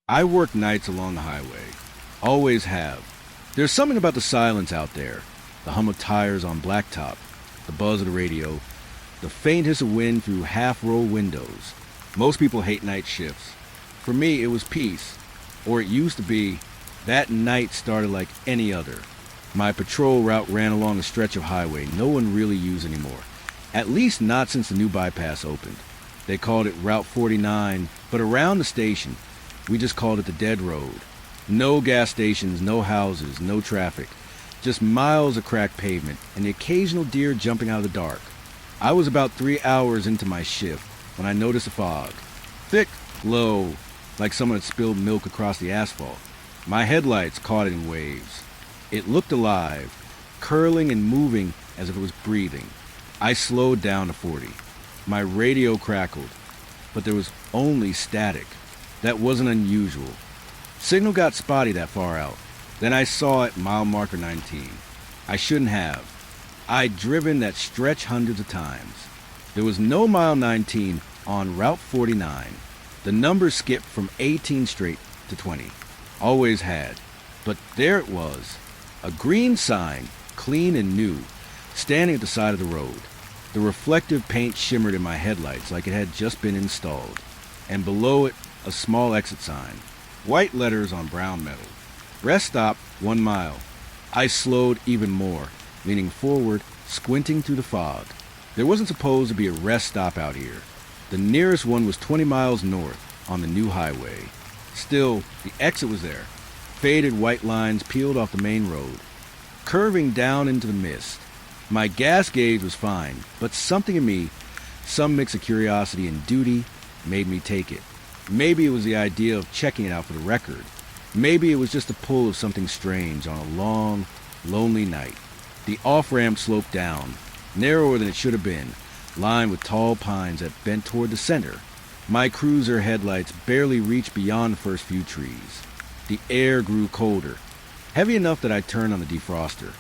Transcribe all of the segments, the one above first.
I work nights along the highway. Always have. There's something about the silence out there. The hum of tires on blacktop, the buzz of the radio, the faint hiss of wind through half-roll windows. Most people hate night shifts. For me, it was peace. Or it used to be. That night started like any other. My patrol route ran along a stretch of highway no one really used anymore. At least not since the new bypass opened. They called it Route 49, but around the station, we just called it the Dead Road. No gas stations, no houses, no traffic. Just miles of cracked pavement and the occasional deer jumping out of the dark. I was about 3 hours into my shift when I noticed a fog. Thick, low, like someone had spilled milk across the asphalt. My headlights caught it in waves. It looked alive, curling and moving as if it was breathing. I slowed down to 40. My radio crackled, but there was only static. That wasn't unusual. Signal got spotty that far out. Then I saw it mile marker 19. I shouldn't have. I'd driven that stretch hundreds of times. There was no mile 19 on Route 49. The number skipped from 18 straight to 20. Always had. But there it was. A green sign, clean and new, standing at the side of the road. The reflective paint shimmered in my headlights like it had just been installed. And below it, a small exit sign. White letters on brown metal. Rest stop, 1 mile. I slowed even more, leaning forward, squinting through the fog. There wasn't supposed to be a rest stop out here. The nearest one was 20 miles north, on the new highway. Still, the exit was there. Faded white lines peeled off the main road, curving down into the mist. My gas gauge was fine, but something in me, some mix of curiosity and duty, made me take it. Maybe it was the idea of checking it out for the record. Maybe it was just the pull of something strange on a long, lonely night. The off-ramp sloped down, narrower than it should have been, lined with tall pines that bent toward the center. My cruiser headlights barely reached beyond the first few trees. The air grew colder, heavy enough that I turned on the defroster.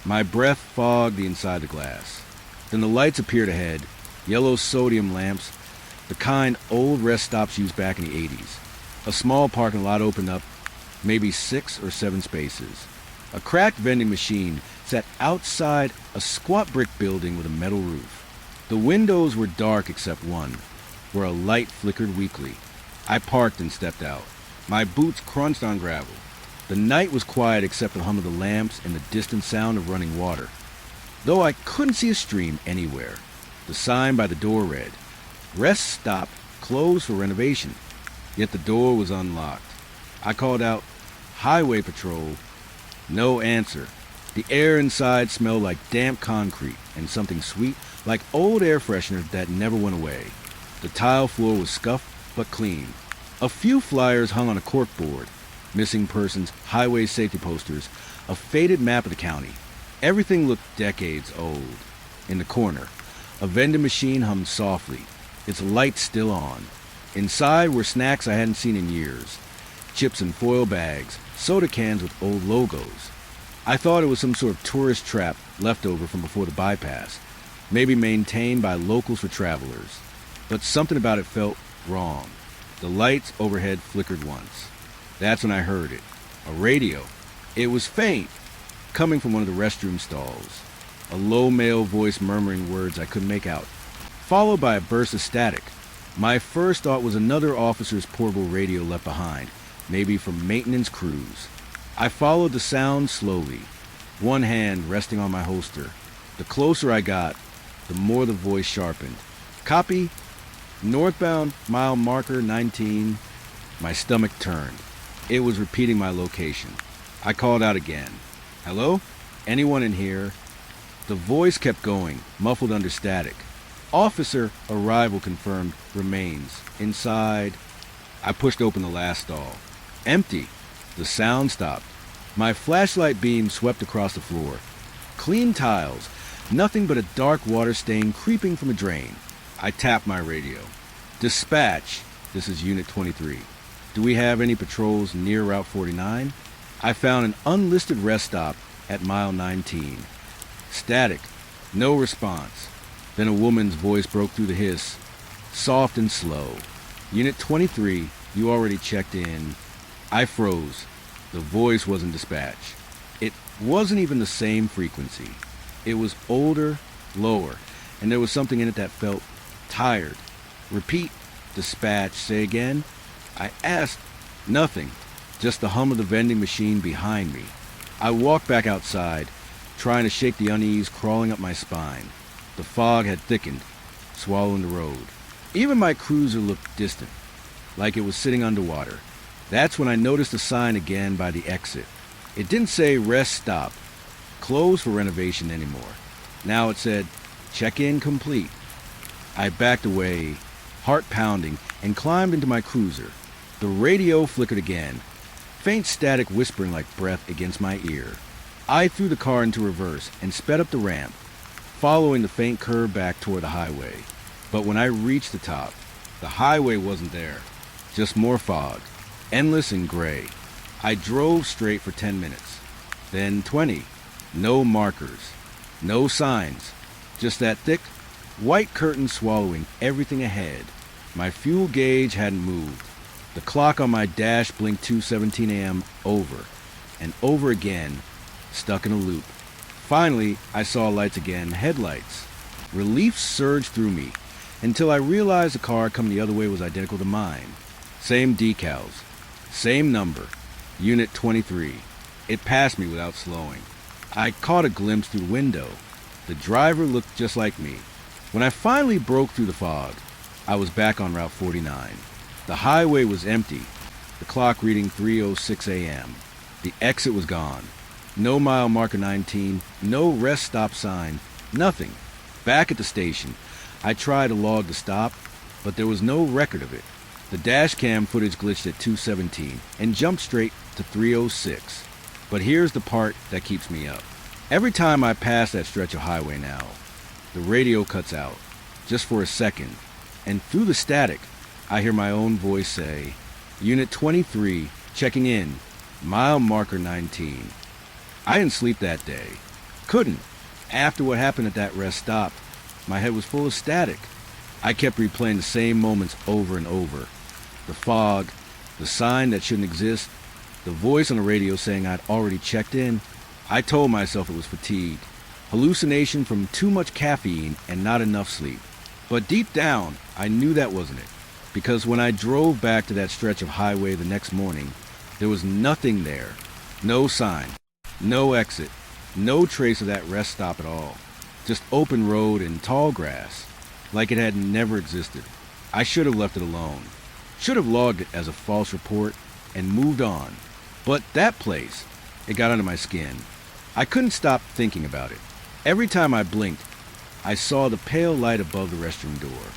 My breath fogged the inside of the glass. Then the lights appeared ahead, yellow sodium lamps, the kind old rest stops used back in the 80s. A small parking lot opened up, maybe 6 or 7 spaces. A cracked vending machine sat outside a squat brick building with a metal roof. The windows were dark except one, where a light flickered weakly. I parked and stepped out. My boots crunched on gravel. The night was quiet except for the hum of the lamps and the distant sound of running water. Though I couldn't see a stream anywhere. The sign by the door read, "Rest stop closed for renovation." Yet the door was unlocked. I called out, "Highway patrol." No answer. The air inside smelled like damp concrete and something sweet like old air freshener that never went away. The tile floor was scuffed but clean. A few flyers hung on a corkboard. Missing persons, highway safety posters, a faded map of the county. Everything looked decades old. In the corner, a vending machine hummed softly, its light still on. Inside were snacks I hadn't seen in years. Chips in foil bags, soda cans with old logos. I thought it was some sort of tourist trap left over from before the bypass, maybe maintained by locals for travelers. But something about it felt wrong. The lights overhead flickered once. That's when I heard it. A radio. It was faint, coming from one of the restroom stalls. A low male voice murmuring words I couldn't make out, followed by a burst of static. My first thought was another officer's portable radio left behind, maybe from maintenance crews. I followed the sound slowly, one hand resting on my holster. The closer I got, the more the voice sharpened. "Copy. Northbound, mile marker 19. My stomach turned. It was repeating my location. I called out again. "Hello? Anyone in here?" The voice kept going, muffled under static. "Officer, arrival confirmed, remains. Inside." I pushed open the last stall. Empty. The sound stopped. My flashlight beam swept across the floor. Clean tiles. Nothing but a dark water stain creeping from a drain. I tapped my radio. "Dispatch, this is Unit 23. Do we have any patrols near Route 49? I found an unlisted rest stop at mile 19. Static. No response. Then a woman's voice broke through the hiss, soft and slow. "Unit 23, you already checked in. I froze. The voice wasn't dispatch. It wasn't even the same frequency. It was older, lower, and there was something in it that felt tired. Repeat, dispatch, say again. I asked. Nothing. Just the hum of the vending machine behind me. I walked back outside, trying to shake the unease crawling up my spine. The fog had thickened, swallowing the road. Even my cruiser looked distant, like it was sitting underwater. That's when I noticed the sign again by the exit. It didn't say rest stop, closed for renovation anymore. Now it said, check-in complete. I backed away, heart pounding, and climbed into my cruiser. The radio flickered again, faint static whispering like breath against my ear. I threw the car into reverse and sped up the ramp, following the faint curve back toward the highway. But when I reached the top, the highway wasn't there, just more fog, endless and gray. I drove straight for 10 minutes, then 20. No markers, no signs, just that thick, white curtain swallowing everything ahead. My fuel gauge hadn't moved. The clock on my dash blinked 2:17 a.m. over and over again, stuck in a loop. Finally, I saw lights again, headlights. Relief surged through me until I realized the car coming the other way was identical to mine. Same decals, same number, Unit 23. It passed me without slowing. I caught a glimpse through the window. The driver looked just like me. When I finally broke through the fog, I was back on Route 49. The highway was empty, the clock reading 3:06 a.m. The exit was gone. No mile marker 19, no rest stop sign, nothing. Back at the station, I tried to log the stop, but there was no record of it. The dash cam footage glitched at 2:17 and jumped straight to 3:06. But here's the part that keeps me up. Every time I pass that stretch of highway now, the radio cuts out, just for a second, and through the static, I hear my own voice say, Unit 23, checking in, mile marker 19. I didn't sleep that day. Couldn't. After what happened at that rest stop, my head was full of static. I kept replaying the same moments over and over. The fog, the sign that shouldn't exist, the voice on the radio saying I'd already checked in. I told myself it was fatigue, hallucination from too much caffeine and not enough sleep. But deep down, I knew that wasn't it. Because when I drove back to that stretch of highway the next morning, there was nothing there. No sign, no exit, no trace of that rest stop at all. Just open road and tall grass, like it had never existed. I should have left it alone. Should have logged it as a false report and moved on. But that place, it got under my skin. I couldn't stop thinking about it. Every time I blinked, I saw the pale light above the restroom door.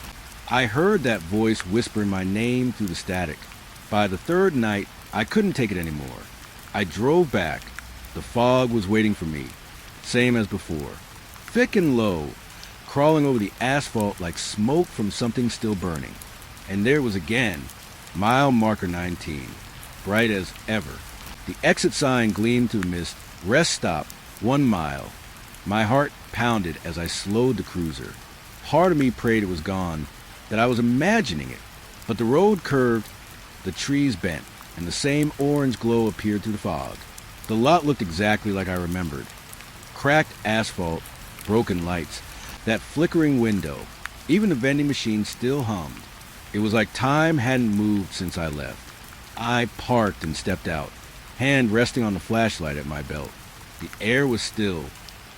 I heard that voice whispering my name through the static. By the third night, I couldn't take it anymore. I drove back. The fog was waiting for me, same as before. Thick and low, crawling over the asphalt like smoke from something still burning. And there was again, mile marker 19, bright as ever. The exit sign gleamed through the mist, rest stop, 1 mile. My heart pounded as I slowed the cruiser. Part of me prayed it was gone, that I was imagining it. But the road curved, the trees bent, and the same orange glow appeared through the fog. The lot looked exactly like I remembered. Cracked asphalt, broken lights, that flickering window. Even the vending machine still hummed. It was like time hadn't moved since I left. I parked and stepped out, hand resting on the flashlight at my belt. The air was still.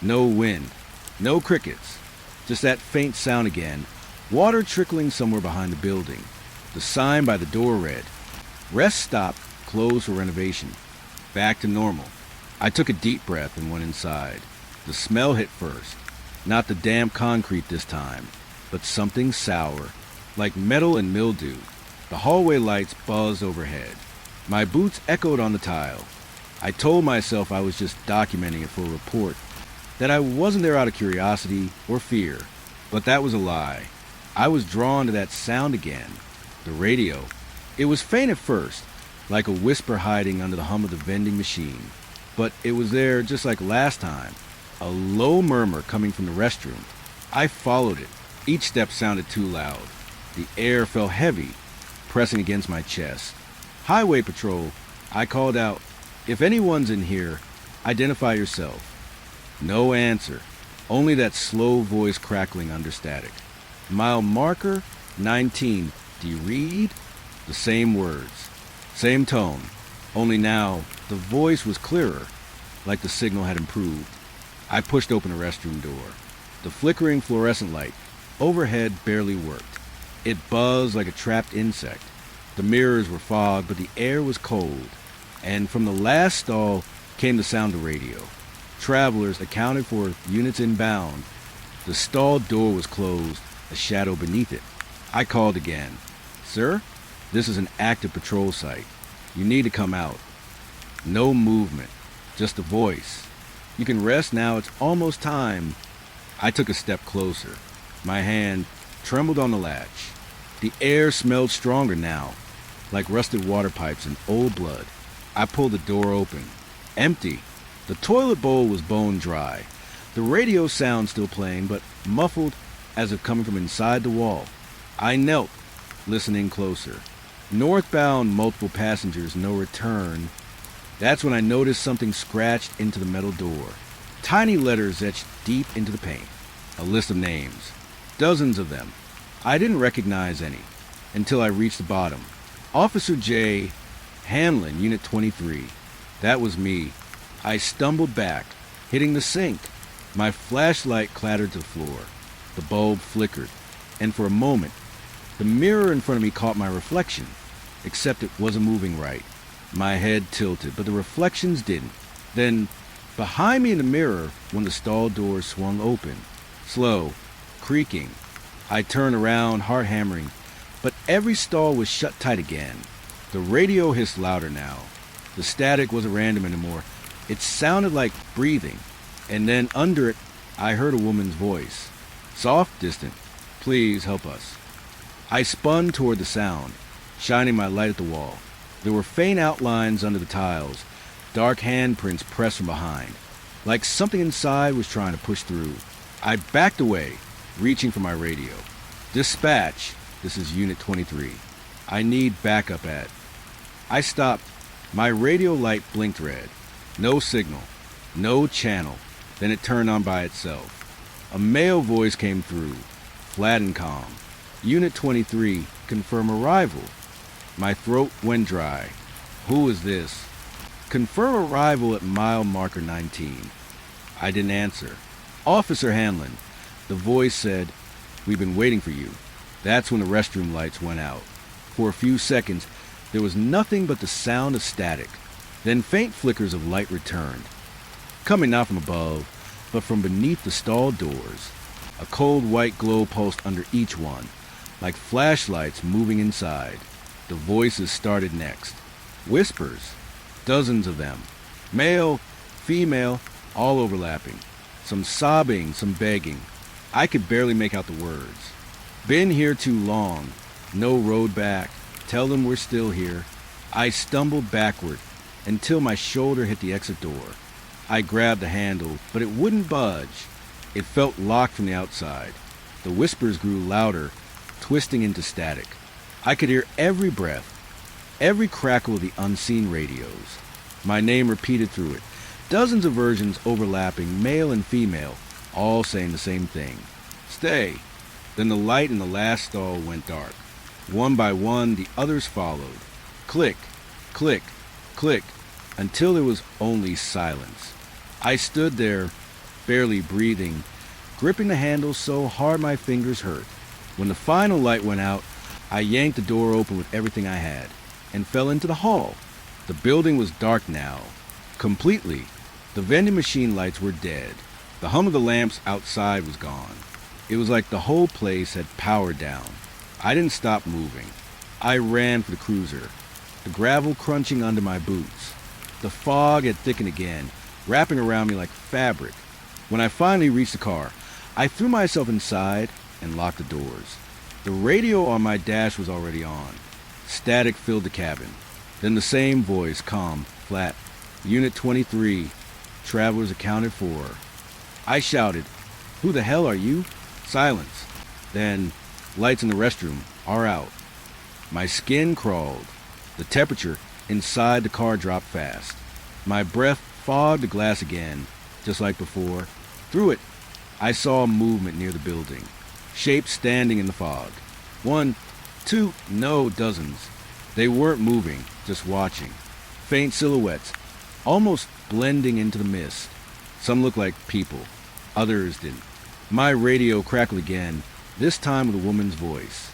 No wind. No crickets. Just that faint sound again. Water trickling somewhere behind the building. The sign by the door read, Rest stop, closed for renovation. Back to normal. I took a deep breath and went inside. The smell hit first. Not the damp concrete this time, but something sour, like metal and mildew. The hallway lights buzzed overhead. My boots echoed on the tile. I told myself I was just documenting it for a report, that I wasn't there out of curiosity or fear. But that was a lie. I was drawn to that sound again. The radio. It was faint at first, like a whisper hiding under the hum of the vending machine. But it was there just like last time. A low murmur coming from the restroom. I followed it. Each step sounded too loud. The air felt heavy, pressing against my chest. Highway patrol, I called out, "If anyone's in here, identify yourself." No answer, only that slow voice crackling under static. "Mile marker 19, do you read?" The same words, same tone, only now the voice was clearer, like the signal had improved. I pushed open a restroom door. The flickering fluorescent light overhead barely worked. It buzzed like a trapped insect. The mirrors were fogged, but the air was cold. And from the last stall came the sound of radio. Travelers accounted for units inbound. The stall door was closed, a shadow beneath it. I called again. "Sir, this is an active patrol site. You need to come out." No movement, just a voice. "You can rest now, it's almost time." I took a step closer. My hand trembled on the latch. The air smelled stronger now, like rusted water pipes and old blood. I pulled the door open. Empty. The toilet bowl was bone dry. The radio sound still playing, but muffled as if coming from inside the wall. I knelt, listening closer. Northbound, multiple passengers, no return. That's when I noticed something scratched into the metal door. Tiny letters etched deep into the paint. A list of names. Dozens of them. I didn't recognize any until I reached the bottom. Officer J. Hanlon, Unit 23. That was me. I stumbled back, hitting the sink. My flashlight clattered to the floor. The bulb flickered, and for a moment, the mirror in front of me caught my reflection, except it wasn't moving right. My head tilted, but the reflections didn't. Then, behind me in the mirror, when the stall door swung open, slow, creaking, I turned around, heart hammering, but every stall was shut tight again. The radio hissed louder now. The static wasn't random anymore. It sounded like breathing, and then under it, I heard a woman's voice. Soft, distant. "Please help us." I spun toward the sound, shining my light at the wall. There were faint outlines under the tiles, dark handprints pressed from behind, like something inside was trying to push through. I backed away, reaching for my radio. "Dispatch, this is Unit 23. I need backup at..." I stopped. My radio light blinked red. No signal, no channel. Then it turned on by itself. A male voice came through, flat and calm. "Unit 23, confirm arrival." My throat went dry. Who is this? "Confirm arrival at mile marker 19. I didn't answer. "Officer Hanlon." The voice said, "We've been waiting for you." That's when the restroom lights went out. For a few seconds, there was nothing but the sound of static. Then faint flickers of light returned, coming not from above, but from beneath the stall doors. A cold white glow pulsed under each one, like flashlights moving inside. The voices started next. Whispers, dozens of them. Male, female, all overlapping. Some sobbing, some begging. I could barely make out the words. "Been here too long. No road back. Tell them we're still here." I stumbled backward until my shoulder hit the exit door. I grabbed the handle, but it wouldn't budge. It felt locked from the outside. The whispers grew louder, twisting into static. I could hear every breath, every crackle of the unseen radios. My name repeated through it. Dozens of versions overlapping, male and female, all saying the same thing. "Stay." Then the light in the last stall went dark. One by one, the others followed. Click, click, click, until there was only silence. I stood there, barely breathing, gripping the handle so hard my fingers hurt. When the final light went out, I yanked the door open with everything I had and fell into the hall. The building was dark now, completely. The vending machine lights were dead. The hum of the lamps outside was gone. It was like the whole place had powered down. I didn't stop moving. I ran for the cruiser, the gravel crunching under my boots. The fog had thickened again, wrapping around me like fabric. When I finally reached the car, I threw myself inside and locked the doors. The radio on my dash was already on. Static filled the cabin. Then the same voice, calm, flat. "Unit 23, travelers accounted for." I shouted, "Who the hell are you?" Silence. Then, "Lights in the restroom are out." My skin crawled. The temperature Inside, the car dropped fast. My breath fogged the glass again, just like before. Through it, I saw movement near the building. Shapes standing in the fog. One, two, no, dozens. They weren't moving, just watching. Faint silhouettes, almost blending into the mist. Some looked like people. Others didn't. My radio crackled again, this time with a woman's voice.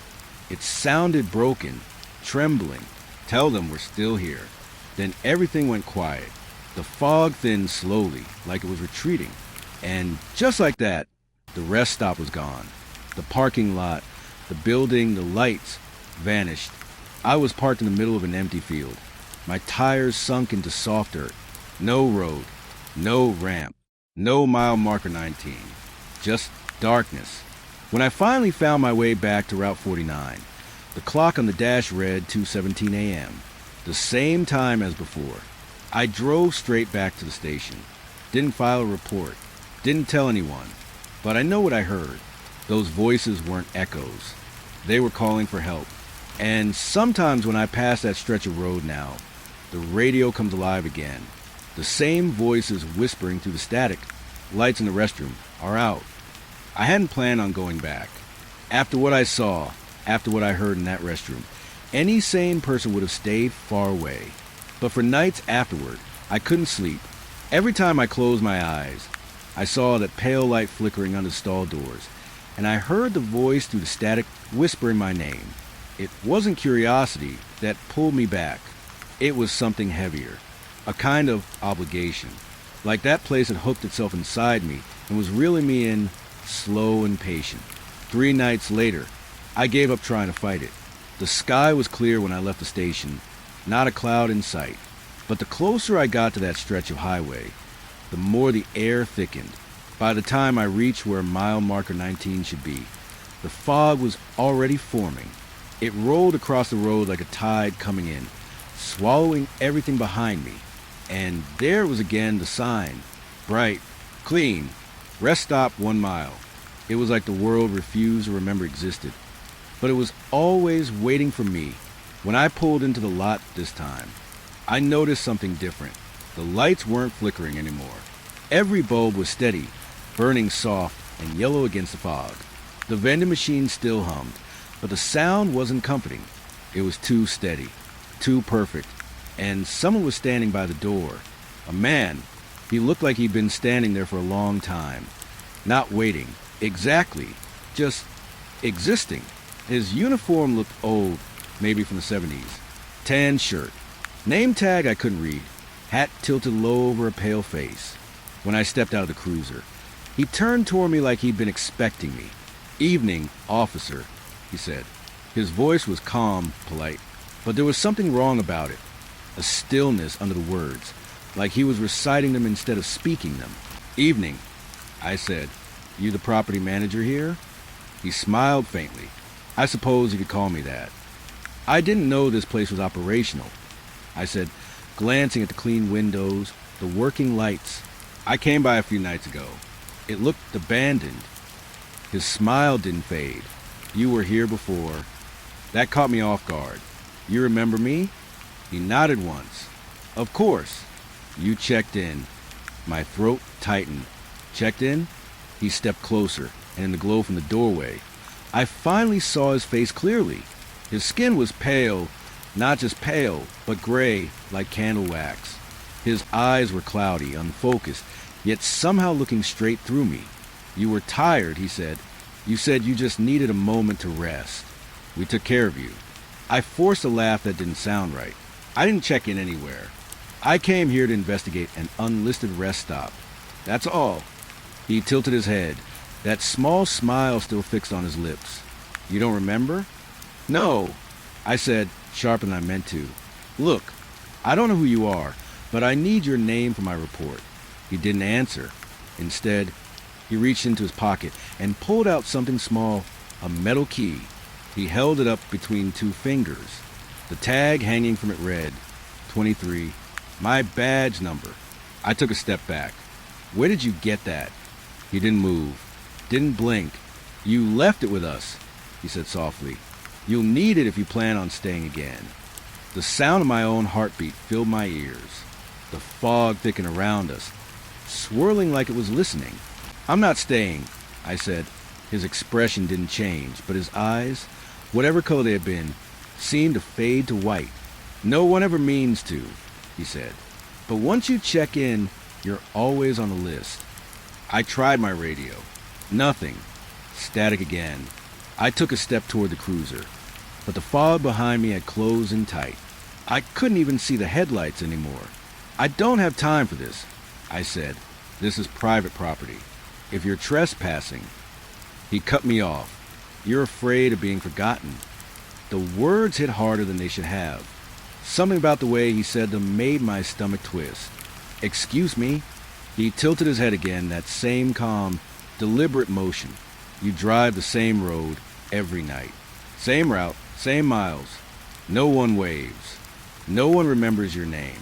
It sounded broken, trembling. Tell them we're still here. Then everything went quiet. The fog thinned slowly, like it was retreating. And just like that, the rest stop was gone. The parking lot, the building, the lights vanished. I was parked in the middle of an empty field. My tires sunk into soft dirt. No road, no ramp, no mile marker 19. Just darkness. When I finally found my way back to Route 49, the clock on the dash read 2:17 a.m., the same time as before. I drove straight back to the station. Didn't file a report. Didn't tell anyone. But I know what I heard. Those voices weren't echoes. They were calling for help. And sometimes when I pass that stretch of road now, the radio comes alive again. The same voices whispering through the static. Lights in the restroom are out. I hadn't planned on going back. After what I saw, after what I heard in that restroom, any sane person would have stayed far away. But for nights afterward, I couldn't sleep. Every time I closed my eyes, I saw that pale light flickering on the stall doors, and I heard the voice through the static whispering my name. It wasn't curiosity that pulled me back. It was something heavier, a kind of obligation. Like that place had hooked itself inside me and was reeling me in, slow and patient. 3 nights later, I gave up trying to fight it. The sky was clear when I left the station, not a cloud in sight. But the closer I got to that stretch of highway, the more the air thickened. By the time I reached where mile marker 19 should be, the fog was already forming. It rolled across the road like a tide coming in, swallowing everything behind me. And there was again the sign, bright, clean, rest stop 1 mile. It was like the world refused to remember existed. But it was always waiting for me. When I pulled into the lot this time, I noticed something different. The lights weren't flickering anymore. Every bulb was steady, burning soft and yellow against the fog. The vending machine still hummed, but the sound wasn't comforting. It was too steady, too perfect. And someone was standing by the door. A man. He looked like he'd been standing there for a long time. Not waiting. Exactly. Just existing. His uniform looked old, maybe from the 70s. Tan shirt. Name tag I couldn't read. Hat tilted low over a pale face. When I stepped out of the cruiser, he turned toward me like he'd been expecting me. "Evening, officer," he said. His voice was calm, polite, but there was something wrong about it. A stillness under the words, like he was reciting them instead of speaking them. "Evening," I said. "You the property manager here?" He smiled faintly. "I suppose you could call me that." "I didn't know this place was operational," I said, glancing at the clean windows, the working lights. "I came by a few nights ago. It looked abandoned." His smile didn't fade. "You were here before." That caught me off guard. "You remember me?" He nodded once. "Of course." "You checked in." My throat tightened. "Checked in?" He stepped closer, and in the glow from the doorway, I finally saw his face clearly. His skin was pale, not just pale, but gray, like candle wax. His eyes were cloudy, unfocused, yet somehow looking straight through me. "You were tired," he said. "You said you just needed a moment to rest. We took care of you." I forced a laugh that didn't sound right. "I didn't check in anywhere. I came here to investigate an unlisted rest stop. That's all." He tilted his head, that small smile still fixed on his lips. "You don't remember?" "No," I said, sharper than I meant to. "Look, I don't know who you are, but I need your name for my report." He didn't answer. Instead, he reached into his pocket and pulled out something small, a metal key. He held it up between 2 fingers. The tag hanging from it read, 23, my badge number. I took a step back. "Where did you get that?" He didn't move, didn't blink. "You left it with us," he said softly. "You'll need it if you plan on staying again." The sound of my own heartbeat filled my ears. The fog thickened around us, swirling like it was listening. "I'm not staying," I said. His expression didn't change, but his eyes, whatever color they had been, seemed to fade to white. "No one ever means to," he said. "But once you check in, you're always on the list." I tried my radio. Nothing. Static again. I took a step toward the cruiser, but the fog behind me had closed in tight. I couldn't even see the headlights anymore. "I don't have time for this," I said. "This is private property. If you're trespassing..." He cut me off. "You're afraid of being forgotten." The words hit harder than they should have. Something about the way he said them made my stomach twist. "Excuse me?" He tilted his head again, that same calm, deliberate motion. "You drive the same road every night. Same route, same miles. No one waves. No one remembers your name.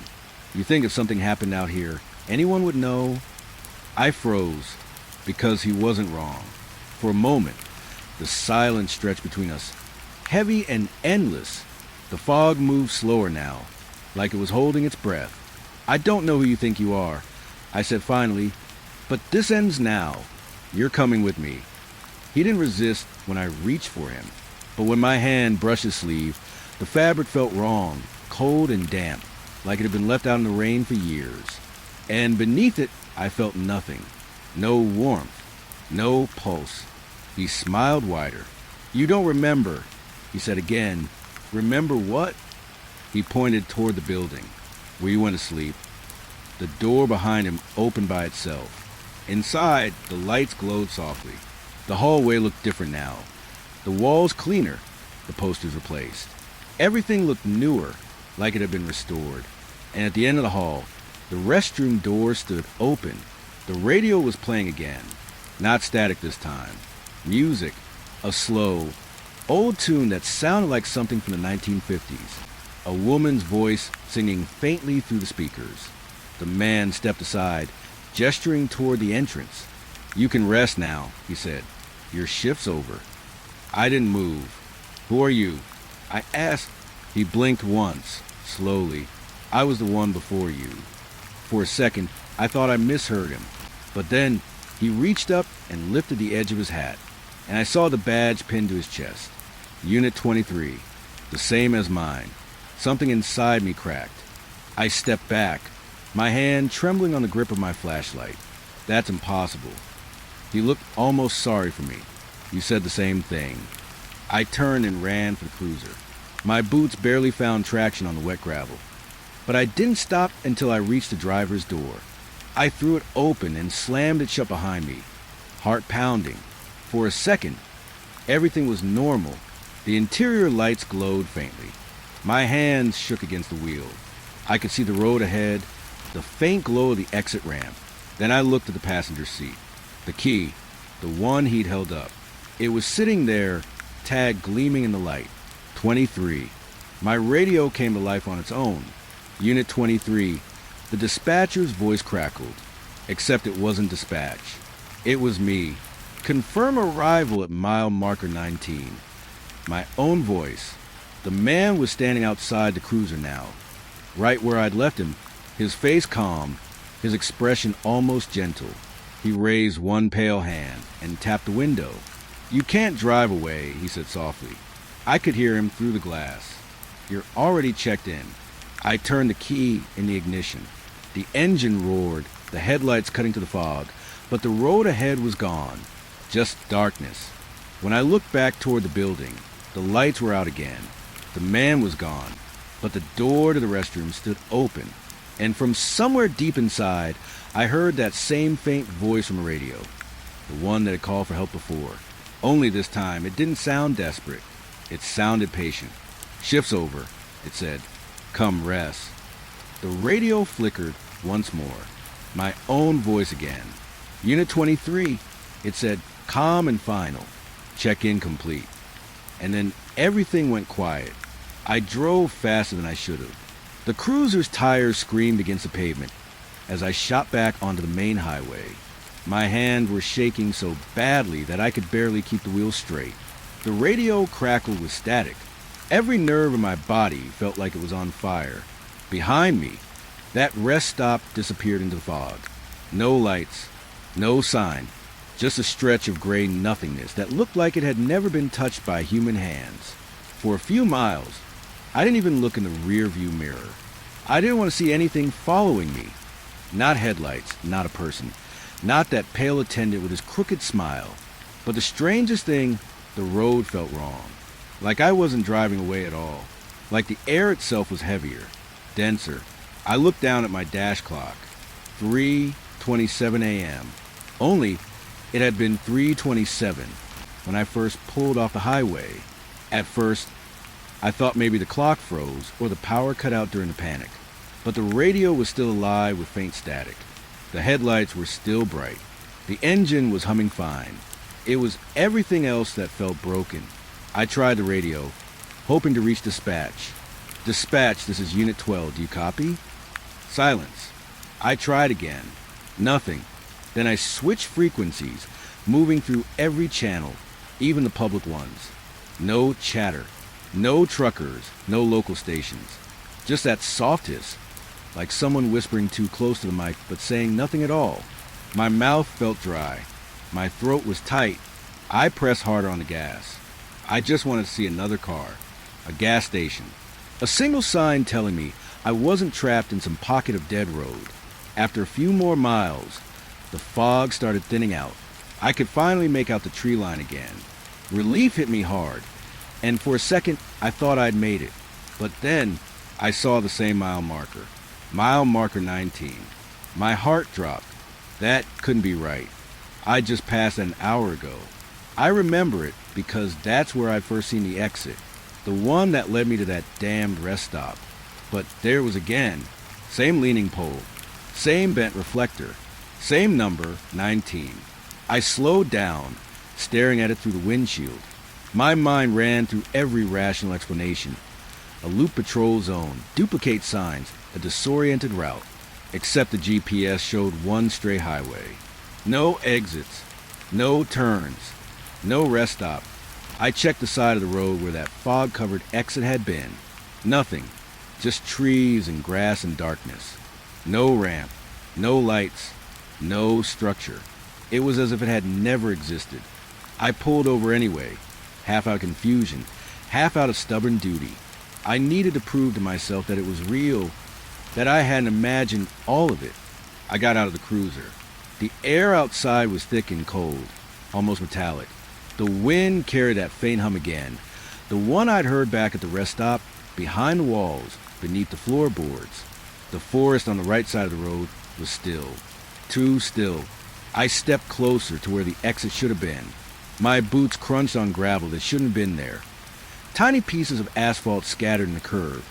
You think if something happened out here, anyone would know?" I froze, because he wasn't wrong. For a moment, the silence stretched between us, heavy and endless. The fog moved slower now, like it was holding its breath. "I don't know who you think you are," I said finally, "but this ends now. You're coming with me." He didn't resist when I reached for him, but when my hand brushed his sleeve, the fabric felt wrong, cold and damp, like it had been left out in the rain for years. And beneath it, I felt nothing. No warmth, no pulse. He smiled wider. "You don't remember," he said again. "Remember what?" He pointed toward the building, where you went to sleep. The door behind him opened by itself. Inside, the lights glowed softly. The hallway looked different now. The walls cleaner, the posters replaced. Everything looked newer, like it had been restored. And at the end of the hall, the restroom door stood open. The radio was playing again. Not static this time. Music, a slow, old tune that sounded like something from the 1950s. A woman's voice singing faintly through the speakers. The man stepped aside, gesturing toward the entrance. "You can rest now," he said. "Your shift's over." I didn't move. "Who are you?" I asked. He blinked once, slowly. "I was the one before you." For a second, I thought I misheard him. But then he reached up and lifted the edge of his hat, and I saw the badge pinned to his chest. Unit 23, the same as mine. Something inside me cracked. I stepped back, my hand trembling on the grip of my flashlight. "That's impossible." He looked almost sorry for me. "You said the same thing." I turned and ran for the cruiser. My boots barely found traction on the wet gravel. But I didn't stop until I reached the driver's door. I threw it open and slammed it shut behind me, heart pounding. For a second, everything was normal. The interior lights glowed faintly. My hands shook against the wheel. I could see the road ahead, the faint glow of the exit ramp. Then I looked at the passenger seat. The key, the one he'd held up. It was sitting there, tag gleaming in the light. 23. My radio came to life on its own. Unit 23. The dispatcher's voice crackled, except it wasn't dispatch. It was me. "Confirm arrival at mile marker 19. My own voice. The man was standing outside the cruiser now, right where I'd left him, his face calm, his expression almost gentle. He raised one pale hand and tapped the window. "You can't drive away," he said softly. I could hear him through the glass. "You're already checked in." I turned the key in the ignition. The engine roared, the headlights cutting to the fog, but the road ahead was gone. Just darkness. When I looked back toward the building, the lights were out again. The man was gone, but the door to the restroom stood open. And from somewhere deep inside, I heard that same faint voice from the radio, the one that had called for help before. Only this time, it didn't sound desperate. It sounded patient. "Shift's over," it said. "Come rest." The radio flickered once more. My own voice again. "Unit 23, it said, calm and final. Check-in complete." And then everything went quiet. I drove faster than I should have. The cruiser's tires screamed against the pavement as I shot back onto the main highway. My hands were shaking so badly that I could barely keep the wheel straight. The radio crackled with static. Every nerve in my body felt like it was on fire. Behind me, that rest stop disappeared into the fog. No lights, no sign, just a stretch of gray nothingness that looked like it had never been touched by human hands. For a few miles, I didn't even look in the rear view mirror. I didn't want to see anything following me. Not headlights, not a person, not that pale attendant with his crooked smile. But the strangest thing, the road felt wrong. Like I wasn't driving away at all. Like the air itself was heavier, denser. I looked down at my dash clock. 3:27 a.m. Only it had been 3:27 when I first pulled off the highway. At first, I thought maybe the clock froze or the power cut out during the panic. But the radio was still alive with faint static. The headlights were still bright. The engine was humming fine. It was everything else that felt broken. I tried the radio, hoping to reach dispatch. Dispatch, this is Unit 12. Do you copy? Silence. I tried again. Nothing. Then I switched frequencies, moving through every channel, even the public ones. No chatter. No truckers. No local stations. Just that soft hiss, like someone whispering too close to the mic but saying nothing at all. My mouth felt dry. My throat was tight. I pressed harder on the gas. I just wanted to see another car, a gas station, a single sign telling me I wasn't trapped in some pocket of dead road. After a few more miles, the fog started thinning out. I could finally make out the tree line again. Relief hit me hard, and for a second I thought I'd made it. But then I saw the same mile marker 19. My heart dropped. That couldn't be right. I just passed an hour ago. I remember it because that's where I'd first seen the exit, the one that led me to that damned rest stop. But there it was again. Same leaning pole, same bent reflector, same number, 19. I slowed down, staring at it through the windshield. My mind ran through every rational explanation. A loop patrol zone, duplicate signs, a disoriented route. Except the GPS showed one stray highway. No exits, no turns, no rest stop. I checked the side of the road where that fog-covered exit had been. Nothing, just trees and grass and darkness. No ramp, no lights, no structure. It was as if it had never existed. I pulled over anyway, half out of confusion, half out of stubborn duty. I needed to prove to myself that it was real, that I hadn't imagined all of it. I got out of the cruiser. The air outside was thick and cold, almost metallic. The wind carried that faint hum again, the one I'd heard back at the rest stop, behind the walls, beneath the floorboards. The forest on the right side of the road was still, too still. I stepped closer to where the exit should have been. My boots crunched on gravel that shouldn't have been there. Tiny pieces of asphalt scattered in the curve,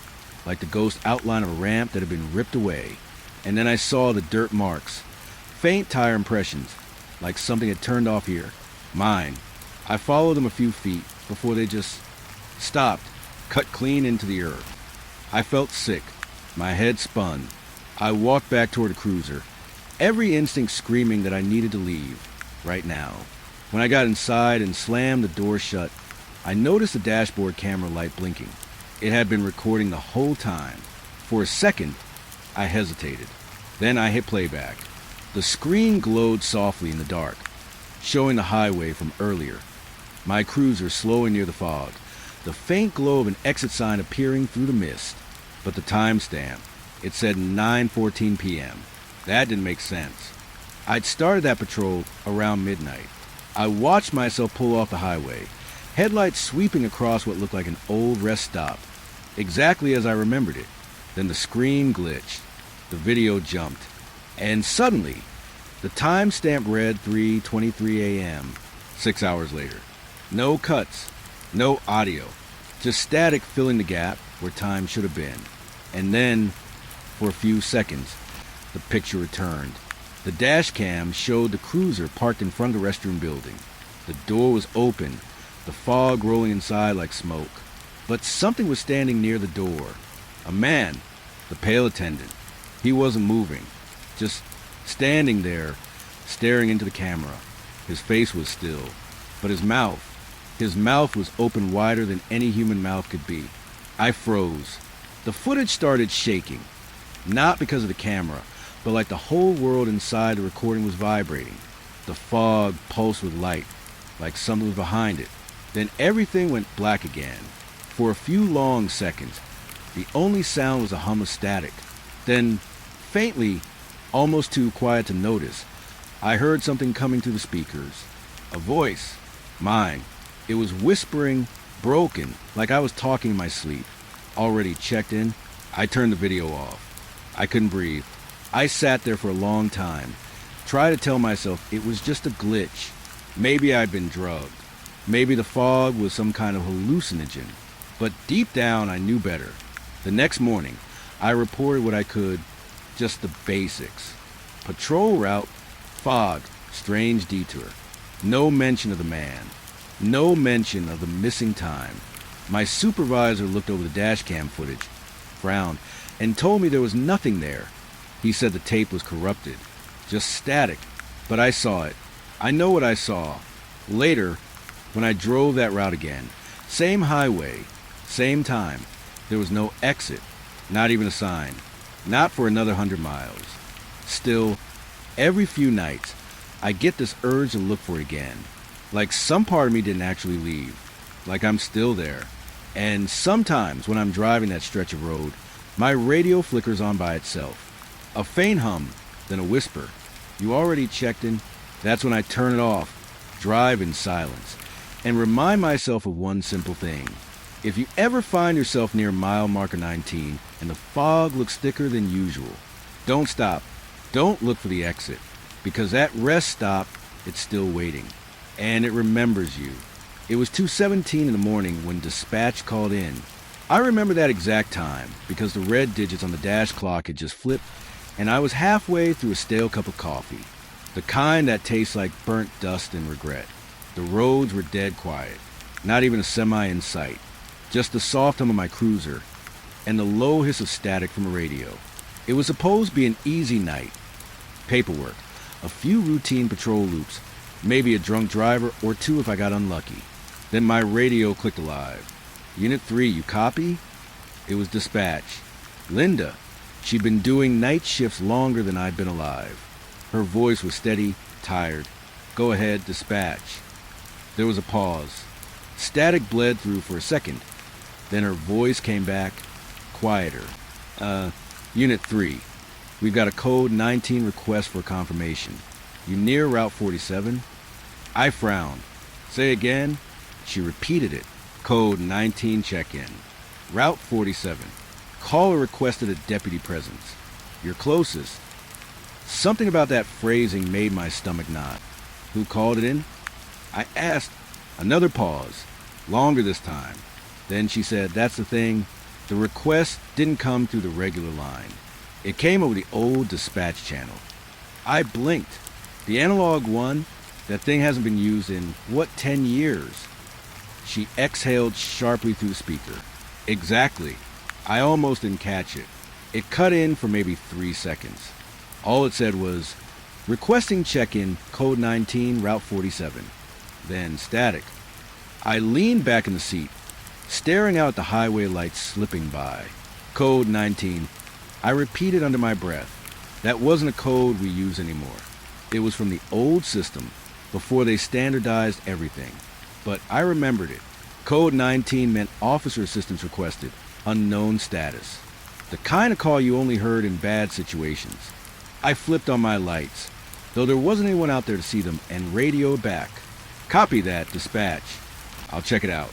like the ghost outline of a ramp that had been ripped away. And then I saw the dirt marks, faint tire impressions, like something had turned off here. Mine. I followed them a few feet before they just stopped, cut clean into the earth. I felt sick. My head spun. I walked back toward the cruiser, every instinct screaming that I needed to leave, right now. When I got inside and slammed the door shut, I noticed the dashboard camera light blinking. It had been recording the whole time. For a second, I hesitated. Then I hit playback. The screen glowed softly in the dark, showing the highway from earlier. My cruiser slowing near the fog, the faint glow of an exit sign appearing through the mist. But the timestamp, it said 9:14 p.m. That didn't make sense. I'd started that patrol around midnight. I watched myself pull off the highway, headlights sweeping across what looked like an old rest stop, exactly as I remembered it. Then the screen glitched, the video jumped, and suddenly, the timestamp read 3:23 a.m., 6 hours later. No cuts, no audio, just static filling the gap where time should have been. And then, for a few seconds, the picture returned. The dash cam showed the cruiser parked in front of the restroom building. The door was open, the fog rolling inside like smoke. But something was standing near the door. A man, the pale attendant. He wasn't moving, just standing there, staring into the camera. His face was still, but his mouth, His mouth was open wider than any human mouth could be. I froze. The footage started shaking. Not because of the camera, but like the whole world inside the recording was vibrating. The fog pulsed with light, like something was behind it. Then everything went black again. For a few long seconds, the only sound was a hum of static. Then, faintly, almost too quiet to notice, I heard something coming through the speakers. A voice. Mine. It was whispering, broken, like I was talking in my sleep. Already checked in, I turned the video off. I couldn't breathe. I sat there for a long time, tried to tell myself it was just a glitch. Maybe I'd been drugged. Maybe the fog was some kind of hallucinogen. But deep down, I knew better. The next morning, I reported what I could, just the basics. Patrol route, fog, strange detour. No mention of the man. No mention of the missing time. My supervisor looked over the dash cam footage, frowned, and told me there was nothing there. He said the tape was corrupted, just static, but I saw it. I know what I saw. Later, when I drove that route again, same highway, same time, there was no exit, not even a sign, not for another 100 miles. Still, every few nights, I get this urge to look for it again, like some part of me didn't actually leave, like I'm still there. And sometimes when I'm driving that stretch of road, my radio flickers on by itself. A faint hum, then a whisper. You already checked in? That's when I turn it off, drive in silence, and remind myself of one simple thing. If you ever find yourself near mile marker 19 and the fog looks thicker than usual, don't stop. Don't look for the exit, because that rest stop, it's still waiting, and it remembers you. It was 2:17 in the morning when dispatch called in. I remember that exact time because the red digits on the dash clock had just flipped, and I was halfway through a stale cup of coffee, the kind that tastes like burnt dust and regret. The roads were dead quiet, not even a semi in sight, just the soft hum of my cruiser and the low hiss of static from a radio. It was supposed to be an easy night. Paperwork, a few routine patrol loops, maybe a drunk driver or two if I got unlucky. Then my radio clicked alive. Unit 3, you copy? It was dispatch. Linda. She'd been doing night shifts longer than I'd been alive. Her voice was steady, tired. Go ahead, dispatch. There was a pause. Static bled through for a second. Then her voice came back, quieter. Unit 3, we've got a code 19 request for confirmation. You near Route 47? I frowned. Say again? She repeated it. Code 19 check-in. Route 47. Caller requested a deputy presence. Your closest. Something about that phrasing made my stomach knot. Who called it in? I asked. Another pause. Longer this time. Then she said, that's the thing. The request didn't come through the regular line. It came over the old dispatch channel. I blinked. The analog one, that thing hasn't been used in, 10 years? She exhaled sharply through the speaker. Exactly. I almost didn't catch it. It cut in for maybe 3 seconds. All it said was, requesting check-in, code 19, Route 47. Then static. I leaned back in the seat, staring out at the highway lights slipping by. Code 19. I repeated under my breath. That wasn't a code we use anymore. It was from the old system, before they standardized everything. But I remembered it. Code 19 meant officer assistance requested, unknown status. The kind of call you only heard in bad situations. I flipped on my lights, though there wasn't anyone out there to see them, and radioed back. Copy that, dispatch. I'll check it out.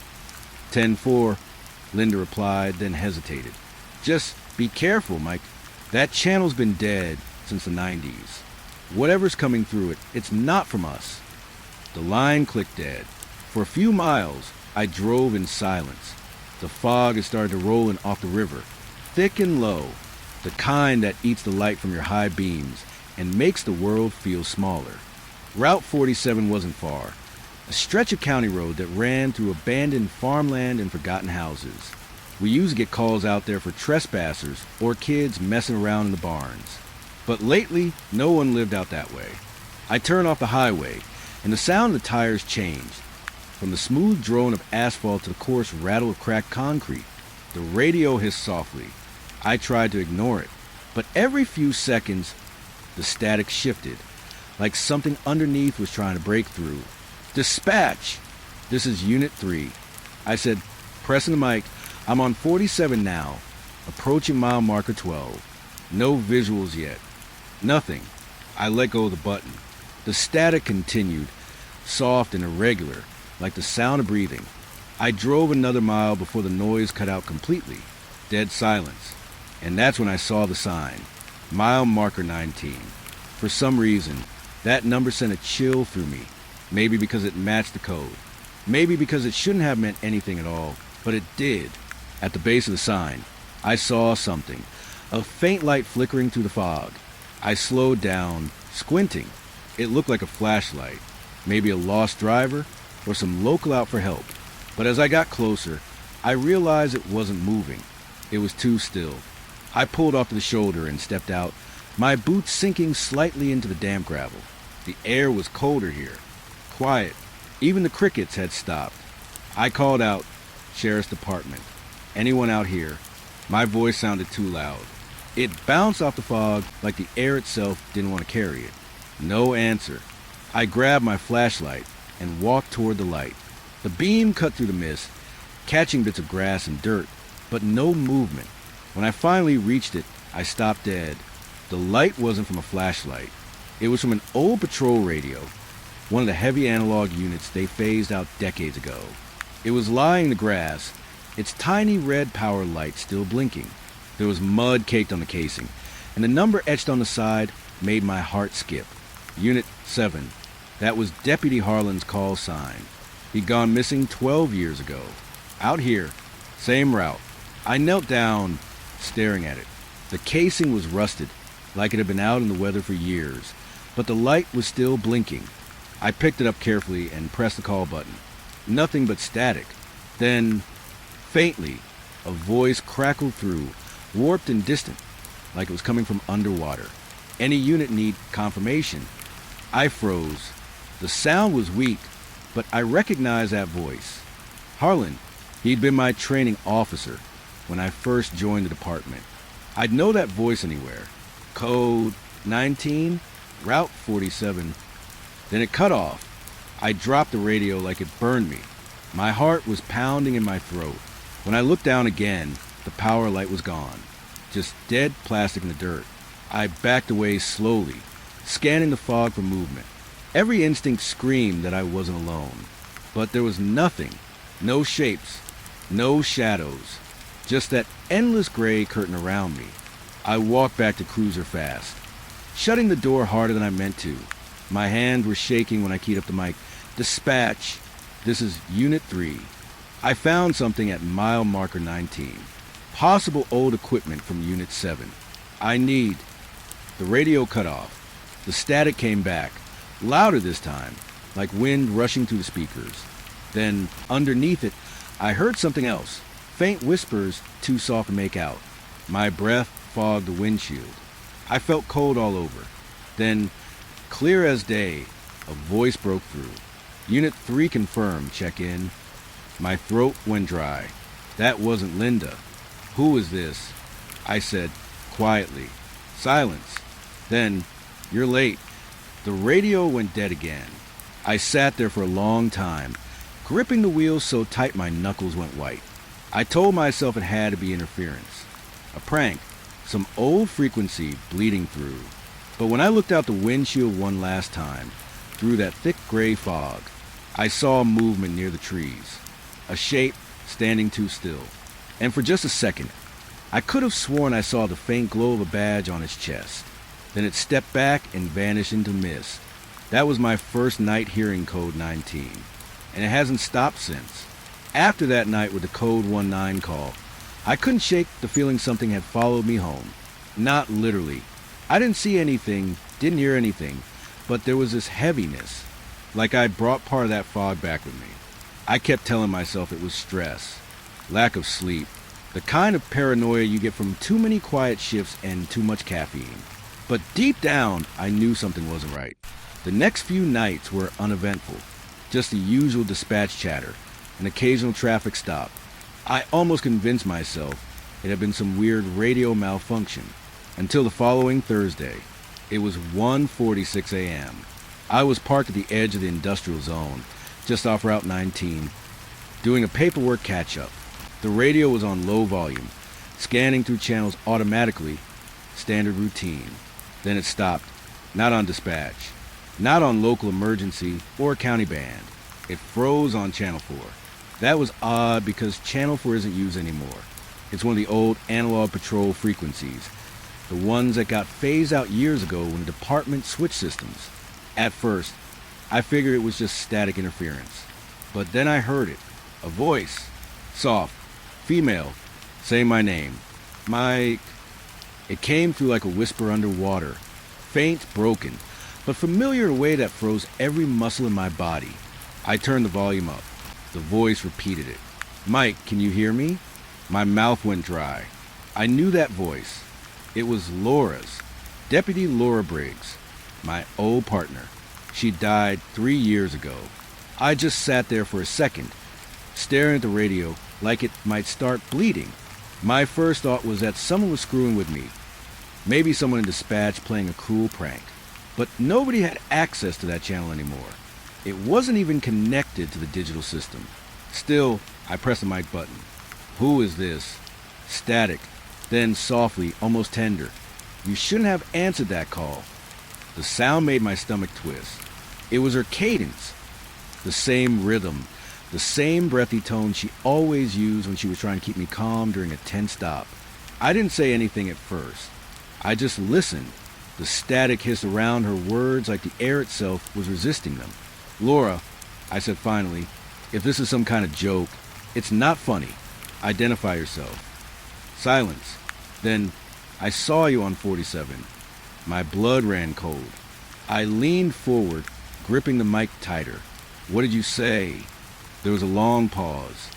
10-4, Linda replied, then hesitated. Just be careful, Mike. That channel's been dead since the 90s. Whatever's coming through it, it's not from us. The line clicked dead. For a few miles, I drove in silence. The fog had started to roll in off the river, thick and low, the kind that eats the light from your high beams and makes the world feel smaller. Route 47 wasn't far, a stretch of county road that ran through abandoned farmland and forgotten houses. We used to get calls out there for trespassers or kids messing around in the barns. But lately, no one lived out that way. I turned off the highway, and the sound of the tires changed. From the smooth drone of asphalt to the coarse rattle of cracked concrete, the radio hissed softly. I tried to ignore it, but every few seconds, the static shifted, like something underneath was trying to break through. "Dispatch! This is Unit 3. I said, pressing the mic. "I'm on 47 now, approaching mile marker 12. No visuals yet. Nothing." I let go of the button. The static continued, soft and irregular, like the sound of breathing. I drove another mile before the noise cut out completely. Dead silence. And that's when I saw the sign. Mile marker 19. For some reason, that number sent a chill through me. Maybe because it matched the code. Maybe because it shouldn't have meant anything at all, but it did. At the base of the sign, I saw something. A faint light flickering through the fog. I slowed down, squinting. It looked like a flashlight. Maybe a lost driver or some local out for help. But as I got closer, I realized it wasn't moving. It was too still. I pulled off to the shoulder and stepped out, my boots sinking slightly into the damp gravel. The air was colder here. Quiet. Even the crickets had stopped. I called out, "Sheriff's Department. Anyone out here?" My voice sounded too loud. It bounced off the fog like the air itself didn't want to carry it. No answer. I grabbed my flashlight and walked toward the light. The beam cut through the mist, catching bits of grass and dirt, but no movement. When I finally reached it, I stopped dead. The light wasn't from a flashlight. It was from an old patrol radio, one of the heavy analog units they phased out decades ago. It was lying in the grass, its tiny red power light still blinking. There was mud caked on the casing, and the number etched on the side made my heart skip. Unit 7. That was Deputy Harlan's call sign. He'd gone missing 12 years ago. Out here, same route. I knelt down, staring at it. The casing was rusted, like it had been out in the weather for years, but the light was still blinking. I picked it up carefully and pressed the call button. Nothing but static. Then, faintly, a voice crackled through, warped and distant, like it was coming from underwater. Any unit need confirmation. I froze. The sound was weak, but I recognized that voice. Harlan. He'd been my training officer when I first joined the department. I'd know that voice anywhere. Code 19, Route 47. Then it cut off. I dropped the radio like it burned me. My heart was pounding in my throat. When I looked down again, the power light was gone. Just dead plastic in the dirt. I backed away slowly, scanning the fog for movement. Every instinct screamed that I wasn't alone. But there was nothing. No shapes. No shadows. Just that endless gray curtain around me. I walked back to cruiser fast, shutting the door harder than I meant to. My hands were shaking when I keyed up the mic. "Dispatch. This is Unit 3. I found something at mile marker 19. Possible old equipment from Unit 7. I need..." The radio cut off. The static came back, louder this time, like wind rushing through the speakers. Then, underneath it, I heard something else. Faint whispers, too soft to make out. My breath fogged the windshield. I felt cold all over. Then, clear as day, a voice broke through. "Unit 3 confirmed, check in." My throat went dry. That wasn't Linda. "Who is this?" I said, quietly. Silence. Then, "You're late." The radio went dead again. I sat there for a long time, gripping the wheel so tight my knuckles went white. I told myself it had to be interference. A prank. Some old frequency bleeding through. But when I looked out the windshield one last time, through that thick gray fog, I saw movement near the trees. A shape standing too still. And for just a second, I could have sworn I saw the faint glow of a badge on its chest. Then it stepped back and vanished into mist. That was my first night hearing Code 19. And it hasn't stopped since. After that night with the Code 19 call, I couldn't shake the feeling something had followed me home. Not literally. I didn't see anything, didn't hear anything, but there was this heaviness, like I'd brought part of that fog back with me. I kept telling myself it was stress, lack of sleep, the kind of paranoia you get from too many quiet shifts and too much caffeine. But deep down, I knew something wasn't right. The next few nights were uneventful. Just the usual dispatch chatter, an occasional traffic stop. I almost convinced myself it had been some weird radio malfunction, until the following Thursday. It was 1:46 a.m. I was parked at the edge of the industrial zone, just off Route 19, doing a paperwork catch-up. The radio was on low volume, scanning through channels automatically, standard routine. Then it stopped, not on dispatch, not on local emergency or county band. It froze on Channel 4. That was odd because Channel 4 isn't used anymore. It's one of the old analog patrol frequencies, the ones that got phased out years ago when the department switched systems. At first, I figured it was just static interference. But then I heard it. A voice. Soft. Female. Saying my name. Mike. It came through like a whisper underwater. Faint, broken, but familiar in a way that froze every muscle in my body. I turned the volume up. The voice repeated it. Mike, can you hear me? My mouth went dry. I knew that voice. It was Laura's. Deputy Laura Briggs. My old partner. She died 3 years ago. I just sat there for a second, staring at the radio like it might start bleeding. My first thought was that someone was screwing with me. Maybe someone in dispatch playing a cruel prank. But nobody had access to that channel anymore. It wasn't even connected to the digital system. Still, I pressed the mic button. Who is this? Static. Then softly, almost tender. You shouldn't have answered that call. The sound made my stomach twist. It was her cadence. The same rhythm, the same breathy tone she always used when she was trying to keep me calm during a tense stop. I didn't say anything at first. I just listened. The static hissed around her words like the air itself was resisting them. Laura, I said finally, if this is some kind of joke, it's not funny. Identify yourself. Silence. Then, I saw you on 47. My blood ran cold. I leaned forward, gripping the mic tighter. What did you say? There was a long pause.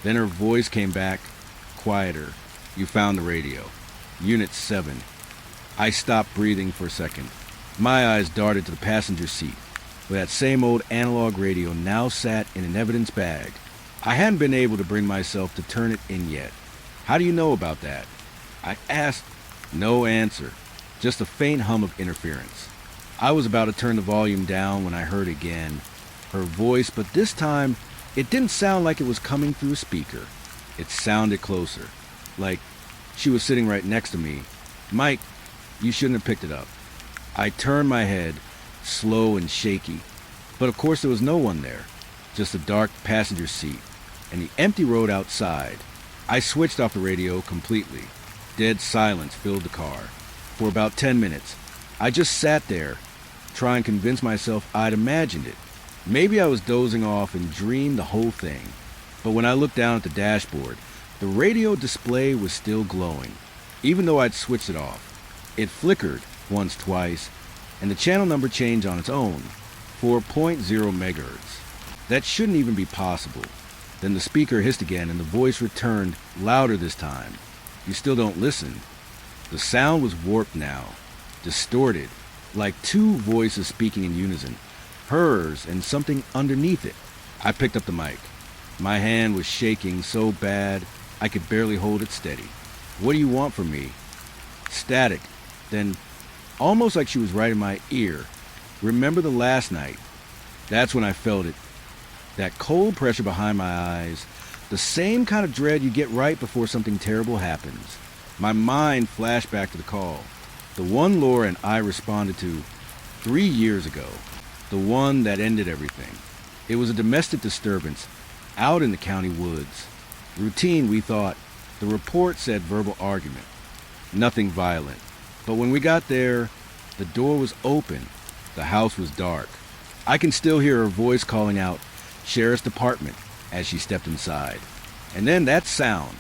Then her voice came back, quieter. You found the radio. Unit 7. I stopped breathing for a second. My eyes darted to the passenger seat, where that same old analog radio now sat in an evidence bag. I hadn't been able to bring myself to turn it in yet. How do you know about that? I asked. No answer. Just a faint hum of interference. I was about to turn the volume down when I heard again her voice, but this time it didn't sound like it was coming through a speaker. It sounded closer, like she was sitting right next to me. Mike, you shouldn't have picked it up. I turned my head, slow and shaky, but of course there was no one there, just a dark passenger seat and the empty road outside. I switched off the radio completely. Dead silence filled the car. For about 10 minutes, I just sat there, trying to convince myself I'd imagined it. Maybe I was dozing off and dreamed the whole thing. But when I looked down at the dashboard, the radio display was still glowing, even though I'd switched it off. It flickered once, twice, and the channel number changed on its own, 4.0 megahertz. That shouldn't even be possible. Then the speaker hissed again and the voice returned, louder this time. You still don't listen. The sound was warped now, distorted, like two voices speaking in unison, hers and something underneath it. I picked up the mic. My hand was shaking so bad I could barely hold it steady. What do you want from me? Static. Then, almost like she was right in my ear, remember the last night? That's when I felt it. That cold pressure behind my eyes, the same kind of dread you get right before something terrible happens. My mind flashed back to the call. The one Laura and I responded to 3 years ago. The one that ended everything. It was a domestic disturbance out in the county woods. Routine, we thought. The report said verbal argument. Nothing violent. But when we got there, the door was open. The house was dark. I can still hear her voice calling out, Sheriff's Department, as she stepped inside. And then that sound,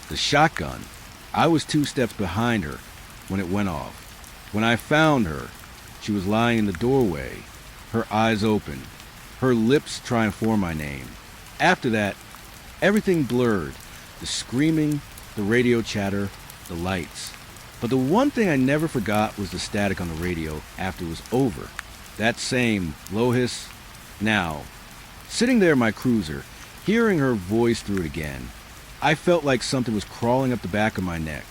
the shotgun. I was 2 steps behind her when it went off. When I found her, she was lying in the doorway, her eyes open, her lips trying to form my name. After that, everything blurred. The screaming, the radio chatter, the lights. But the one thing I never forgot was the static on the radio after it was over. That same low hiss, now, Sitting there in my cruiser, hearing her voice through it again, I felt like something was crawling up the back of my neck.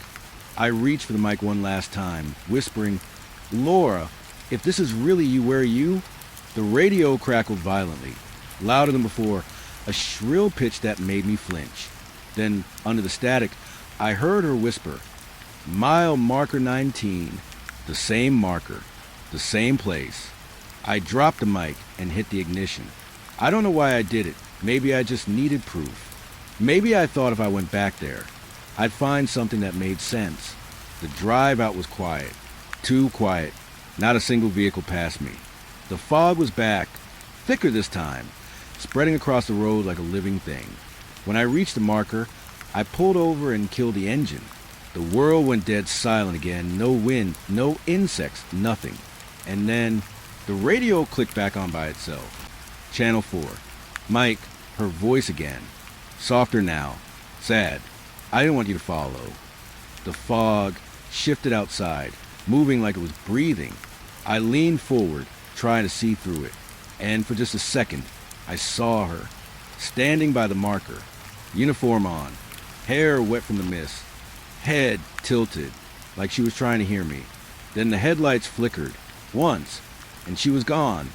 I reached for the mic one last time, whispering, "Laura, if this is really you, where are you?" The radio crackled violently, louder than before, a shrill pitch that made me flinch. Then, under the static, I heard her whisper, "Mile marker 19, the same marker, the same place." I dropped the mic and hit the ignition. I don't know why I did it. Maybe I just needed proof. Maybe I thought if I went back there, I'd find something that made sense. The drive out was quiet. Too quiet. Not a single vehicle passed me. The fog was back, thicker this time, spreading across the road like a living thing. When I reached the marker, I pulled over and killed the engine. The world went dead silent again. No wind, no insects, nothing. And then the radio clicked back on by itself. Channel 4. Mike, her voice again. Softer now. Sad. I didn't want you to follow. The fog shifted outside, moving like it was breathing. I leaned forward, trying to see through it. And for just a second, I saw her, standing by the marker, uniform on, hair wet from the mist, head tilted, like she was trying to hear me. Then the headlights flickered, once, and she was gone.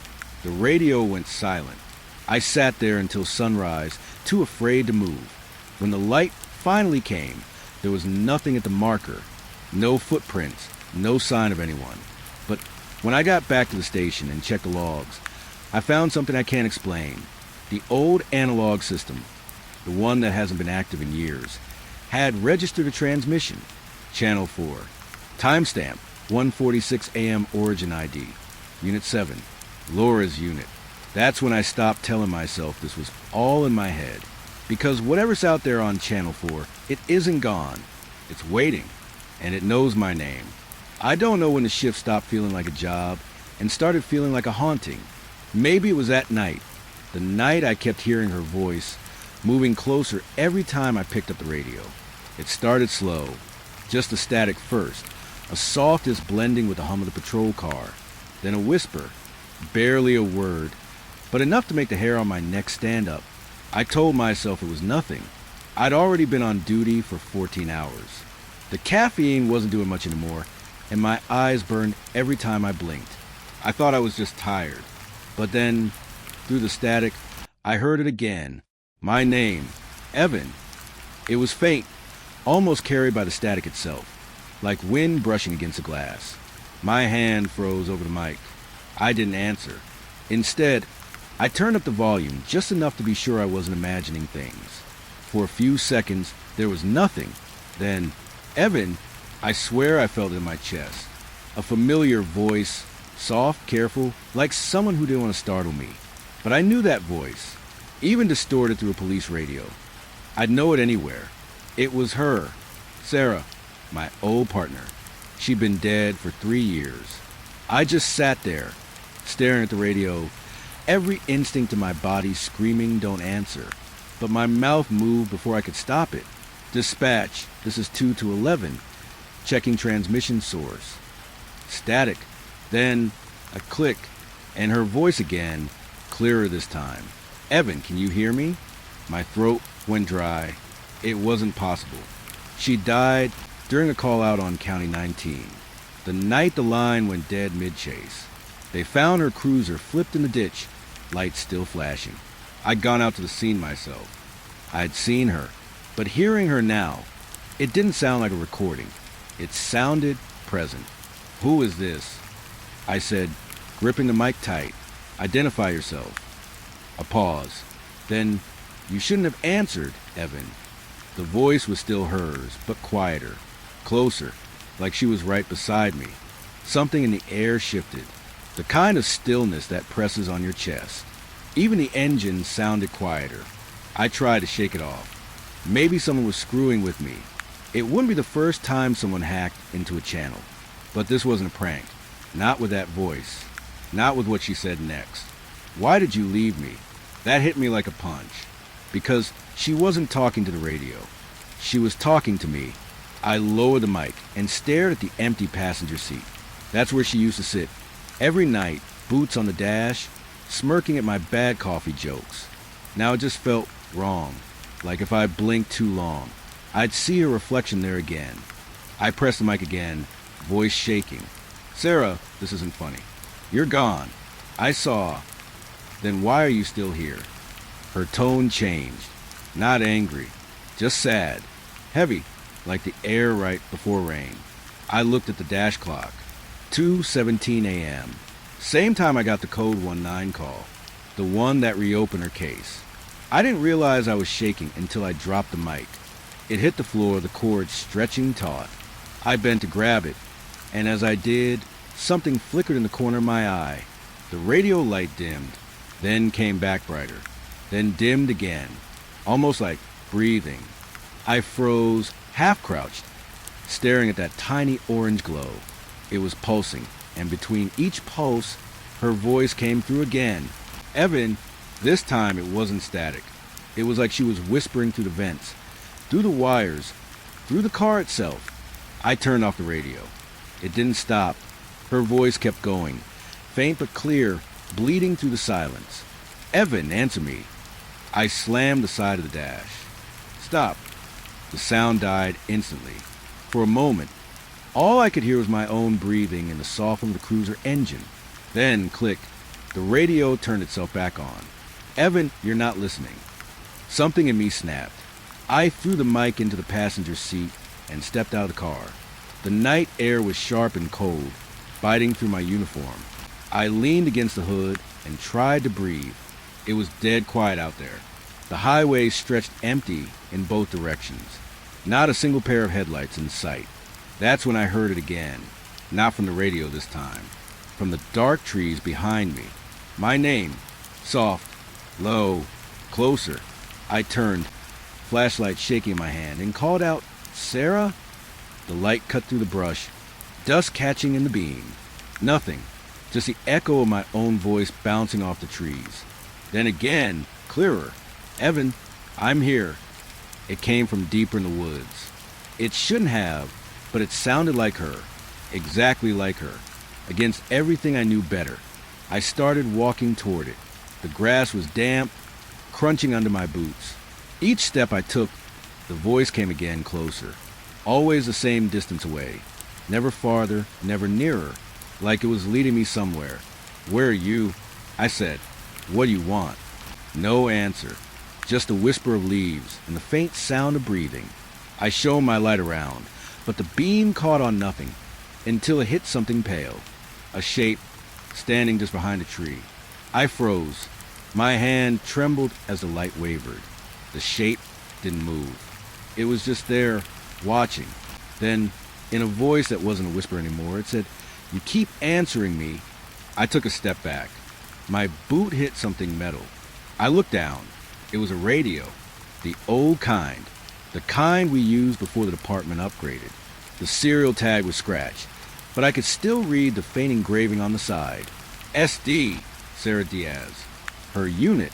The radio went silent. I sat there until sunrise, too afraid to move. When the light finally came, there was nothing at the marker, no footprints, no sign of anyone. But when I got back to the station and checked the logs, I found something I can't explain. The old analog system, the one that hasn't been active in years, had registered a transmission. Channel 4. Timestamp, 1:46 a.m. origin ID. Unit 7. Laura's unit. That's when I stopped telling myself this was all in my head. Because whatever's out there on Channel 4, it isn't gone. It's waiting. And it knows my name. I don't know when the shift stopped feeling like a job and started feeling like a haunting. Maybe it was that night. The night I kept hearing her voice, moving closer every time I picked up the radio. It started slow. Just the static first. A softest blending with the hum of the patrol car. Then a whisper. Barely a word, but enough to make the hair on my neck stand up. I told myself it was nothing. I'd already been on duty for 14 hours. The caffeine wasn't doing much anymore, and my eyes burned every time I blinked. I thought I was just tired. But then, through the static, I heard it again. My name, Evan. It was faint, almost carried by the static itself, like wind brushing against the glass. My hand froze over the mic. I didn't answer. Instead, I turned up the volume just enough to be sure I wasn't imagining things. For a few seconds, there was nothing. Then, "Evan," I swear I felt it in my chest. A familiar voice, soft, careful, like someone who didn't want to startle me. But I knew that voice, even distorted through a police radio. I'd know it anywhere. It was her, Sarah, my old partner. She'd been dead for 3 years. I just sat there, staring at the radio, every instinct in my body screaming, "Don't answer." But my mouth moved before I could stop it. "Dispatch, this is 2 to 11. Checking transmission source." Static. Then a click, and her voice again, clearer this time. "Evan, can you hear me?" My throat went dry. It wasn't possible. She died during a call out on County 19. The night the line went dead mid-chase. They found her cruiser flipped in the ditch, lights still flashing. I'd gone out to the scene myself. I'd seen her, but hearing her now, it didn't sound like a recording. It sounded present. "Who is this?" I said, gripping the mic tight. "Identify yourself." A pause. Then, "You shouldn't have answered, Evan." The voice was still hers, but quieter, closer, like she was right beside me. Something in the air shifted, the kind of stillness that presses on your chest. Even the engine sounded quieter. I tried to shake it off. Maybe someone was screwing with me. It wouldn't be the first time someone hacked into a channel. But this wasn't a prank. Not with that voice. Not with what she said next. "Why did you leave me?" That hit me like a punch. Because she wasn't talking to the radio. She was talking to me. I lowered the mic and stared at the empty passenger seat. That's where she used to sit. Every night, boots on the dash, smirking at my bad coffee jokes. Now it just felt wrong, like if I blinked too long, I'd see her reflection there again. I pressed the mic again, voice shaking. "Sarah, this isn't funny. You're gone. I saw. Then why are you still here?" Her tone changed. Not angry, just sad. Heavy, like the air right before rain. I looked at the dash clock. 2:17 a.m. Same time I got the code 19 call. The one that reopened her case. I didn't realize I was shaking until I dropped the mic. It hit the floor, the cord stretching taut. I bent to grab it, and as I did, something flickered in the corner of my eye. The radio light dimmed, then came back brighter, then dimmed again, almost like breathing. I froze, half-crouched, staring at that tiny orange glow. It was pulsing, and between each pulse, her voice came through again. "Evan," this time it wasn't static. It was like she was whispering through the vents, through the wires, through the car itself. I turned off the radio. It didn't stop. Her voice kept going, faint but clear, bleeding through the silence. "Evan, answer me." I slammed the side of the dash. "Stop." The sound died instantly. For a moment, all I could hear was my own breathing and the sound of the cruiser engine. Then, click, the radio turned itself back on. "Evan, you're not listening." Something in me snapped. I threw the mic into the passenger seat and stepped out of the car. The night air was sharp and cold, biting through my uniform. I leaned against the hood and tried to breathe. It was dead quiet out there. The highway stretched empty in both directions. Not a single pair of headlights in sight. That's when I heard it again. Not from the radio this time. From the dark trees behind me. My name. Soft. Low. Closer. I turned, flashlight shaking in my hand, and called out, "Sarah?" The light cut through the brush, dust catching in the beam. Nothing. Just the echo of my own voice bouncing off the trees. Then again, clearer. "Evan, I'm here." It came from deeper in the woods. It shouldn't have, but it sounded like her. Exactly like her. Against everything I knew better. I started walking toward it. The grass was damp, crunching under my boots. Each step I took, the voice came again closer. Always the same distance away. Never farther, never nearer. Like it was leading me somewhere. "Where are you?" I said. "What do you want?" No answer. Just a whisper of leaves and the faint sound of breathing. I shone my light around, but the beam caught on nothing until it hit something pale. A shape standing just behind a tree. I froze. My hand trembled as the light wavered. The shape didn't move. It was just there, watching. Then, in a voice that wasn't a whisper anymore, it said, "You keep answering me." I took a step back. My boot hit something metal. I looked down. It was a radio. The old kind. The kind we used before the department upgraded. The serial tag was scratched, but I could still read the faint engraving on the side. SD, Sarah Diaz. Her unit.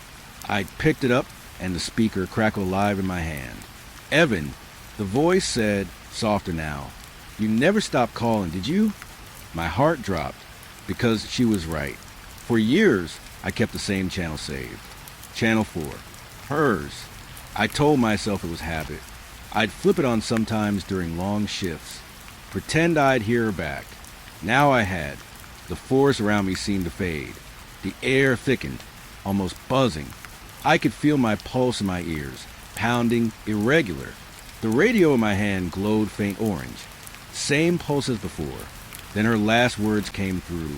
I picked it up, and the speaker crackled live in my hand. "Evan," the voice said, softer now. "You never stopped calling, did you?" My heart dropped, because she was right. For years, I kept the same channel saved. Channel 4. Hers. I told myself it was habit. I'd flip it on sometimes during long shifts. Pretend I'd hear her back. Now I had. The force around me seemed to fade. The air thickened, almost buzzing. I could feel my pulse in my ears, pounding, irregular. The radio in my hand glowed faint orange. Same pulse as before. Then her last words came through.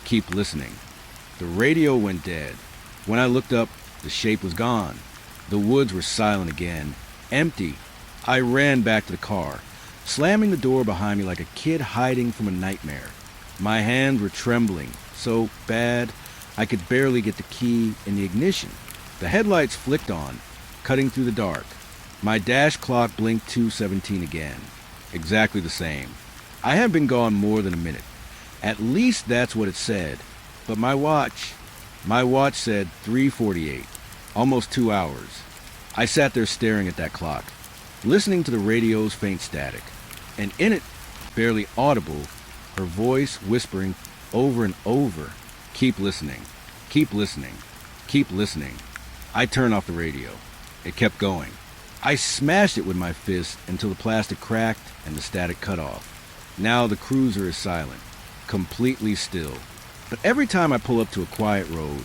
"Keep listening." The radio went dead. When I looked up, the shape was gone. The woods were silent again, empty. I ran back to the car, slamming the door behind me like a kid hiding from a nightmare. My hands were trembling, so bad I could barely get the key in the ignition. The headlights flicked on, cutting through the dark. My dash clock blinked 2:17 again. Exactly the same. I had been gone more than a minute. At least that's what it said. But my watch said 3:48. Almost 2 hours. I sat there staring at that clock, listening to the radio's faint static. And in it, barely audible, her voice whispering over and over, "Keep listening. Keep listening. Keep listening." I turned off the radio. It kept going. I smashed it with my fist until the plastic cracked and the static cut off. Now the cruiser is silent, completely still. But every time I pull up to a quiet road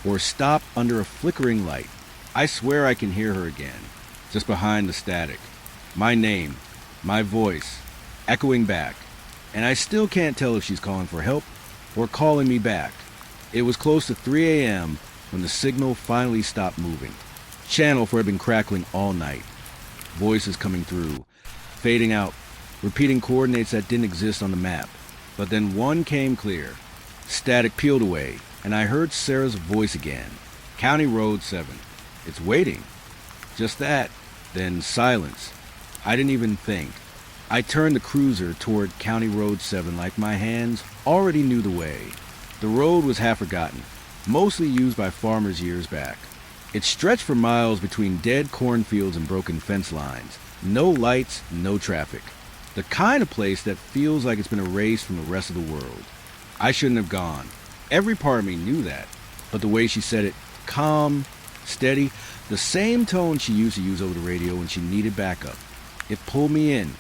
or stop under a flickering light, I swear I can hear her again, just behind the static. My name, my voice, echoing back. And I still can't tell if she's calling for help or calling me back. It was close to 3 a.m. when the signal finally stopped moving. Channel 4 had been crackling all night. Voices coming through, fading out, repeating coordinates that didn't exist on the map. But then one came clear. Static peeled away, and I heard Sarah's voice again. County Road 7. It's waiting. Just that. Then silence. I didn't even think. I turned the cruiser toward County Road 7 like my hands already knew the way. The road was half forgotten, mostly used by farmers years back. It stretched for miles between dead cornfields and broken fence lines. No lights, no traffic. The kind of place that feels like it's been erased from the rest of the world. I shouldn't have gone. Every part of me knew that. But the way she said it, calm, steady, the same tone she used to use over the radio when she needed backup. It pulled me in.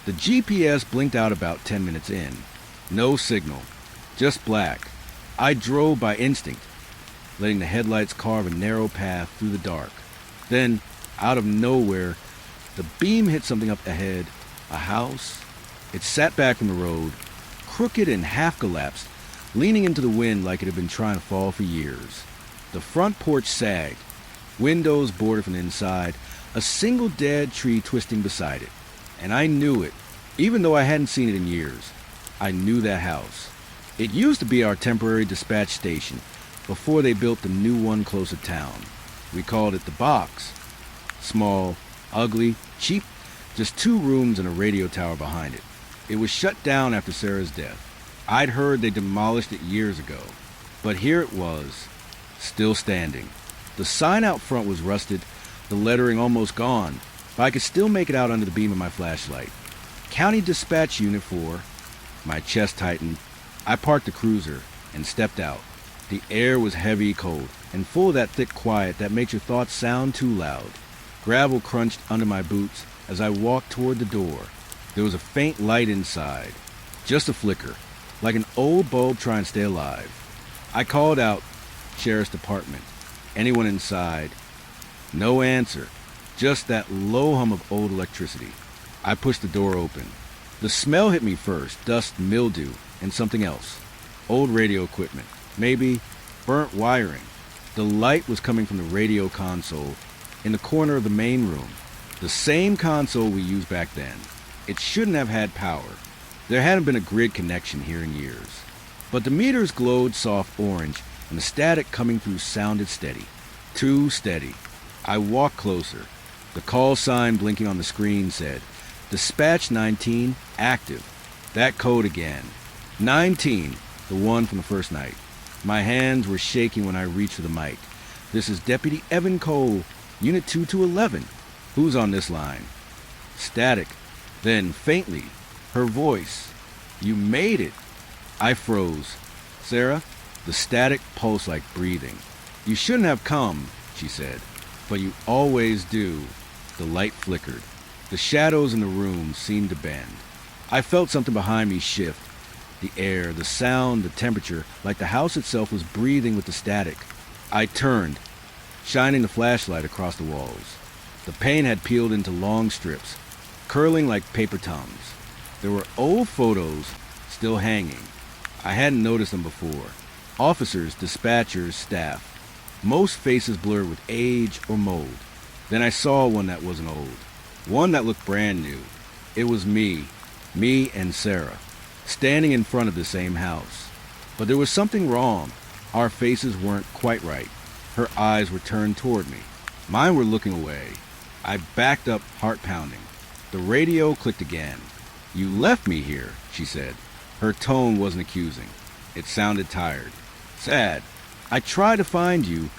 The GPS blinked out about 10 minutes in. No signal. Just black. I drove by instinct, letting the headlights carve a narrow path through the dark. Then, out of nowhere, the beam hit something up ahead. A house. It sat back from the road, crooked and half-collapsed, leaning into the wind like it had been trying to fall for years. The front porch sagged, windows boarded from the inside, a single dead tree twisting beside it. And I knew it, even though I hadn't seen it in years. I knew that house. It used to be our temporary dispatch station before they built the new one close to town. We called it the Box. Small, ugly, cheap, just 2 rooms and a radio tower behind it. It was shut down after Sarah's death. I'd heard they demolished it years ago. But here it was, still standing. The sign out front was rusted, the lettering almost gone, but I could still make it out under the beam of my flashlight. County Dispatch Unit 4. My chest tightened. I parked the cruiser and stepped out. The air was heavy, cold, and full of that thick quiet that makes your thoughts sound too loud. Gravel crunched under my boots as I walked toward the door. There was a faint light inside, just a flicker, like an old bulb trying to stay alive. I called out, "Sheriff's Department. Anyone inside?" No answer, just that low hum of old electricity. I pushed the door open. The smell hit me first, dust, mildew, and something else. Old radio equipment, maybe burnt wiring. The light was coming from the radio console in the corner of the main room, the same console we used back then. It shouldn't have had power. There hadn't been a grid connection here in years. But the meters glowed soft orange, and the static coming through sounded steady. Too steady. I walked closer. The call sign blinking on the screen said, "Dispatch 19, active." That code again. 19, the one from the first night. My hands were shaking when I reached for the mic. "This is Deputy Evan Cole, Unit 2211. Who's on this line?" Static. Then, faintly, her voice. "You made it." I froze. "Sarah?" The static pulsed like breathing. "You shouldn't have come," she said. "But you always do." The light flickered. The shadows in the room seemed to bend. I felt something behind me shift. The air, the sound, the temperature, like the house itself was breathing with the static. I turned, shining the flashlight across the walls. The paint had peeled into long strips, curling like paper tums. There were old photos still hanging. I hadn't noticed them before. Officers, dispatchers, staff. Most faces blurred with age or mold. Then I saw one that wasn't old. One that looked brand new. It was me and Sarah, standing in front of the same house. But there was something wrong. Our faces weren't quite right. Her eyes were turned toward me. Mine were looking away. I backed up, heart pounding. The radio clicked again. "You left me here," she said. Her tone wasn't accusing. It sounded tired. "Sad. I tried to find you,"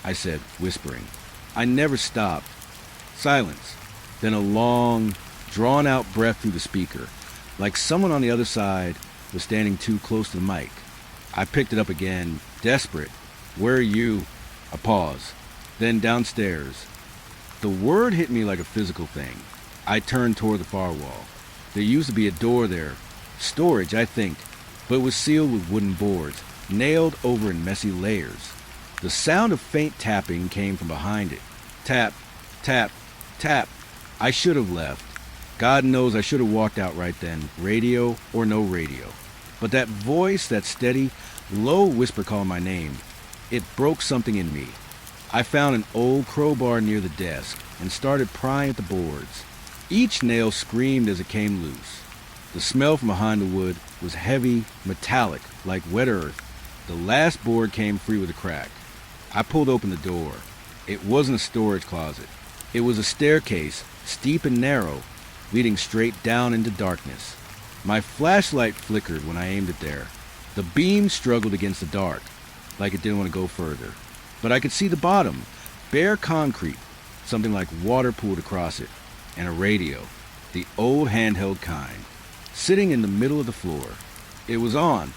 I said, whispering. "I never stopped." Silence. Then a long, drawn-out breath through the speaker, like someone on the other side was standing too close to the mic. I picked it up again, desperate. "Where are you?" A pause. then downstairs. The word hit me like a physical thing. I turned toward the far wall. There used to be a door there. Storage, I think, but it was sealed with wooden boards, nailed over in messy layers. The sound of faint tapping came from behind it. Tap, tap, tap. I should have left. God knows I should have walked out right then, radio or no radio. But that voice, that steady, low whisper calling my name, it broke something in me. I found an old crowbar near the desk and started prying at the boards. Each nail screamed as it came loose. The smell from behind the wood was heavy, metallic, like wet earth. The last board came free with a crack. I pulled open the door. It wasn't a storage closet. It was a staircase, steep and narrow, leading straight down into darkness. My flashlight flickered when I aimed it there. The beam struggled against the dark, like it didn't want to go further. But I could see the bottom, bare concrete, something like water pooled across it, and a radio, the old handheld kind, sitting in the middle of the floor. It was on.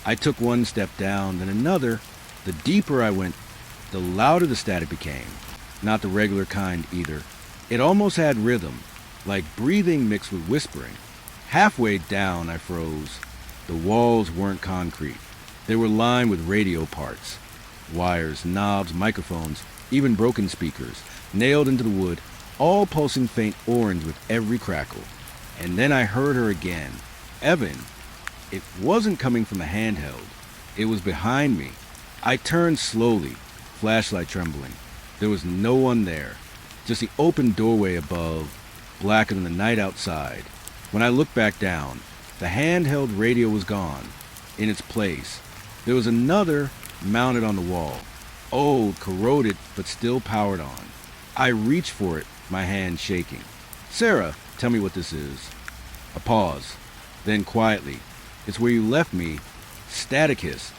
I took one step down, then another. The deeper I went, the louder the static became. Not the regular kind either. It almost had rhythm, like breathing mixed with whispering. Halfway down, I froze. The walls weren't concrete. They were lined with radio parts. Wires, knobs, microphones, even broken speakers, nailed into the wood, all pulsing faint orange with every crackle. And then I heard her again. Evan. It wasn't coming from the handheld. It was behind me. I turned slowly, flashlight trembling. There was no one there, just the open doorway above, blacker than the night outside. When I looked back down, the handheld radio was gone. In its place, there was another mounted on the wall, old, corroded, but still powered on. I reached for it, my hand shaking. "Sarah, tell me what this is." A pause. Then quietly, "It's where you left me, static hiss,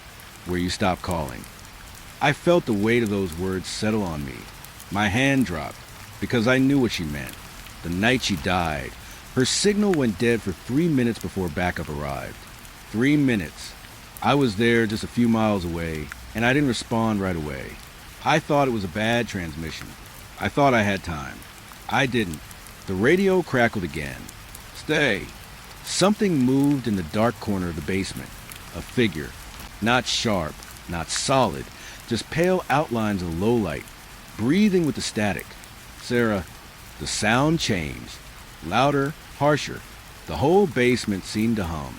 where you stopped calling." I felt the weight of those words settle on me. My hand dropped, because I knew what she meant. The night she died, her signal went dead for 3 minutes before backup arrived. 3 minutes. I was there just a few miles away, and I didn't respond right away. I thought it was a bad transmission. I thought I had time. I didn't. The radio crackled again. "Stay." Something moved in the dark corner of the basement. A figure. Not sharp, not solid, just pale outlines of low light, breathing with the static. "Sarah." The sound changed. Louder, harsher. The whole basement seemed to hum.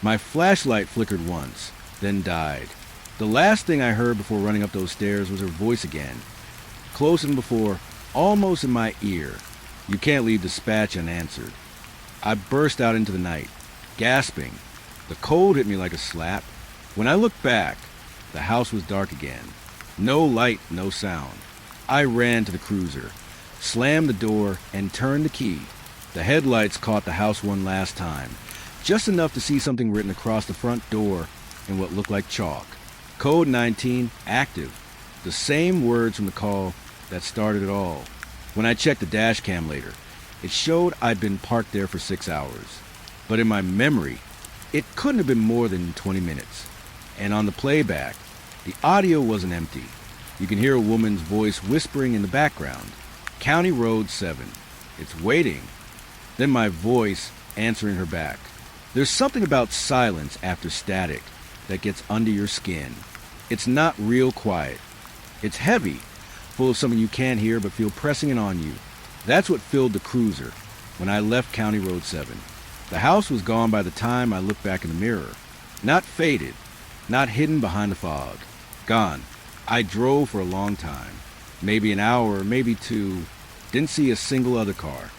My flashlight flickered once, then died. The last thing I heard before running up those stairs was her voice again. Closer than before, almost in my ear. "You can't leave dispatch unanswered." I burst out into the night, gasping. The cold hit me like a slap. When I looked back, the house was dark again. No light, no sound. I ran to the cruiser, slammed the door, and turned the key. The headlights caught the house one last time, just enough to see something written across the front door in what looked like chalk. Code 19, active. The same words from the call that started it all. When I checked the dash cam later, it showed I'd been parked there for 6 hours. But in my memory, it couldn't have been more than 20 minutes. And on the playback, the audio wasn't empty. You can hear a woman's voice whispering in the background. "County Road 7. It's waiting." Then my voice answering her back. There's something about silence after static that gets under your skin. It's not real quiet. It's heavy, full of something you can't hear but feel pressing in on you. That's what filled the cruiser when I left County Road 7. The house was gone by the time I looked back in the mirror. Not faded, not hidden behind the fog. Gone. I drove for a long time. Maybe an hour, maybe 2. Didn't see a single other car.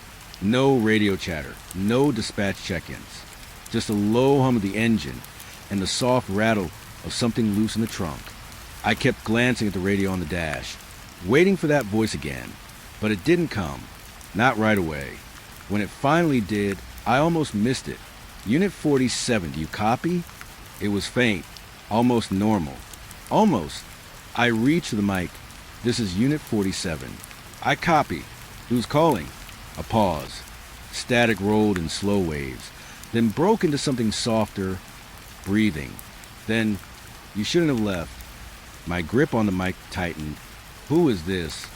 No radio chatter, no dispatch check-ins. Just a low hum of the engine and the soft rattle of something loose in the trunk. I kept glancing at the radio on the dash, waiting for that voice again, but it didn't come. Not right away. When it finally did, I almost missed it. "Unit 47, do you copy?" It was faint, almost normal. Almost. I reached for the mic. "This is Unit 47. I copy. Who's calling?" A pause. Static rolled in slow waves, then broke into something softer, breathing. Then, "You shouldn't have left." My grip on the mic tightened. Who is this?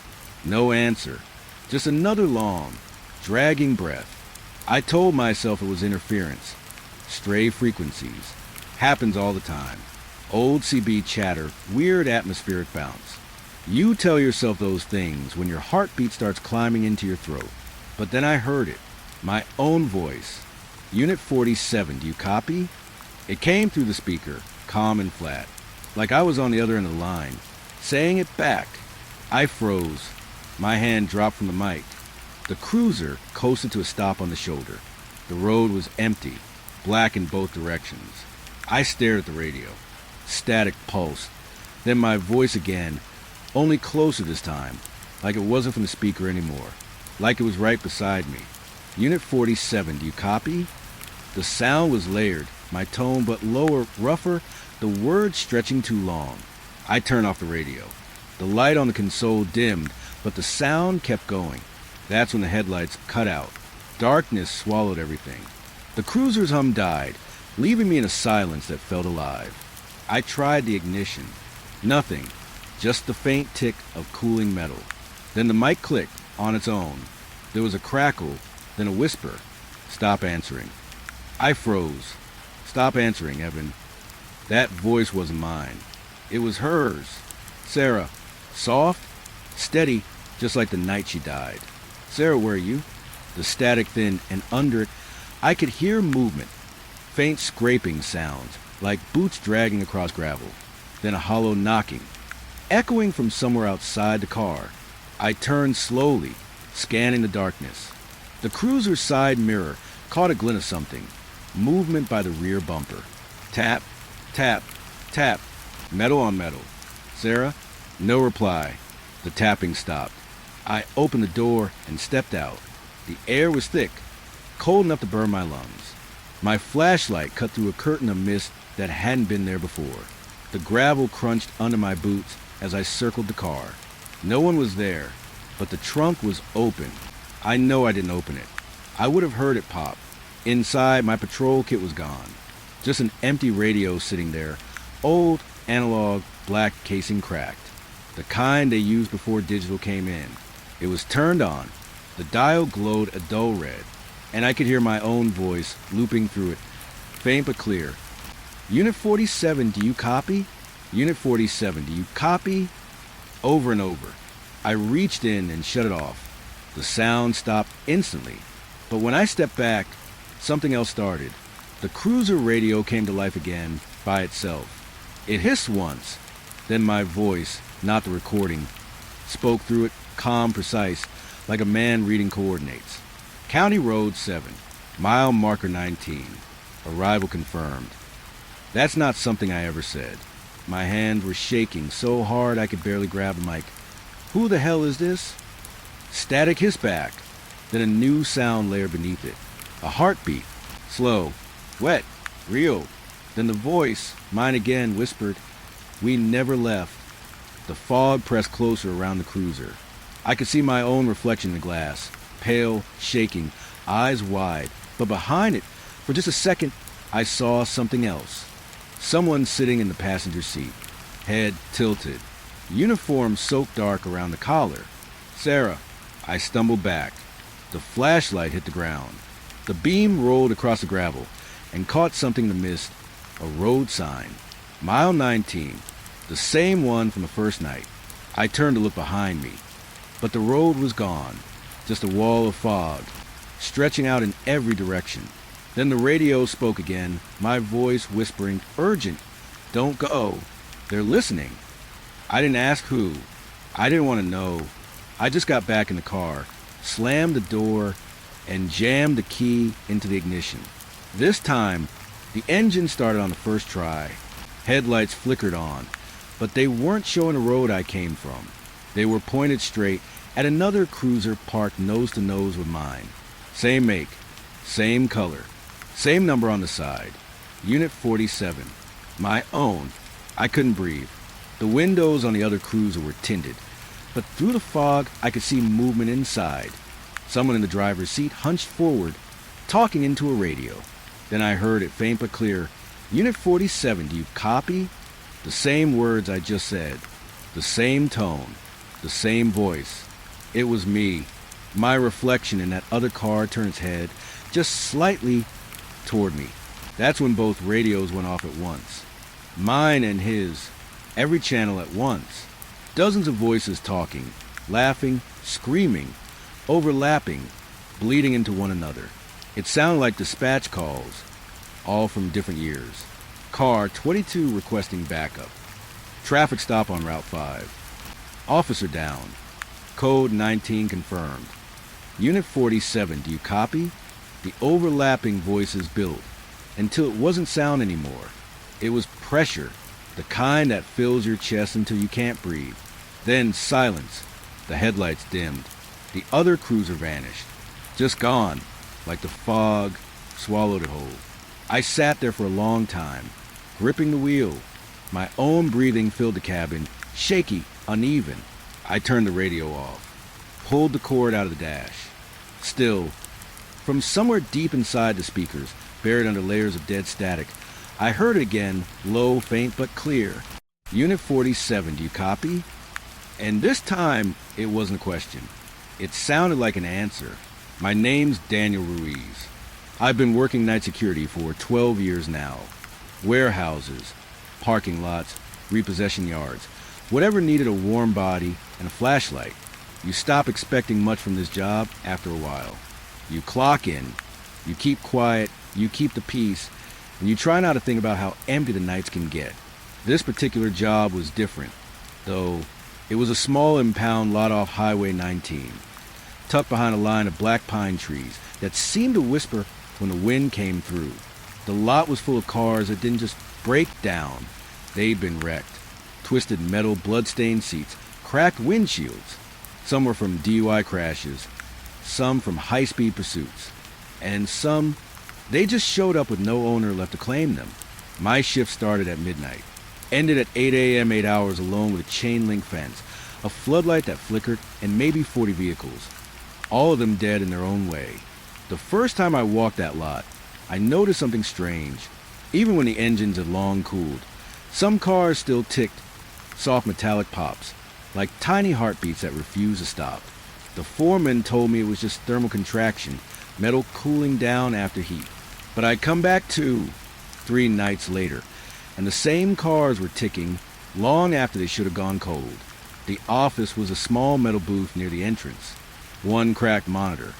No answer. Just another long, dragging breath. I told myself it was interference. Stray frequencies. Happens all the time. Old CB chatter, weird atmospheric bounce. You tell yourself those things when your heartbeat starts climbing into your throat. But then I heard it. My own voice. Unit 47, do you copy? It came through the speaker, calm and flat, like I was on the other end of the line, saying it back. I froze. My hand dropped from the mic. The cruiser coasted to a stop on the shoulder. The road was empty, black in both directions. I stared at the radio. Static pulsed. Then my voice again, only closer this time, like it wasn't from the speaker anymore, like it was right beside me. Unit 47, do you copy? The sound was layered, my tone but lower, rougher, the words stretching too long. I turned off the radio. The light on the console dimmed, but the sound kept going. That's when the headlights cut out. Darkness swallowed everything. The cruiser's hum died, leaving me in a silence that felt alive. I tried the ignition. Nothing. Just the faint tick of cooling metal. Then the mic clicked on its own. There was a crackle, then a whisper. Stop answering. I froze. Stop answering, Evan. That voice wasn't mine. It was hers. Sarah. Soft, steady, just like the night she died. Sarah, where are you? The static thinned, and under it, I could hear movement. Faint scraping sounds, like boots dragging across gravel. Then a hollow knocking, echoing from somewhere outside the car. I turned slowly, scanning the darkness. The cruiser's side mirror caught a glint of something. Movement by the rear bumper. Tap, tap, tap. Metal on metal. Sarah? No reply. The tapping stopped. I opened the door and stepped out. The air was thick, cold enough to burn my lungs. My flashlight cut through a curtain of mist that hadn't been there before. The gravel crunched under my boots as I circled the car. No one was there, but the trunk was open. I know I didn't open it. I would have heard it pop. Inside, my patrol kit was gone. Just an empty radio sitting there, old, analog, black casing cracked. The kind they used before digital came in. It was turned on. The dial glowed a dull red, and I could hear my own voice looping through it, faint but clear. Unit 47, do you copy? Unit 47, do you copy? Over and over. I reached in and shut it off. The sound stopped instantly, but when I stepped back, something else started. The cruiser radio came to life again by itself. It hissed once, then my voice, not the recording, spoke through it, calm, precise, like a man reading coordinates. County Road 7, mile marker 19. Arrival confirmed. That's not something I ever said. My hands were shaking so hard I could barely grab the mic. Who the hell is this? Static hissed back, then a new sound layered beneath it. A heartbeat, slow, wet, real. Then the voice, mine again, whispered, "We never left." The fog pressed closer around the cruiser. I could see my own reflection in the glass, pale, shaking, eyes wide. But behind it, for just a second, I saw something else. Someone sitting in the passenger seat, head tilted, uniform soaked dark around the collar. Sarah. I stumbled back. The flashlight hit the ground. The beam rolled across the gravel and caught something in the mist, a road sign. Mile 19, the same one from the first night. I turned to look behind me, but the road was gone, just a wall of fog, stretching out in every direction. Then the radio spoke again, my voice whispering, urgent, "Don't go. They're listening." I didn't ask who. I didn't want to know. I just got back in the car, slammed the door, and jammed the key into the ignition. This time, the engine started on the first try. Headlights flickered on, but they weren't showing the road I came from. They were pointed straight at another cruiser parked nose to nose with mine. Same make, same color, same number on the side. Unit 47. My own. I couldn't breathe. The windows on the other cruiser were tinted, but through the fog I could see movement inside. Someone in the driver's seat hunched forward, talking into a radio. Then I heard it faint but clear. "Unit 47, do you copy?" The same words I just said. The same tone. The same voice. It was me. My reflection in that other car turned its head just slightly toward me. That's when both radios went off at once. Mine and his. Every channel at once. Dozens of voices talking, laughing, screaming, overlapping, bleeding into one another. It sounded like dispatch calls, all from different years. Car 22 requesting backup. Traffic stop on Route 5. Officer down. Code 19 confirmed. Unit 47, do you copy? The overlapping voices built until it wasn't sound anymore. It was pressure, the kind that fills your chest until you can't breathe. Then silence. The headlights dimmed. The other cruiser vanished. Just gone, like the fog swallowed it whole. I sat there for a long time, gripping the wheel. My own breathing filled the cabin, shaky, uneven. I turned the radio off, pulled the cord out of the dash. Still, from somewhere deep inside the speakers, buried under layers of dead static, I heard it again, low, faint, but clear. Unit 47, do you copy? And this time, it wasn't a question. It sounded like an answer. My name's Daniel Ruiz. I've been working night security for 12 years now. Warehouses, parking lots, repossession yards, whatever needed a warm body and a flashlight. You stop expecting much from this job after a while. You clock in, you keep quiet, you keep the peace, and you try not to think about how empty the nights can get. This particular job was different, though. It was a small impound lot off Highway 19, tucked behind a line of black pine trees that seemed to whisper when the wind came through. The lot was full of cars that didn't just break down. They'd been wrecked. Twisted metal, blood-stained seats, cracked windshields. Some were from DUI crashes, some from high-speed pursuits, and some, they just showed up with no owner left to claim them. My shift started at midnight, ended at 8 a.m., 8 hours alone with a chain-link fence, a floodlight that flickered, and maybe 40 vehicles, all of them dead in their own way. The first time I walked that lot, I noticed something strange. Even when the engines had long cooled, some cars still ticked, soft metallic pops, like tiny heartbeats that refused to stop. The foreman told me it was just thermal contraction, metal cooling down after heat. But I'd come back 3 nights later, and the same cars were ticking long after they should have gone cold. The office was a small metal booth near the entrance, one cracked monitor,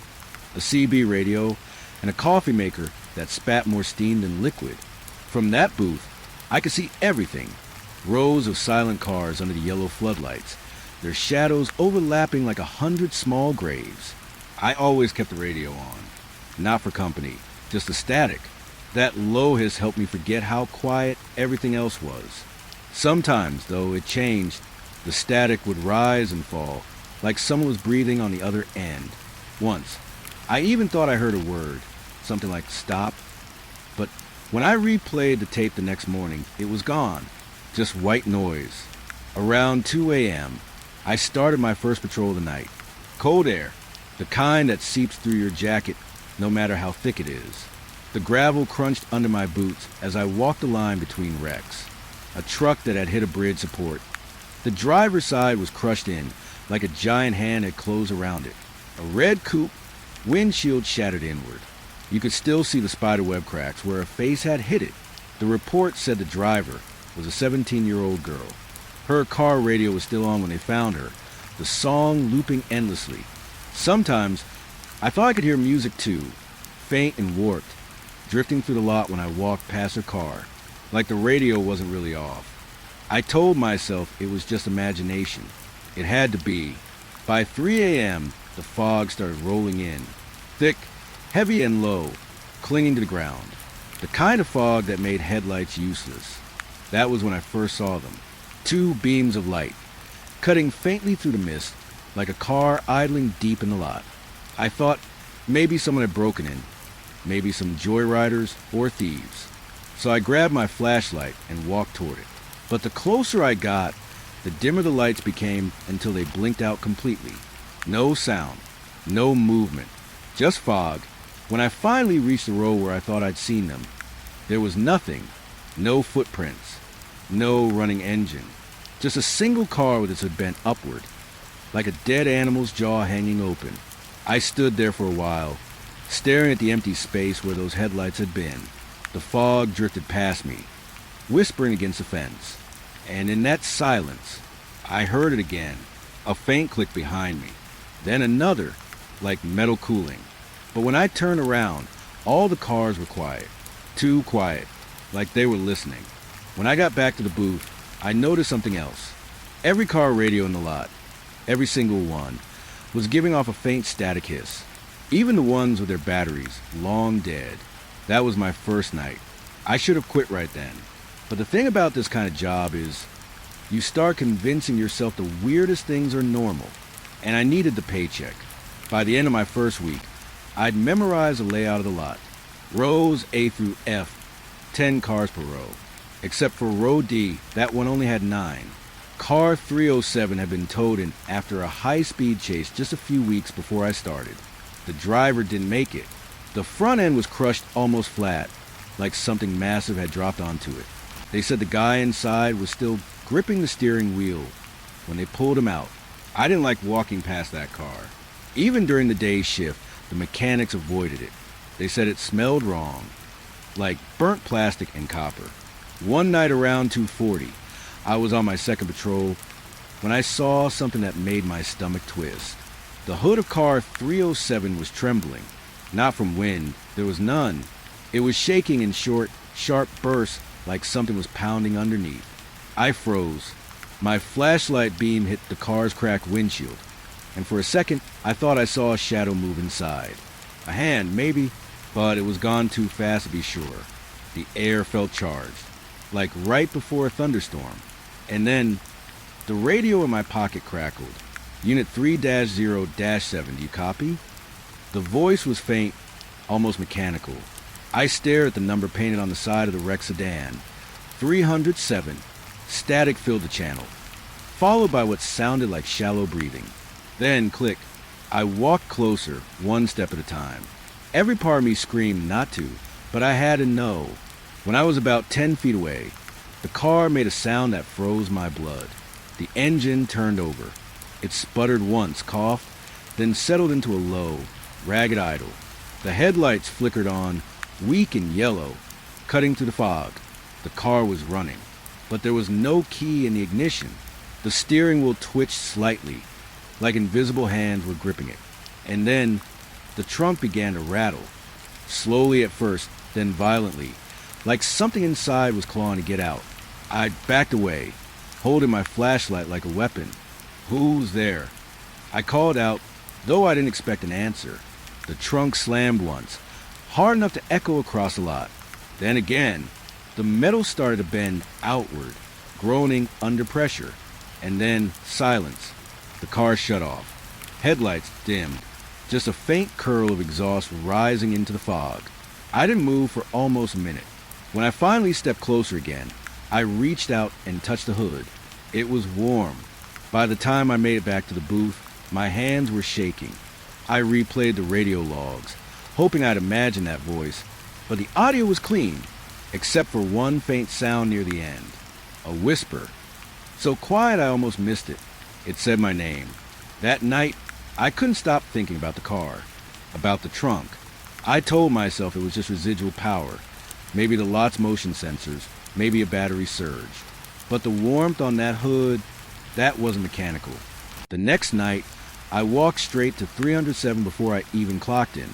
a CB radio, and a coffee maker that spat more steam than liquid. From that booth, I could see everything. Rows of silent cars under the yellow floodlights, their shadows overlapping like 100 small graves. I always kept the radio on, not for company, just the static. That low hiss helped me forget how quiet everything else was. Sometimes, though, it changed. The static would rise and fall, like someone was breathing on the other end. Once, I even thought I heard a word, something like stop. But when I replayed the tape the next morning, it was gone. Just white noise. Around 2 a.m., I started my first patrol of the night. Cold air, the kind that seeps through your jacket no matter how thick it is. The gravel crunched under my boots as I walked the line between wrecks. A truck that had hit a bridge support. The driver's side was crushed in, like a giant hand had closed around it. A red coupe, windshield shattered inward. You could still see the spiderweb cracks where a face had hit it. The report said the driver was a 17-year-old girl. Her car radio was still on when they found her, the song looping endlessly. Sometimes, I thought I could hear music too, faint and warped, drifting through the lot when I walked past her car, like the radio wasn't really off. I told myself it was just imagination. It had to be. By 3 a.m., the fog started rolling in, thick, heavy and low, clinging to the ground. The kind of fog that made headlights useless. That was when I first saw them. 2 beams of light, cutting faintly through the mist, like a car idling deep in the lot. I thought maybe someone had broken in, maybe some joyriders or thieves. So I grabbed my flashlight and walked toward it. But the closer I got, the dimmer the lights became until they blinked out completely. No sound, no movement, just fog. When I finally reached the row where I thought I'd seen them, there was nothing, no footprints, no running engine, just a single car with its hood bent upward, like a dead animal's jaw hanging open. I stood there for a while, staring at the empty space where those headlights had been. The fog drifted past me, whispering against the fence. And in that silence, I heard it again, a faint click behind me. Then another, like metal cooling. But when I turned around, all the cars were quiet. Too quiet, like they were listening. When I got back to the booth, I noticed something else. Every car radio in the lot, every single one, was giving off a faint static hiss. Even the ones with their batteries, long dead. That was my first night. I should have quit right then. But the thing about this kind of job is, you start convincing yourself the weirdest things are normal. And I needed the paycheck. By the end of my first week, I'd memorized the layout of the lot. Rows A through F, 10 cars per row. Except for row D, that one only had 9. Car 307 had been towed in after a high-speed chase just a few weeks before I started. The driver didn't make it. The front end was crushed almost flat, like something massive had dropped onto it. They said the guy inside was still gripping the steering wheel when they pulled him out. I didn't like walking past that car. Even during the day shift, the mechanics avoided it. They said it smelled wrong, like burnt plastic and copper. One night around 2:40, I was on my second patrol when I saw something that made my stomach twist. The hood of car 307 was trembling. Not from wind, there was none. It was shaking in short, sharp bursts like something was pounding underneath. I froze. My flashlight beam hit the car's cracked windshield, and for a second I thought I saw a shadow move inside. A hand, maybe, but it was gone too fast to be sure. The air felt charged, like right before a thunderstorm. And then, the radio in my pocket crackled. Unit 3-0-7, do you copy? The voice was faint, almost mechanical. I stared at the number painted on the side of the wrecked sedan. 307. Static filled the channel, followed by what sounded like shallow breathing. Then, click. I walked closer, one step at a time. Every part of me screamed not to, but I had to know. When I was about 10 feet away, the car made a sound that froze my blood. The engine turned over. It sputtered once, coughed, then settled into a low, ragged idle. The headlights flickered on, weak and yellow, cutting through the fog. The car was running, but there was no key in the ignition. The steering wheel twitched slightly, like invisible hands were gripping it. And then, the trunk began to rattle, slowly at first, then violently, like something inside was clawing to get out. I backed away, holding my flashlight like a weapon. Who's there? I called out, though I didn't expect an answer. The trunk slammed once, hard enough to echo across the lot. Then again, the metal started to bend outward, groaning under pressure. And then silence. The car shut off. Headlights dimmed. Just a faint curl of exhaust rising into the fog. I didn't move for almost a minute. When I finally stepped closer again, I reached out and touched the hood. It was warm. By the time I made it back to the booth, my hands were shaking. I replayed the radio logs, hoping I'd imagine that voice, but the audio was clean, except for one faint sound near the end. A whisper. So quiet I almost missed it. It said my name. That night, I couldn't stop thinking about the car, about the trunk. I told myself it was just residual power, maybe the lot's motion sensors, maybe a battery surge. But the warmth on that hood, that wasn't mechanical. The next night, I walked straight to 307 before I even clocked in.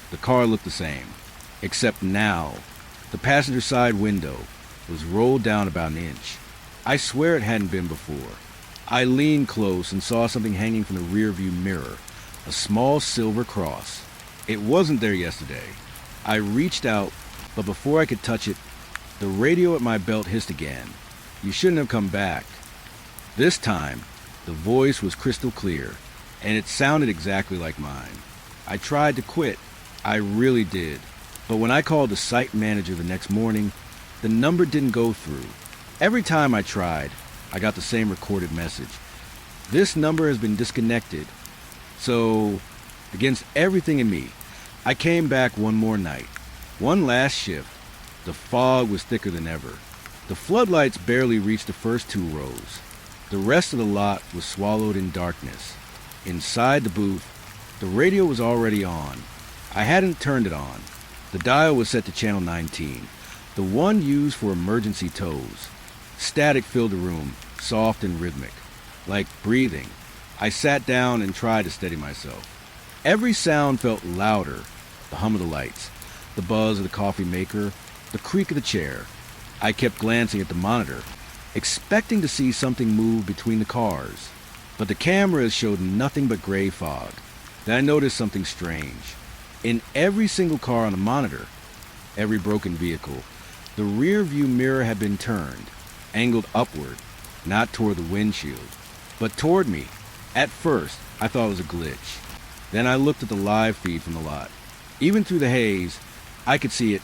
The car looked the same, except now, the passenger side window was rolled down about an inch. I swear it hadn't been before. I leaned close and saw something hanging from the rearview mirror, a small silver cross. It wasn't there yesterday. I reached out, but before I could touch it, the radio at my belt hissed again. You shouldn't have come back. This time, the voice was crystal clear, and it sounded exactly like mine. I tried to quit. I really did. But when I called the site manager the next morning, the number didn't go through. Every time I tried, I got the same recorded message. This number has been disconnected. So, against everything in me, I came back one more night. One last shift. The fog was thicker than ever. The floodlights barely reached the first 2 rows. The rest of the lot was swallowed in darkness. Inside the booth, the radio was already on. I hadn't turned it on. The dial was set to channel 19, the one used for emergency tows. Static filled the room, soft and rhythmic, like breathing. I sat down and tried to steady myself. Every sound felt louder. The hum of the lights, the buzz of the coffee maker, the creak of the chair. I kept glancing at the monitor, expecting to see something move between the cars. But the cameras showed nothing but gray fog. Then I noticed something strange. In every single car on the monitor, every broken vehicle, the rear view mirror had been turned, angled upward, not toward the windshield, but toward me. At first, I thought it was a glitch. Then I looked at the live feed from the lot. Even through the haze, I could see it.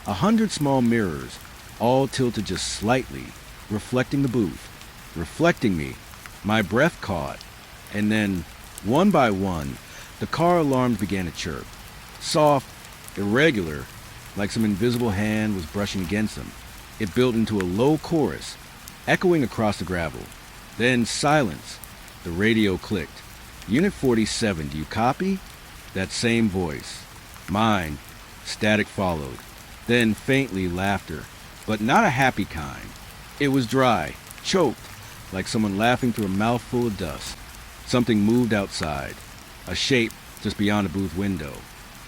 100 small mirrors, all tilted just slightly, reflecting the booth, reflecting me. My breath caught, and then, one by one, the car alarms began to chirp. Soft, irregular, like some invisible hand was brushing against them. It built into a low chorus, echoing across the gravel. Then silence. The radio clicked. Unit 47, do you copy? That same voice. Mine. Static followed. Then faintly laughter, but not a happy kind. It was dry, choked, like someone laughing through a mouthful of dust. Something moved outside. A shape just beyond the booth window.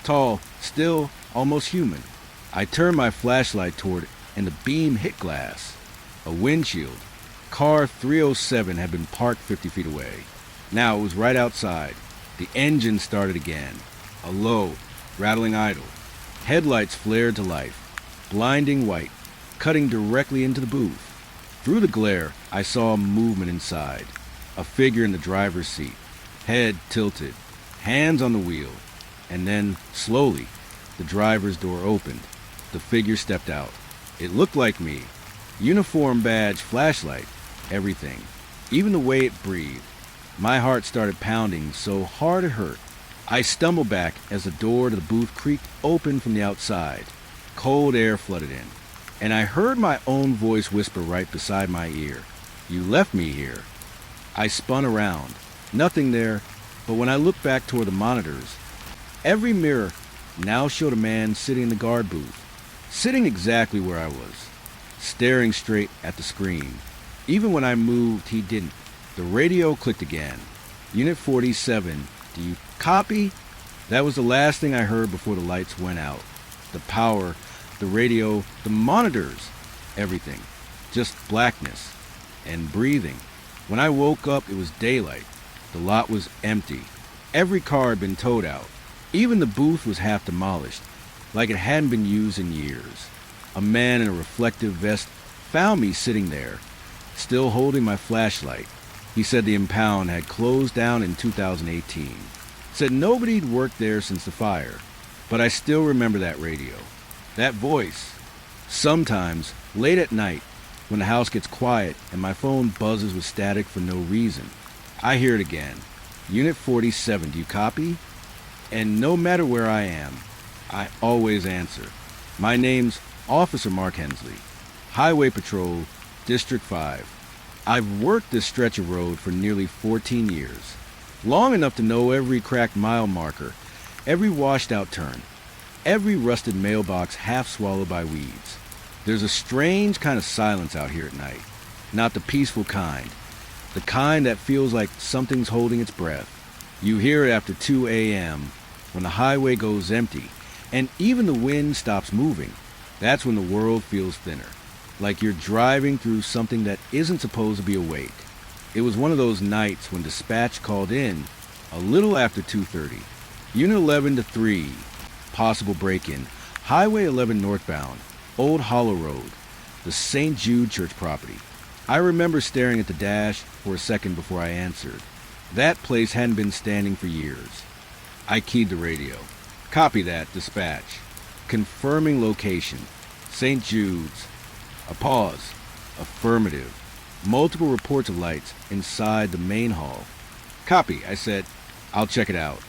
Tall, still, almost human. I turned my flashlight toward it, and the beam hit glass. A windshield. Car 307 had been parked 50 feet away. Now it was right outside. The engine started again. A low, rattling idle. Headlights flared to life, blinding white, cutting directly into the booth. Through the glare, I saw movement inside. A figure in the driver's seat, head tilted, hands on the wheel. And then, slowly, the driver's door opened. The figure stepped out. It looked like me. Uniform badge, flashlight, everything. Even the way it breathed. My heart started pounding so hard it hurt. I stumbled back as the door to the booth creaked open from the outside. Cold air flooded in, and I heard my own voice whisper right beside my ear. You left me here. I spun around. Nothing there, but when I looked back toward the monitors, every mirror now showed a man sitting in the guard booth, sitting exactly where I was, staring straight at the screen. Even when I moved, he didn't. The radio clicked again. Unit 47, do you copy? That was the last thing I heard before the lights went out. The power, the radio, the monitors, everything. Just blackness and breathing. When I woke up, it was daylight. The lot was empty. Every car had been towed out. Even the booth was half demolished, like it hadn't been used in years. A man in a reflective vest found me sitting there, still holding my flashlight. He said the impound had closed down in 2018. Said nobody'd worked there since the fire. But I still remember that radio. That voice. Sometimes, late at night, when the house gets quiet and my phone buzzes with static for no reason, I hear it again. Unit 47, do you copy? And no matter where I am, I always answer. My name's Officer Mark Hensley, Highway Patrol, District 5. I've worked this stretch of road for nearly 14 years, long enough to know every cracked mile marker, every washed-out turn, every rusted mailbox half swallowed by weeds. There's a strange kind of silence out here at night, not the peaceful kind, the kind that feels like something's holding its breath. You hear it after 2 a.m., when the highway goes empty, and even the wind stops moving. That's when the world feels thinner, like you're driving through something that isn't supposed to be awake. It was one of those nights when dispatch called in a little after 2:30. Unit 11 to 3, possible break-in, Highway 11 northbound, Old Hollow Road, the St. Jude Church property. I remember staring at the dash for a second before I answered. That place hadn't been standing for years. I keyed the radio. Copy that, dispatch. Confirming location, St. Jude's. A pause. Affirmative. Multiple reports of lights inside the main hall. Copy, I said. I'll check it out.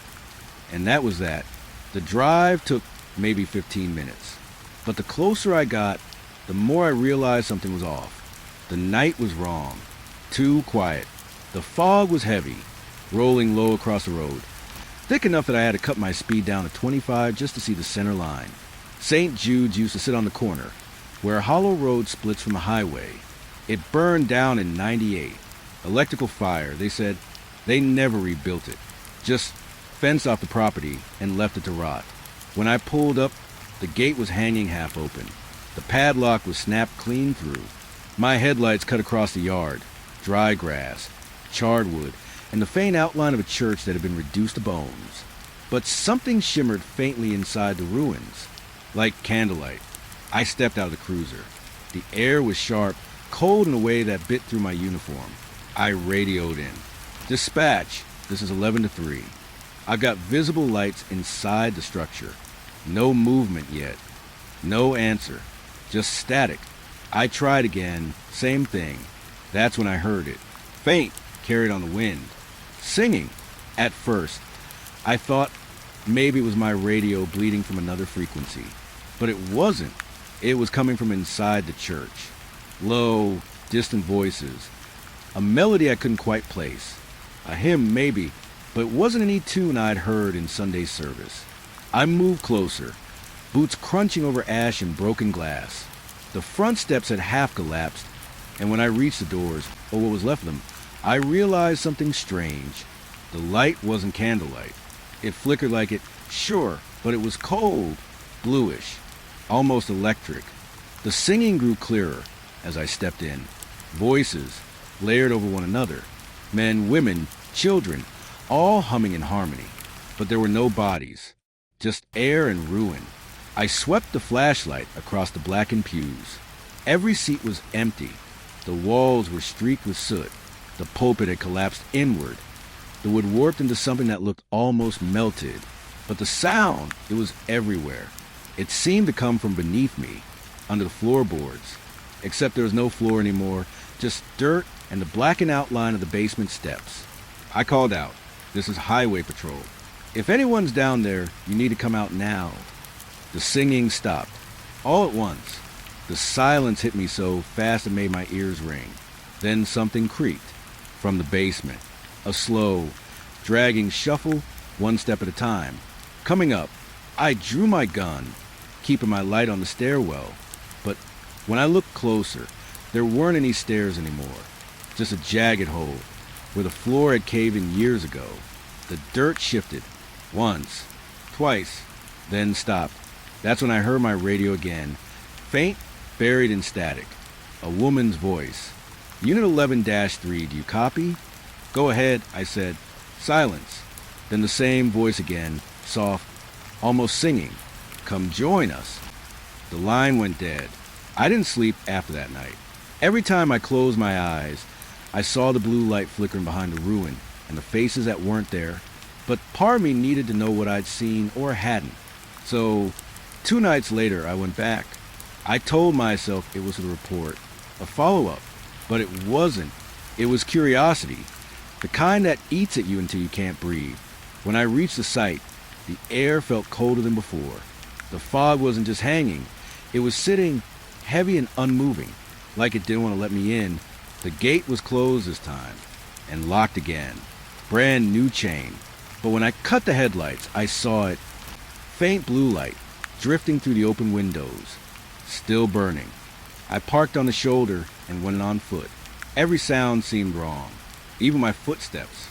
And that was that. The drive took maybe 15 minutes. But the closer I got, the more I realized something was off. The night was wrong. Too quiet. The fog was heavy. rolling low across the road. Thick enough that I had to cut my speed down to 25 just to see the center line. St. Jude's used to sit on the corner, where a hollow road splits from a highway. It burned down in '98. Electrical fire, they said. They never rebuilt it. Just fenced off the property and left it to rot. When I pulled up, the gate was hanging half open. The padlock was snapped clean through. My headlights cut across the yard. Dry grass, charred wood, and the faint outline of a church that had been reduced to bones. But something shimmered faintly inside the ruins, like candlelight. I stepped out of the cruiser. The air was sharp, cold in a way that bit through my uniform. I radioed in. Dispatch, this is 11 to 3. I've got visible lights inside the structure. No movement yet. No answer. Just static. I tried again. Same thing. That's when I heard it. Faint, carried on the wind. Singing. At first, I thought maybe it was my radio bleeding from another frequency. But it wasn't. It was coming from inside the church. Low, distant voices. A melody I couldn't quite place. A hymn, maybe, but it wasn't any tune I'd heard in Sunday service. I moved closer, boots crunching over ash and broken glass. The front steps had half collapsed, and when I reached the doors, or what was left of them, I realized something strange. The light wasn't candlelight. It flickered like it, sure, but it was cold, bluish, almost electric. The singing grew clearer as I stepped in. Voices layered over one another. Men, women, children, all humming in harmony. But there were no bodies, just air and ruin. I swept the flashlight across the blackened pews. Every seat was empty. The walls were streaked with soot. The pulpit had collapsed inward. The wood warped into something that looked almost melted. But the sound, it was everywhere. It seemed to come from beneath me, under the floorboards. Except there was no floor anymore, just dirt and the blackened outline of the basement steps. I called out, "This is Highway Patrol. If anyone's down there, you need to come out now." The singing stopped. All at once, the silence hit me so fast it made my ears ring. Then something creaked from the basement. A slow, dragging shuffle, one step at a time. Coming up, I drew my gun, keeping my light on the stairwell. But when I looked closer, there weren't any stairs anymore. Just a jagged hole where the floor had caved in years ago. The dirt shifted. Once, twice, then stopped. That's when I heard my radio again. Faint, buried in static. A woman's voice. "Unit 11-3, do you copy?" "Go ahead," I said. Silence. Then the same voice again, soft, almost singing. "Come join us." The line went dead. I didn't sleep after that night. Every time I closed my eyes, I saw the blue light flickering behind the ruin and the faces that weren't there. But part of me needed to know what I'd seen or hadn't. So 2 nights later, I went back. I told myself it was a report, a follow-up, but it wasn't. It was curiosity, the kind that eats at you until you can't breathe. When I reached the site, the air felt colder than before. The fog wasn't just hanging. It was sitting heavy and unmoving, like it didn't want to let me in. The gate was closed this time, and locked again. Brand new chain. But when I cut the headlights, I saw it. Faint blue light, drifting through the open windows. Still burning. I parked on the shoulder and went on foot. Every sound seemed wrong. Even my footsteps.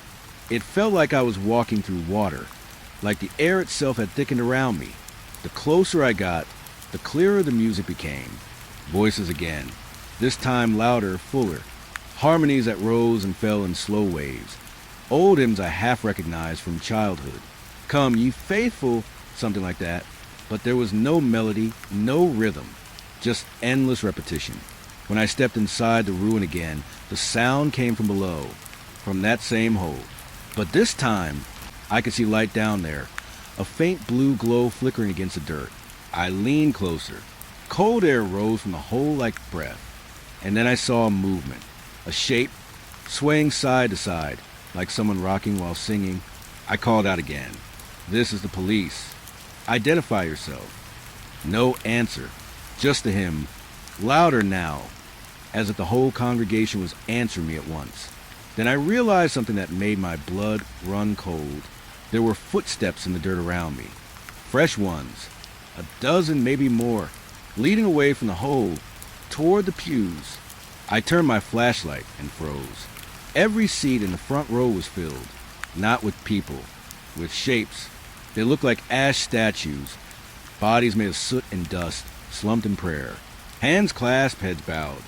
It felt like I was walking through water, like the air itself had thickened around me. The closer I got, the clearer the music became. Voices again. This time louder, fuller. Harmonies that rose and fell in slow waves. Old hymns I half recognized from childhood. "Come, ye faithful," something like that. But there was no melody, no rhythm. Just endless repetition. When I stepped inside the ruin again, the sound came from below, from that same hole. But this time, I could see light down there, a faint blue glow flickering against the dirt. I leaned closer. Cold air rose from the hole like breath. And then I saw a movement, a shape, swaying side to side, like someone rocking while singing. I called out again. "This is the police. Identify yourself." No answer, just the hymn, louder now, as if the whole congregation was answering me at once. Then I realized something that made my blood run cold. There were footsteps in the dirt around me. Fresh ones. A dozen, maybe more, leading away from the hole, toward the pews. I turned my flashlight and froze. Every seat in the front row was filled, not with people, with shapes. They looked like ash statues, bodies made of soot and dust, slumped in prayer. Hands clasped, heads bowed.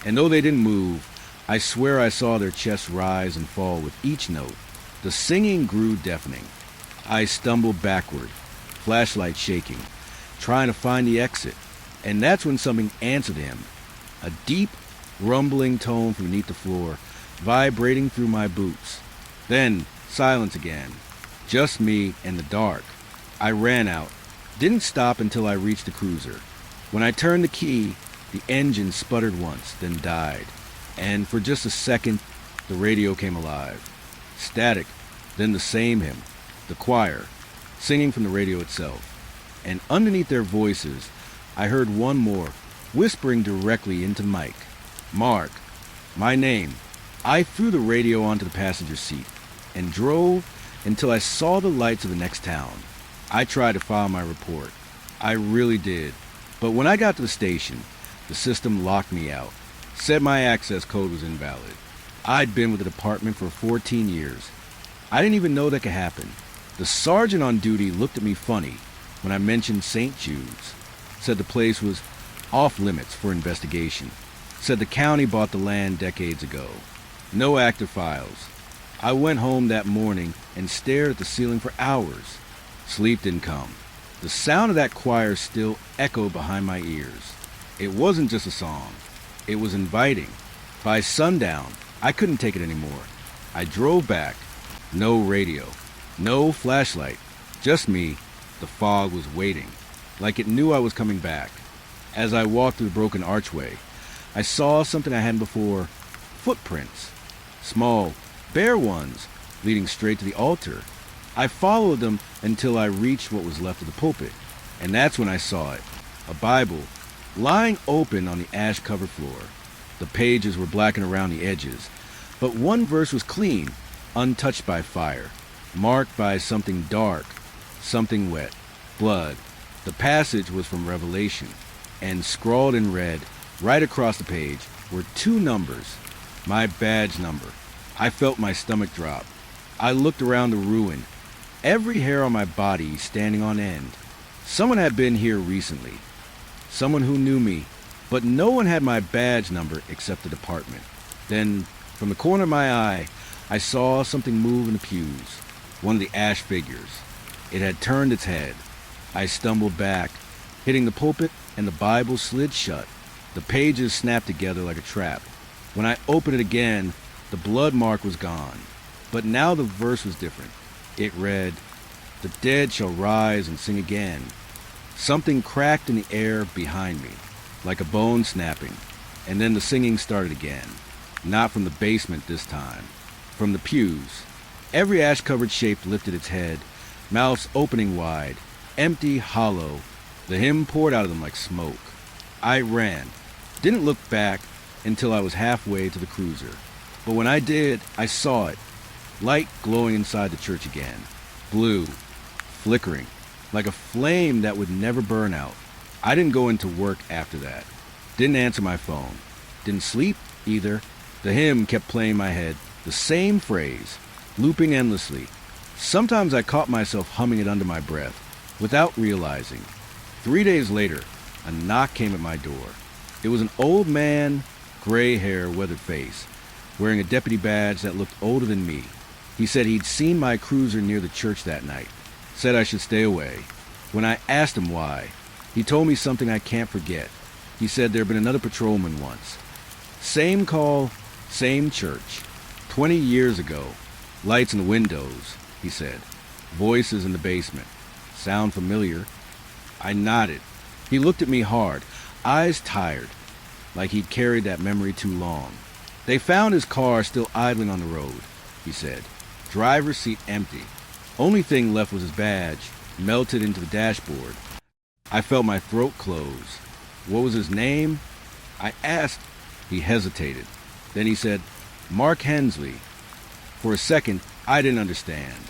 And though they didn't move, I swear I saw their chests rise and fall with each note. The singing grew deafening. I stumbled backward, flashlight shaking, trying to find the exit. And that's when something answered him. A deep, rumbling tone from beneath the floor, vibrating through my boots. Then, silence again. Just me and the dark. I ran out. Didn't stop until I reached the cruiser. When I turned the key, the engine sputtered once, then died. And for just a second, the radio came alive. Static, then the same hymn, the choir, singing from the radio itself. And underneath their voices, I heard one more, whispering directly into the mic. Mark, my name. I threw the radio onto the passenger seat and drove until I saw the lights of the next town. I tried to file my report. I really did. But when I got to the station, the system locked me out, said my access code was invalid. I'd been with the department for 14 years. I didn't even know that could happen. The sergeant on duty looked at me funny when I mentioned St. Jude's, said the place was off limits for investigation, said the county bought the land decades ago. No active files. I went home that morning and stared at the ceiling for hours. Sleep didn't come. The sound of that choir still echoed behind my ears. It wasn't just a song. It was inviting. By sundown, I couldn't take it anymore. I drove back. No radio. No flashlight. Just me. The fog was waiting, like it knew I was coming back. As I walked through the broken archway, I saw something I hadn't before. Footprints. Small, bare ones, leading straight to the altar. I followed them until I reached what was left of the pulpit, and that's when I saw it. A Bible, lying open on the ash-covered floor. The pages were blackened around the edges, but one verse was clean, untouched by fire, marked by something dark, something wet, blood. The passage was from Revelation, and scrawled in red, right across the page, were two numbers. My badge number. I felt my stomach drop. I looked around the ruin, every hair on my body standing on end. Someone had been here recently. Someone who knew me, but no one had my badge number except the department. Then, from the corner of my eye, I saw something move in the pews, one of the ash figures. It had turned its head. I stumbled back, hitting the pulpit, and the Bible slid shut. The pages snapped together like a trap. When I opened it again, the blood mark was gone. But now the verse was different. It read, "The dead shall rise and sing again." Something cracked in the air behind me, like a bone snapping, and then the singing started again. Not from the basement this time, from the pews. Every ash-covered shape lifted its head, mouths opening wide, empty, hollow. The hymn poured out of them like smoke. I ran, didn't look back until I was halfway to the cruiser. But when I did, I saw it, light glowing inside the church again, blue, flickering, like a flame that would never burn out. I didn't go into work after that. Didn't answer my phone. Didn't sleep either. The hymn kept playing in my head, the same phrase, looping endlessly. Sometimes I caught myself humming it under my breath, without realizing. 3 days later, a knock came at my door. It was an old man, gray hair, weathered face, wearing a deputy badge that looked older than me. He said he'd seen my cruiser near the church that night, said I should stay away. When I asked him why, he told me something I can't forget. He said there'd been another patrolman once. Same call, same church. 20 years ago. Lights in the windows, he said. Voices in the basement. Sound familiar? I nodded. He looked at me hard, eyes tired, like he'd carried that memory too long. They found his car still idling on the road, he said. Driver's seat empty. Only thing left was his badge, melted into the dashboard. I felt my throat close. What was his name? I asked. He hesitated. Then he said, Mark Hensley. For a second, I didn't understand.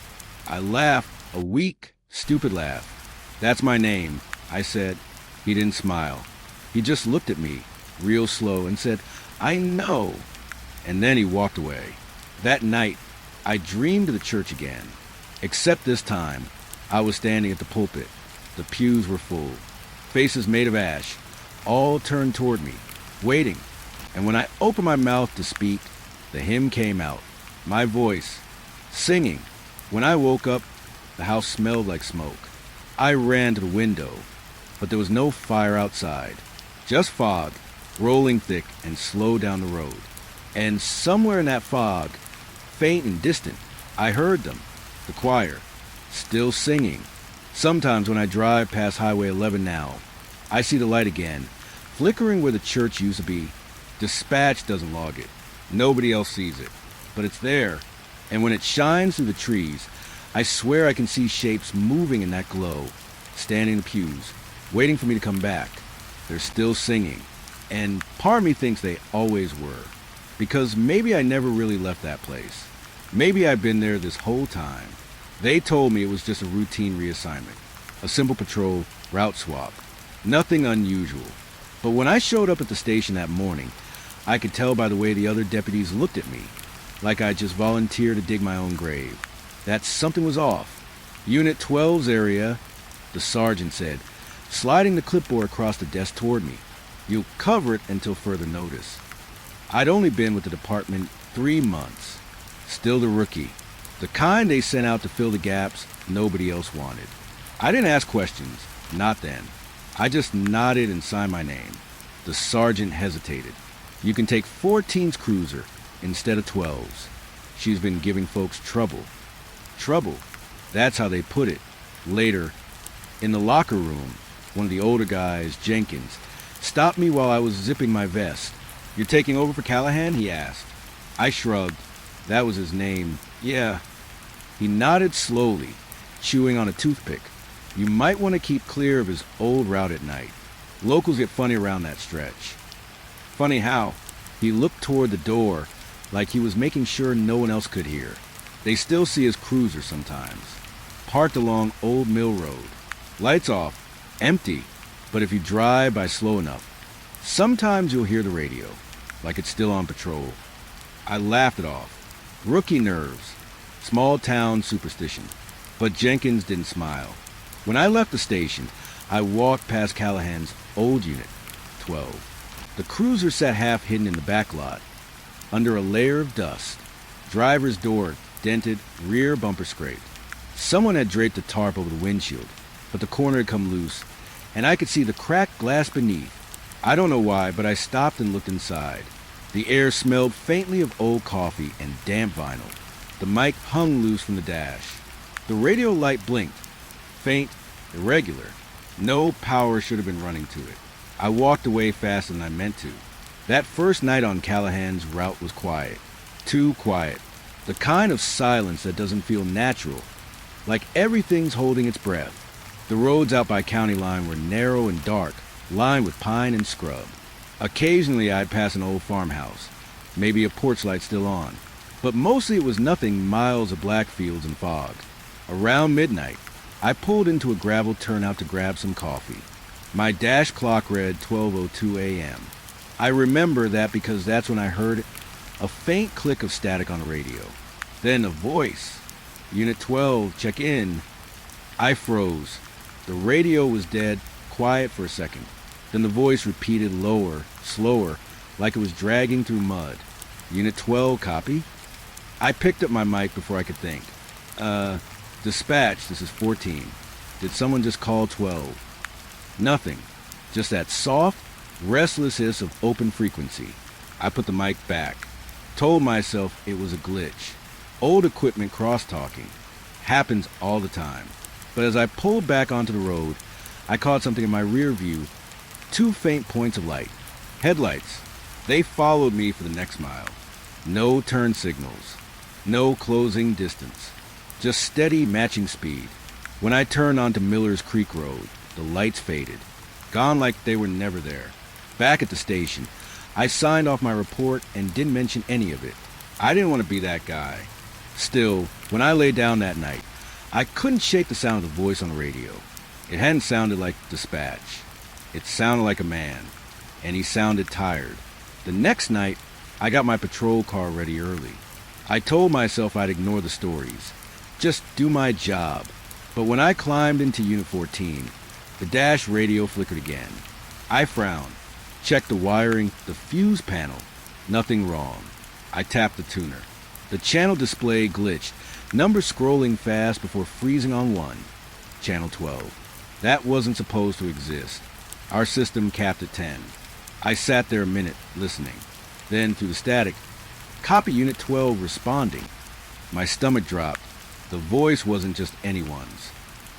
I laughed, a weak, stupid laugh. "That's my name," I said. He didn't smile. He just looked at me, real slow, and said, "I know." And then he walked away. That night, I dreamed of the church again. Except this time, I was standing at the pulpit. The pews were full. Faces made of ash, all turned toward me, waiting. And when I opened my mouth to speak, the hymn came out. My voice, singing. When I woke up, the house smelled like smoke. I ran to the window, but there was no fire outside. Just fog, rolling thick and slow down the road. And somewhere in that fog, faint and distant, I heard them, the choir, still singing. Sometimes when I drive past Highway 11 now, I see the light again, flickering where the church used to be. Dispatch doesn't log it. Nobody else sees it. But it's there, and when it shines through the trees, I swear I can see shapes moving in that glow, standing in the pews, waiting for me to come back. They're still singing, and part of me thinks they always were, because maybe I never really left that place. Maybe I've been there this whole time. They told me it was just a routine reassignment, a simple patrol, route swap, nothing unusual. But when I showed up at the station that morning, I could tell by the way the other deputies looked at me, like I just volunteered to dig my own grave, that something was off. "Unit 12's area," the sergeant said, sliding the clipboard across the desk toward me. "You'll cover it until further notice." I'd only been with the department 3 months. Still the rookie. The kind they sent out to fill the gaps nobody else wanted. I didn't ask questions. Not then. I just nodded and signed my name. The sergeant hesitated. "You can take 14's cruiser instead of 12's. She's been giving folks trouble." Trouble. That's how they put it. Later, in the locker room, one of the older guys, Jenkins, stopped me while I was zipping my vest. "You're taking over for Callahan?" he asked. I shrugged. That was his name. "Yeah." He nodded slowly, chewing on a toothpick. "You might want to keep clear of his old route at night. Locals get funny around that stretch." "Funny how?" He looked toward the door, like he was making sure no one else could hear. "They still see his cruiser sometimes, parked along Old Mill Road. Lights off, empty, but if you drive by slow enough, sometimes you'll hear the radio, like it's still on patrol." I laughed it off. Rookie nerves, small town superstition. But Jenkins didn't smile. When I left the station, I walked past Callahan's old unit, 12. The cruiser sat half hidden in the back lot, under a layer of dust. Driver's door dented, rear bumper scraped. Someone had draped a tarp over the windshield, but the corner had come loose, and I could see the cracked glass beneath. I don't know why, but I stopped and looked inside. The air smelled faintly of old coffee and damp vinyl. The mic hung loose from the dash. The radio light blinked, faint, irregular. No power should have been running to it. I walked away faster than I meant to. That first night on Callahan's route was quiet. Too quiet. The kind of silence that doesn't feel natural, like everything's holding its breath. The roads out by County Line were narrow and dark, lined with pine and scrub. Occasionally I'd pass an old farmhouse, maybe a porch light still on, but mostly it was nothing miles of black fields and fog. Around midnight, I pulled into a gravel turnout to grab some coffee. My dash clock read 12:02 a.m. I remember that because that's when I heard a faint click of static on the radio. Then a voice. "Unit 12, check in." I froze. The radio was dead, quiet for a second. Then the voice repeated lower, slower, like it was dragging through mud. "Unit 12, copy?" I picked up my mic before I could think. Dispatch, this is 14. Did someone just call 12? Nothing. Just that soft, restless hiss of open frequency. I put the mic back. Told myself it was a glitch. Old equipment cross-talking. Happens all the time. But as I pulled back onto the road, I caught something in my rear view. 2 faint points of light. Headlights. They followed me for the next mile. No turn signals. No closing distance. Just steady matching speed. When I turned onto Miller's Creek Road, the lights faded. Gone like they were never there. Back at the station, I signed off my report and didn't mention any of it. I didn't want to be that guy. Still, when I lay down that night, I couldn't shake the sound of the voice on the radio. It hadn't sounded like dispatch. It sounded like a man, and he sounded tired. The next night, I got my patrol car ready early. I told myself I'd ignore the stories, just do my job. But when I climbed into Unit 14, the dash radio flickered again. I frowned, checked the wiring, the fuse panel. Nothing wrong. I tapped the tuner. The channel display glitched, numbers scrolling fast before freezing on 1. Channel 12. That wasn't supposed to exist. Our system capped at 10. I sat there a minute, listening. Then, through the static, copy Unit 12 responding. My stomach dropped. The voice wasn't just anyone's.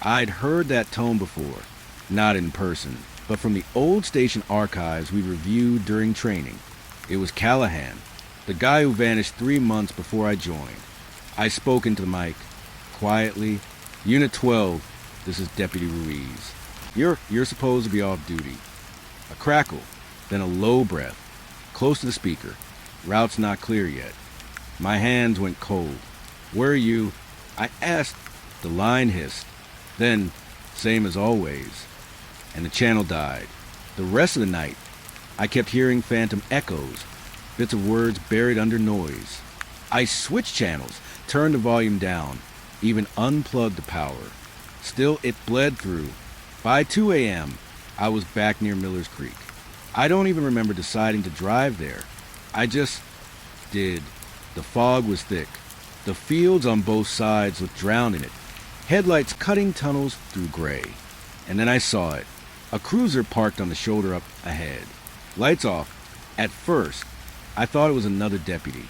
I'd heard that tone before, not in person, but from the old station archives we reviewed during training. It was Callahan, the guy who vanished 3 months before I joined. I spoke into the mic, quietly. Unit 12, this is Deputy Ruiz. You're supposed to be off duty. A crackle, then a low breath, close to the speaker. Route's not clear yet. My hands went cold. Where are you? I asked. The line hissed. Then, same as always. And the channel died. The rest of the night, I kept hearing phantom echoes, bits of words buried under noise. I switched channels, turned the volume down, even unplugged the power. Still, it bled through. By 2 a.m., I was back near Miller's Creek. I don't even remember deciding to drive there. I just did. The fog was thick. The fields on both sides looked drowned in it, headlights cutting tunnels through gray. And then I saw it. A cruiser parked on the shoulder up ahead. Lights off. At first, I thought it was another deputy.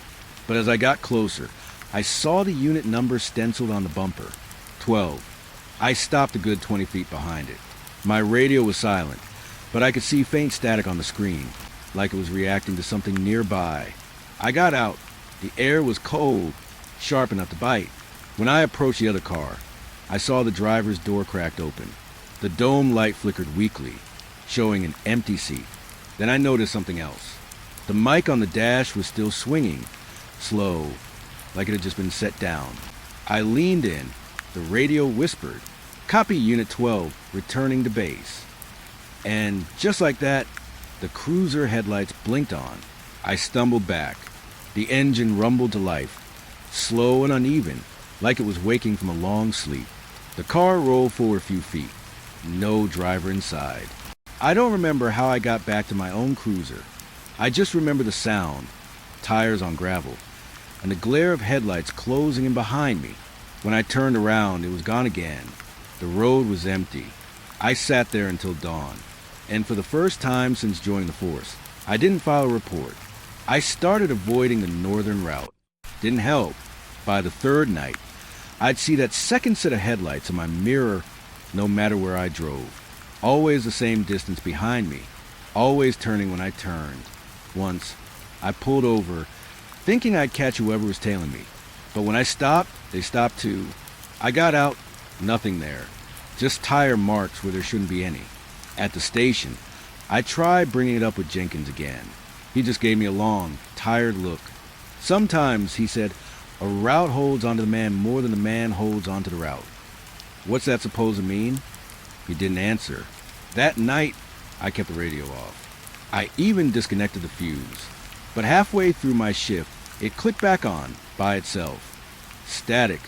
But as I got closer, I saw the unit number stenciled on the bumper. 12. I stopped a good 20 feet behind it. My radio was silent, but I could see faint static on the screen, like it was reacting to something nearby. I got out. The air was cold, sharp enough to bite. When I approached the other car, I saw the driver's door cracked open. The dome light flickered weakly, showing an empty seat. Then I noticed something else. The mic on the dash was still swinging, slow, like it had just been set down. I leaned in. The radio whispered, "Copy Unit 12, returning to base." And just like that, the cruiser headlights blinked on. I stumbled back. The engine rumbled to life, slow and uneven, like it was waking from a long sleep. The car rolled forward a few feet. No driver inside. I don't remember how I got back to my own cruiser. I just remember the sound, tires on gravel, and the glare of headlights closing in behind me. When I turned around, it was gone again. The road was empty. I sat there until dawn, and for the first time since joining the force, I didn't file a report. I started avoiding the northern route. Didn't help. By the third night, I'd see that second set of headlights in my mirror no matter where I drove. Always the same distance behind me, always turning when I turned. Once, I pulled over, thinking I'd catch whoever was tailing me. But when I stopped, they stopped too. I got out, nothing there. Just tire marks where there shouldn't be any. At the station, I tried bringing it up with Jenkins again. He just gave me a long, tired look. Sometimes, he said, a route holds onto the man more than the man holds onto the route. What's that supposed to mean? He didn't answer. That night, I kept the radio off. I even disconnected the fuse. But halfway through my shift, it clicked back on by itself. Static.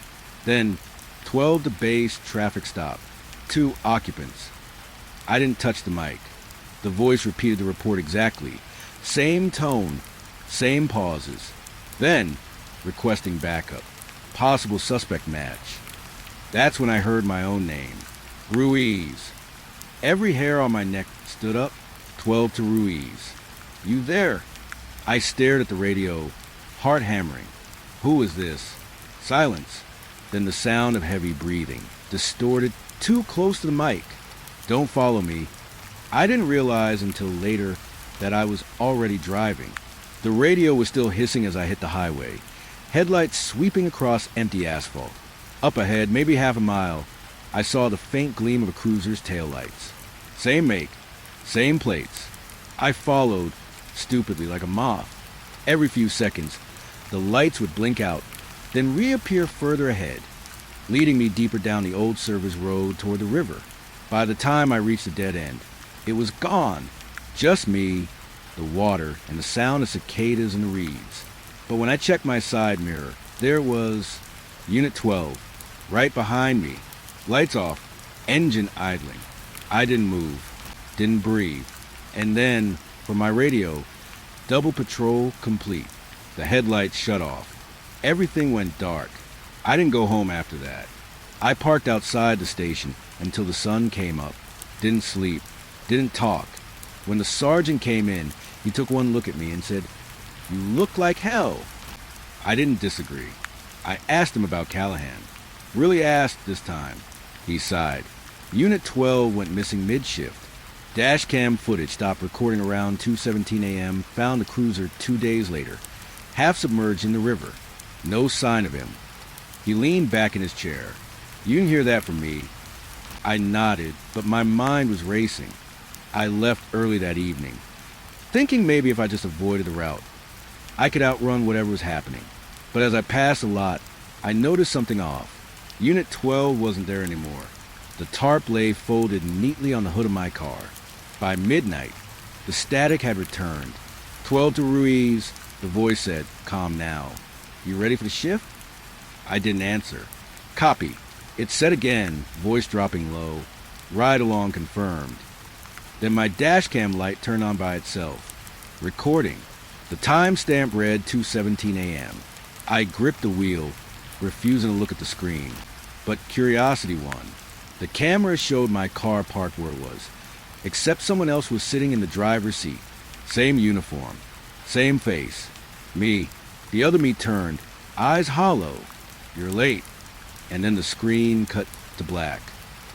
Then 12 to base, traffic stop. 2 occupants. I didn't touch the mic. The voice repeated the report exactly. Same tone, same pauses. Then, requesting backup. Possible suspect match. That's when I heard my own name. Ruiz. Every hair on my neck stood up. 12 to Ruiz. You there? I stared at the radio, heart hammering. Who is this? Silence. Then the sound of heavy breathing, distorted, too close to the mic. Don't follow me. I didn't realize until later that I was already driving. The radio was still hissing as I hit the highway, headlights sweeping across empty asphalt. Up ahead, maybe half a mile, I saw the faint gleam of a cruiser's taillights. Same make, same plates. I followed, stupidly like a moth. Every few seconds, the lights would blink out, then reappear further ahead, leading me deeper down the old service road toward the river. By the time I reached the dead end, it was gone. Just me, the water, and the sound of cicadas in the reeds. But when I checked my side mirror, there was Unit 12, right behind me. Lights off, engine idling. I didn't move, didn't breathe. And then, for my radio, double patrol complete. The headlights shut off. Everything went dark. I didn't go home after that. I parked outside the station until the sun came up. Didn't sleep, didn't talk. When the sergeant came in, he took one look at me and said, "You look like hell." I didn't disagree. I asked him about Callahan. Really asked this time. He sighed. Unit 12 went missing mid-shift. Dashcam footage stopped recording around 2:17 a.m., found the cruiser 2 days later, half submerged in the river. No sign of him. He leaned back in his chair. "You didn't hear that from me." I nodded, but my mind was racing. I left early that evening, thinking maybe if I just avoided the route, I could outrun whatever was happening. But as I passed the lot, I noticed something off. Unit 12 wasn't there anymore. The tarp lay folded neatly on the hood of my car. By midnight, the static had returned. 12 to Ruiz, the voice said, "Calm now. You ready for the shift?" I didn't answer. "Copy." It said again, voice dropping low. "Ride along confirmed." Then my dashcam light turned on by itself. Recording. The timestamp read 2:17 a.m. I gripped the wheel, refusing to look at the screen. But curiosity won. The camera showed my car parked where it was, except someone else was sitting in the driver's seat. Same uniform, same face. Me. The other me turned, eyes hollow. "You're late." And then the screen cut to black.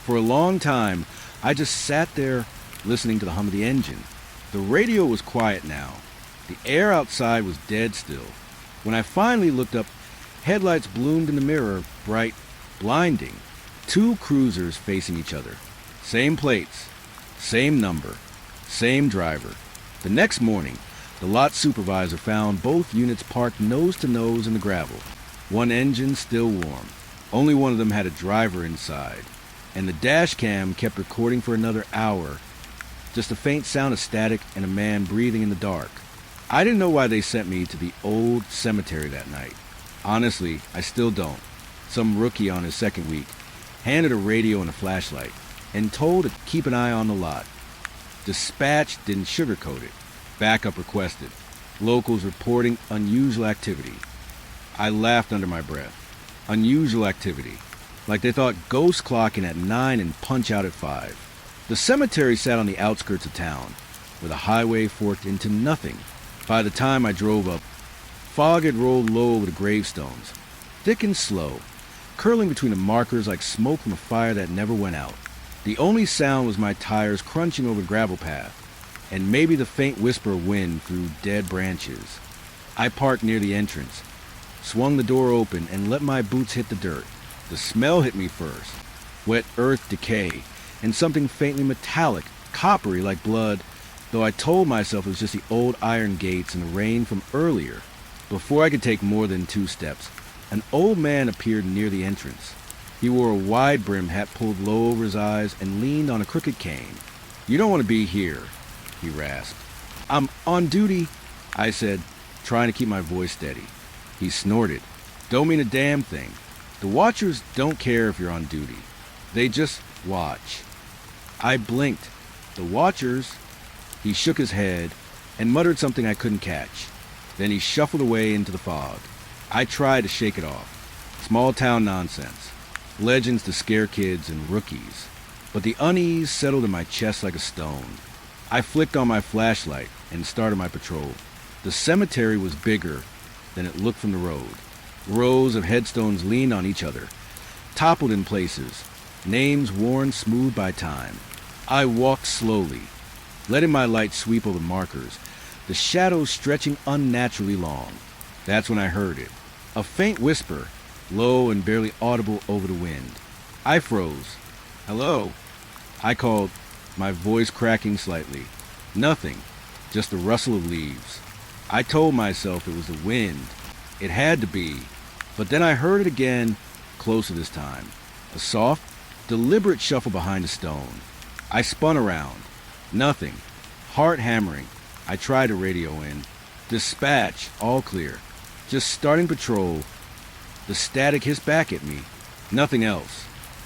For a long time, I just sat there listening to the hum of the engine. The radio was quiet now. The air outside was dead still. When I finally looked up, headlights bloomed in the mirror, bright, blinding. 2 cruisers facing each other. Same plates, same number, same driver. The next morning, the lot supervisor found both units parked nose to nose in the gravel. One engine still warm. Only one of them had a driver inside. And the dash cam kept recording for another hour. Just a faint sound of static and a man breathing in the dark. I didn't know why they sent me to the old cemetery that night. Honestly, I still don't. Some rookie on his second week handed a radio and a flashlight and told to keep an eye on the lot. Dispatch didn't sugarcoat it. Backup requested. Locals reporting unusual activity. I laughed under my breath. Unusual activity. Like they thought ghost clocking at 9 and punch out at 5. The cemetery sat on the outskirts of town, where the highway forked into nothing. By the time I drove up, fog had rolled low over the gravestones, thick and slow, curling between the markers like smoke from a fire that never went out. The only sound was my tires crunching over the gravel path, and maybe the faint whisper of wind through dead branches. I parked near the entrance, swung the door open, and let my boots hit the dirt. The smell hit me first. Wet earth decay, and something faintly metallic, coppery like blood, though I told myself it was just the old iron gates and the rain from earlier. Before I could take more than 2 steps, an old man appeared near the entrance. He wore a wide-brimmed hat pulled low over his eyes and leaned on a crooked cane. "You don't want to be here," he rasped. "I'm on duty," I said, trying to keep my voice steady. He snorted. "Don't mean a damn thing. The watchers don't care if you're on duty. They just watch." I blinked. "The watchers?" He shook his head and muttered something I couldn't catch. Then he shuffled away into the fog. I tried to shake it off. Small town nonsense. Legends to scare kids and rookies. But the unease settled in my chest like a stone. I flicked on my flashlight and started my patrol. The cemetery was bigger than it looked from the road. Rows of headstones leaned on each other, toppled in places, names worn smooth by time. I walked slowly, letting my light sweep over markers, the shadows stretching unnaturally long. That's when I heard it. A faint whisper, low and barely audible over the wind. I froze. "Hello?" I called, my voice cracking slightly. Nothing, just the rustle of leaves. I told myself it was the wind. It had to be. But then I heard it again, closer this time. A soft, deliberate shuffle behind a stone. I spun around. Nothing. Heart hammering. I tried a radio in. Dispatch, all clear. Just starting patrol. The static hissed back at me. Nothing else.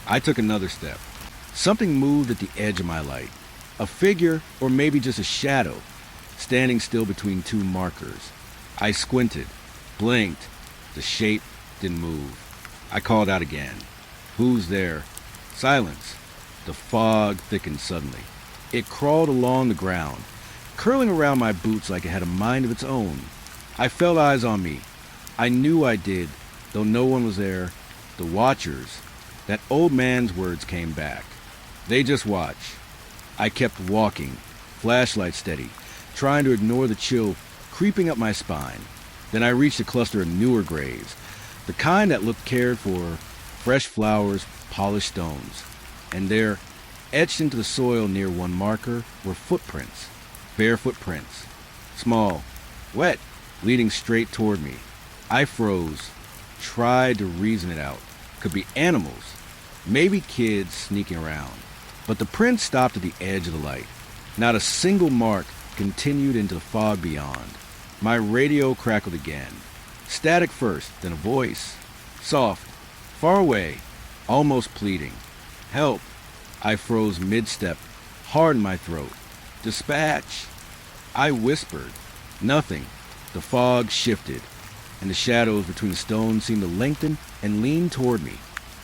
I took another step. Something moved at the edge of my light. A figure, or maybe just a shadow, standing still between two markers. I squinted, blinked. The shape didn't move. I called out again. Who's there? Silence. The fog thickened suddenly. It crawled along the ground, curling around my boots like it had a mind of its own. I felt eyes on me. I knew I did, though no one was there. The watchers. That old man's words came back. They just watch. I kept walking, flashlight steady, trying to ignore the chill creeping up my spine. Then I reached a cluster of newer graves, the kind that looked cared for, fresh flowers, polished stones. And there, etched into the soil near one marker, were footprints, bare footprints, small, wet, leading straight toward me. I froze, tried to reason it out. Could be animals, maybe kids sneaking around. But the prints stopped at the edge of the light. Not a single mark continued into the fog beyond. My radio crackled again. Static first, then a voice. Soft, far away, almost pleading. Help! I froze mid-step, hard in my throat. Dispatch! I whispered. Nothing. The fog shifted, and the shadows between the stones seemed to lengthen and lean toward me.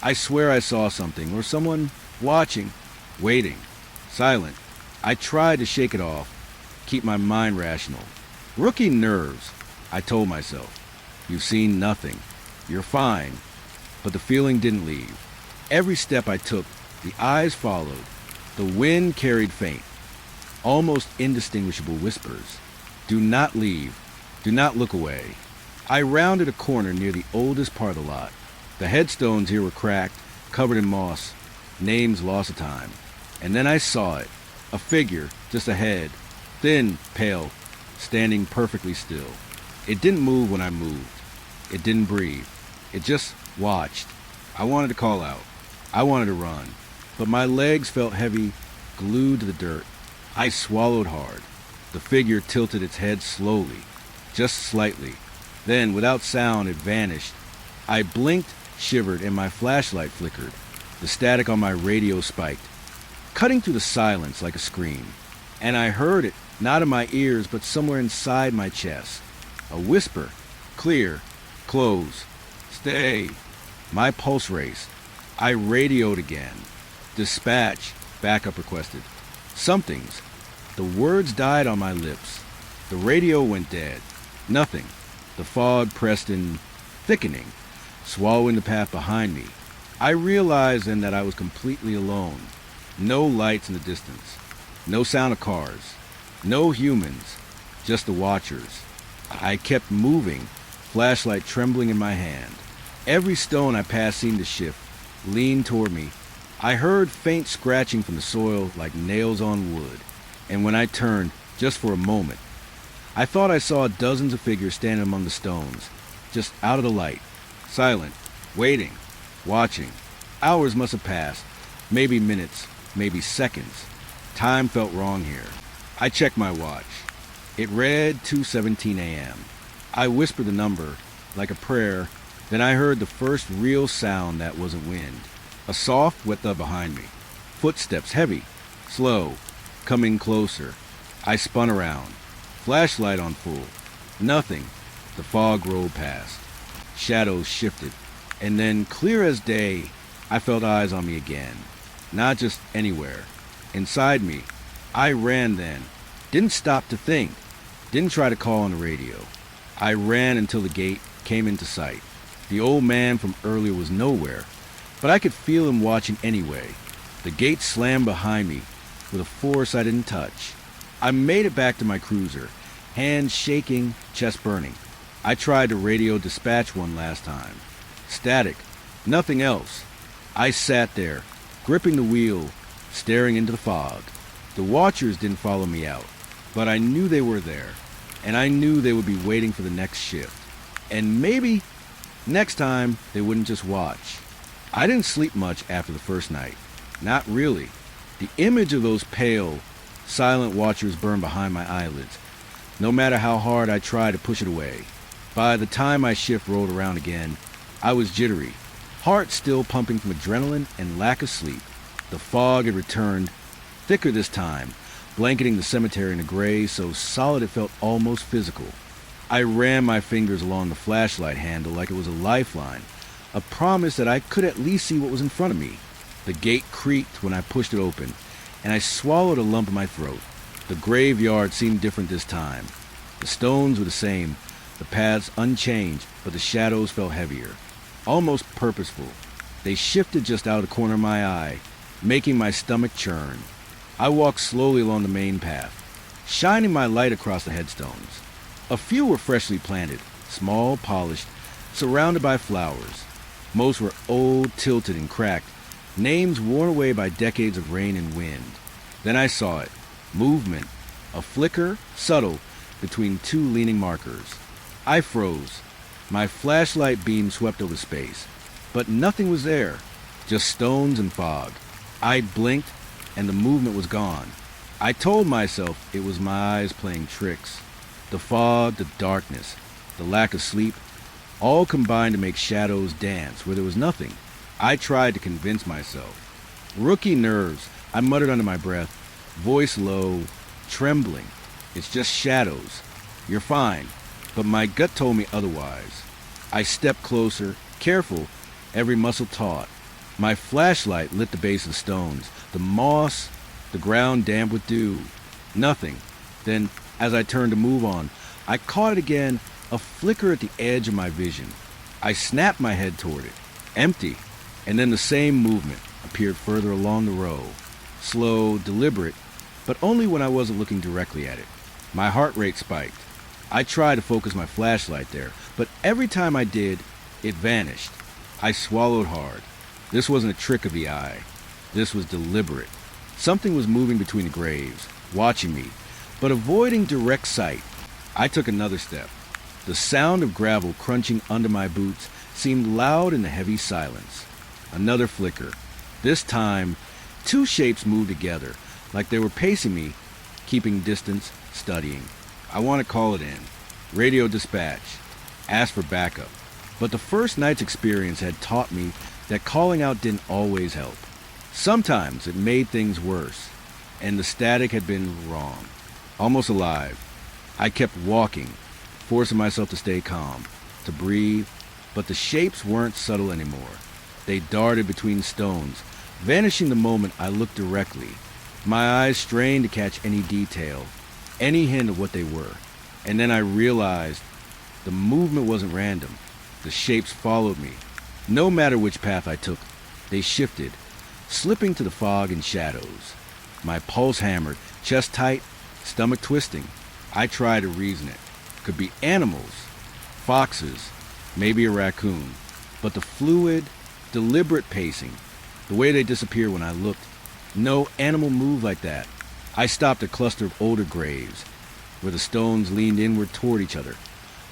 I swear I saw something, or someone watching, waiting, silent. I tried to shake it off, keep my mind rational. Rookie nerves, I told myself. You've seen nothing. You're fine. But the feeling didn't leave. Every step I took, the eyes followed. The wind carried faint, almost indistinguishable whispers. Do not leave. Do not look away. I rounded a corner near the oldest part of the lot. The headstones here were cracked, covered in moss, names lost to time. And then I saw it, a figure just ahead, thin, pale, standing perfectly still. It didn't move when I moved. It didn't breathe. It just watched. I wanted to call out. I wanted to run. But my legs felt heavy, glued to the dirt. I swallowed hard. The figure tilted its head slowly, just slightly. Then, without sound, it vanished. I blinked, shivered, and my flashlight flickered. The static on my radio spiked, cutting through the silence like a scream. And I heard it, not in my ears, but somewhere inside my chest. A whisper, clear, close, stay. My pulse raced. I radioed again. Dispatch, backup requested. Something's. The words died on my lips. The radio went dead. Nothing. The fog pressed in, thickening, swallowing the path behind me. I realized then that I was completely alone. No lights in the distance. No sound of cars. No humans. Just the watchers. I kept moving, flashlight trembling in my hand. Every stone I passed seemed to shift, lean toward me. I heard faint scratching from the soil like nails on wood. And when I turned, just for a moment, I thought I saw dozens of figures standing among the stones, just out of the light, silent, waiting, watching. Hours must have passed, maybe minutes, maybe seconds. Time felt wrong here. I checked my watch. It read 2:17 a.m. I whispered the number, like a prayer. Then I heard the first real sound that wasn't wind. A soft wet thud behind me. Footsteps, heavy, slow, coming closer. I spun around. Flashlight on full. Nothing. The fog rolled past. Shadows shifted. And then, clear as day, I felt eyes on me again. Not just anywhere. Inside me. I ran then. Didn't stop to think. Didn't try to call on the radio. I ran until the gate came into sight. The old man from earlier was nowhere, but I could feel him watching anyway. The gate slammed behind me with a force I didn't touch. I made it back to my cruiser, hands shaking, chest burning. I tried to radio dispatch one last time. Static, nothing else. I sat there, gripping the wheel, staring into the fog. The watchers didn't follow me out, but I knew they were there, and I knew they would be waiting for the next shift. And maybe Next time, they wouldn't just watch. I didn't sleep much after the first night. Not really. The image of those pale, silent watchers burned behind my eyelids, no matter how hard I tried to push it away. By the time my shift rolled around again, I was jittery, heart still pumping from adrenaline and lack of sleep. The fog had returned, thicker this time, blanketing the cemetery in a gray so solid it felt almost physical. I ran my fingers along the flashlight handle like it was a lifeline, a promise that I could at least see what was in front of me. The gate creaked when I pushed it open, and I swallowed a lump in my throat. The graveyard seemed different this time. The stones were the same, the paths unchanged, but the shadows felt heavier, almost purposeful. They shifted just out of the corner of my eye, making my stomach churn. I walked slowly along the main path, shining my light across the headstones. A few were freshly planted, small, polished, surrounded by flowers. Most were old, tilted, and cracked, names worn away by decades of rain and wind. Then I saw it. Movement. A flicker, subtle, between two leaning markers. I froze. My flashlight beam swept over space. But nothing was there. Just stones and fog. I blinked, and the movement was gone. I told myself it was my eyes playing tricks. The fog, the darkness, the lack of sleep, all combined to make shadows dance where there was nothing. I tried to convince myself. Rookie nerves, I muttered under my breath, voice low, trembling. It's just shadows. You're fine. But my gut told me otherwise. I stepped closer, careful, every muscle taut. My flashlight lit the base of the stones, the moss, the ground damp with dew. Nothing. Then, as I turned to move on, I caught it again, a flicker at the edge of my vision. I snapped my head toward it. Empty. And then the same movement appeared further along the row. Slow, deliberate, but only when I wasn't looking directly at it. My heart rate spiked. I tried to focus my flashlight there, but every time I did, it vanished. I swallowed hard. This wasn't a trick of the eye. This was deliberate. Something was moving between the graves, watching me, but avoiding direct sight. I took another step. The sound of gravel crunching under my boots seemed loud in the heavy silence. Another flicker. This time, two shapes moved together, like they were pacing me, keeping distance, studying. I want to call it in. Radio dispatch. Ask for backup. But the first night's experience had taught me that calling out didn't always help. Sometimes it made things worse, and the static had been wrong. Almost alive. I kept walking, forcing myself to stay calm, to breathe, but the shapes weren't subtle anymore. They darted between stones, vanishing the moment I looked directly. My eyes strained to catch any detail, any hint of what they were. And then I realized the movement wasn't random. The shapes followed me. No matter which path I took, they shifted, slipping to the fog and shadows. My pulse hammered, chest tight, stomach twisting. I tried to reason it. Could be animals, foxes, maybe a raccoon. But the fluid, deliberate pacing, the way they disappeared when I looked, no animal moved like that. I stopped a cluster of older graves, where the stones leaned inward toward each other,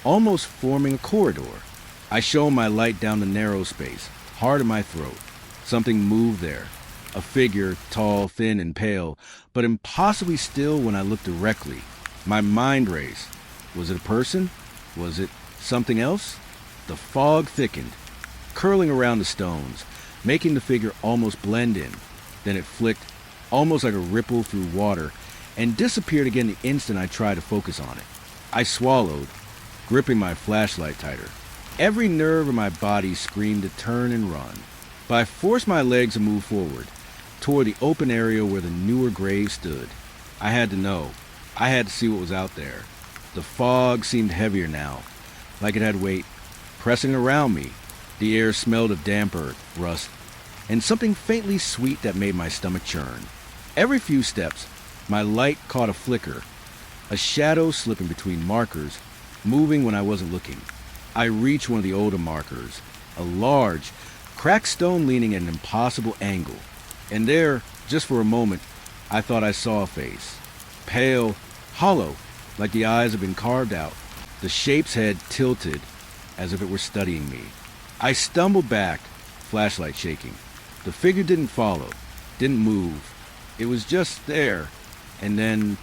almost forming a corridor. I shone my light down the narrow space, hard in my throat. Something moved there. A figure, tall, thin, and pale, but impossibly still when I looked directly. My mind raced. Was it a person? Was it something else? The fog thickened, curling around the stones, making the figure almost blend in. Then it flicked, almost like a ripple through water, and disappeared again the instant I tried to focus on it. I swallowed, gripping my flashlight tighter. Every nerve in my body screamed to turn and run. But I forced my legs to move forward, toward the open area where the newer grave stood. I had to know. I had to see what was out there. The fog seemed heavier now, like it had weight, pressing around me. The air smelled of damp earth, rust, and something faintly sweet that made my stomach churn. Every few steps, my light caught a flicker, a shadow slipping between markers, moving when I wasn't looking. I reached one of the older markers, a large, cracked stone leaning at an impossible angle. And there, just for a moment, I thought I saw a face. Pale, hollow, like the eyes had been carved out, the shape's head tilted as if it were studying me. I stumbled back, flashlight shaking. The figure didn't follow, didn't move. It was just there. And then,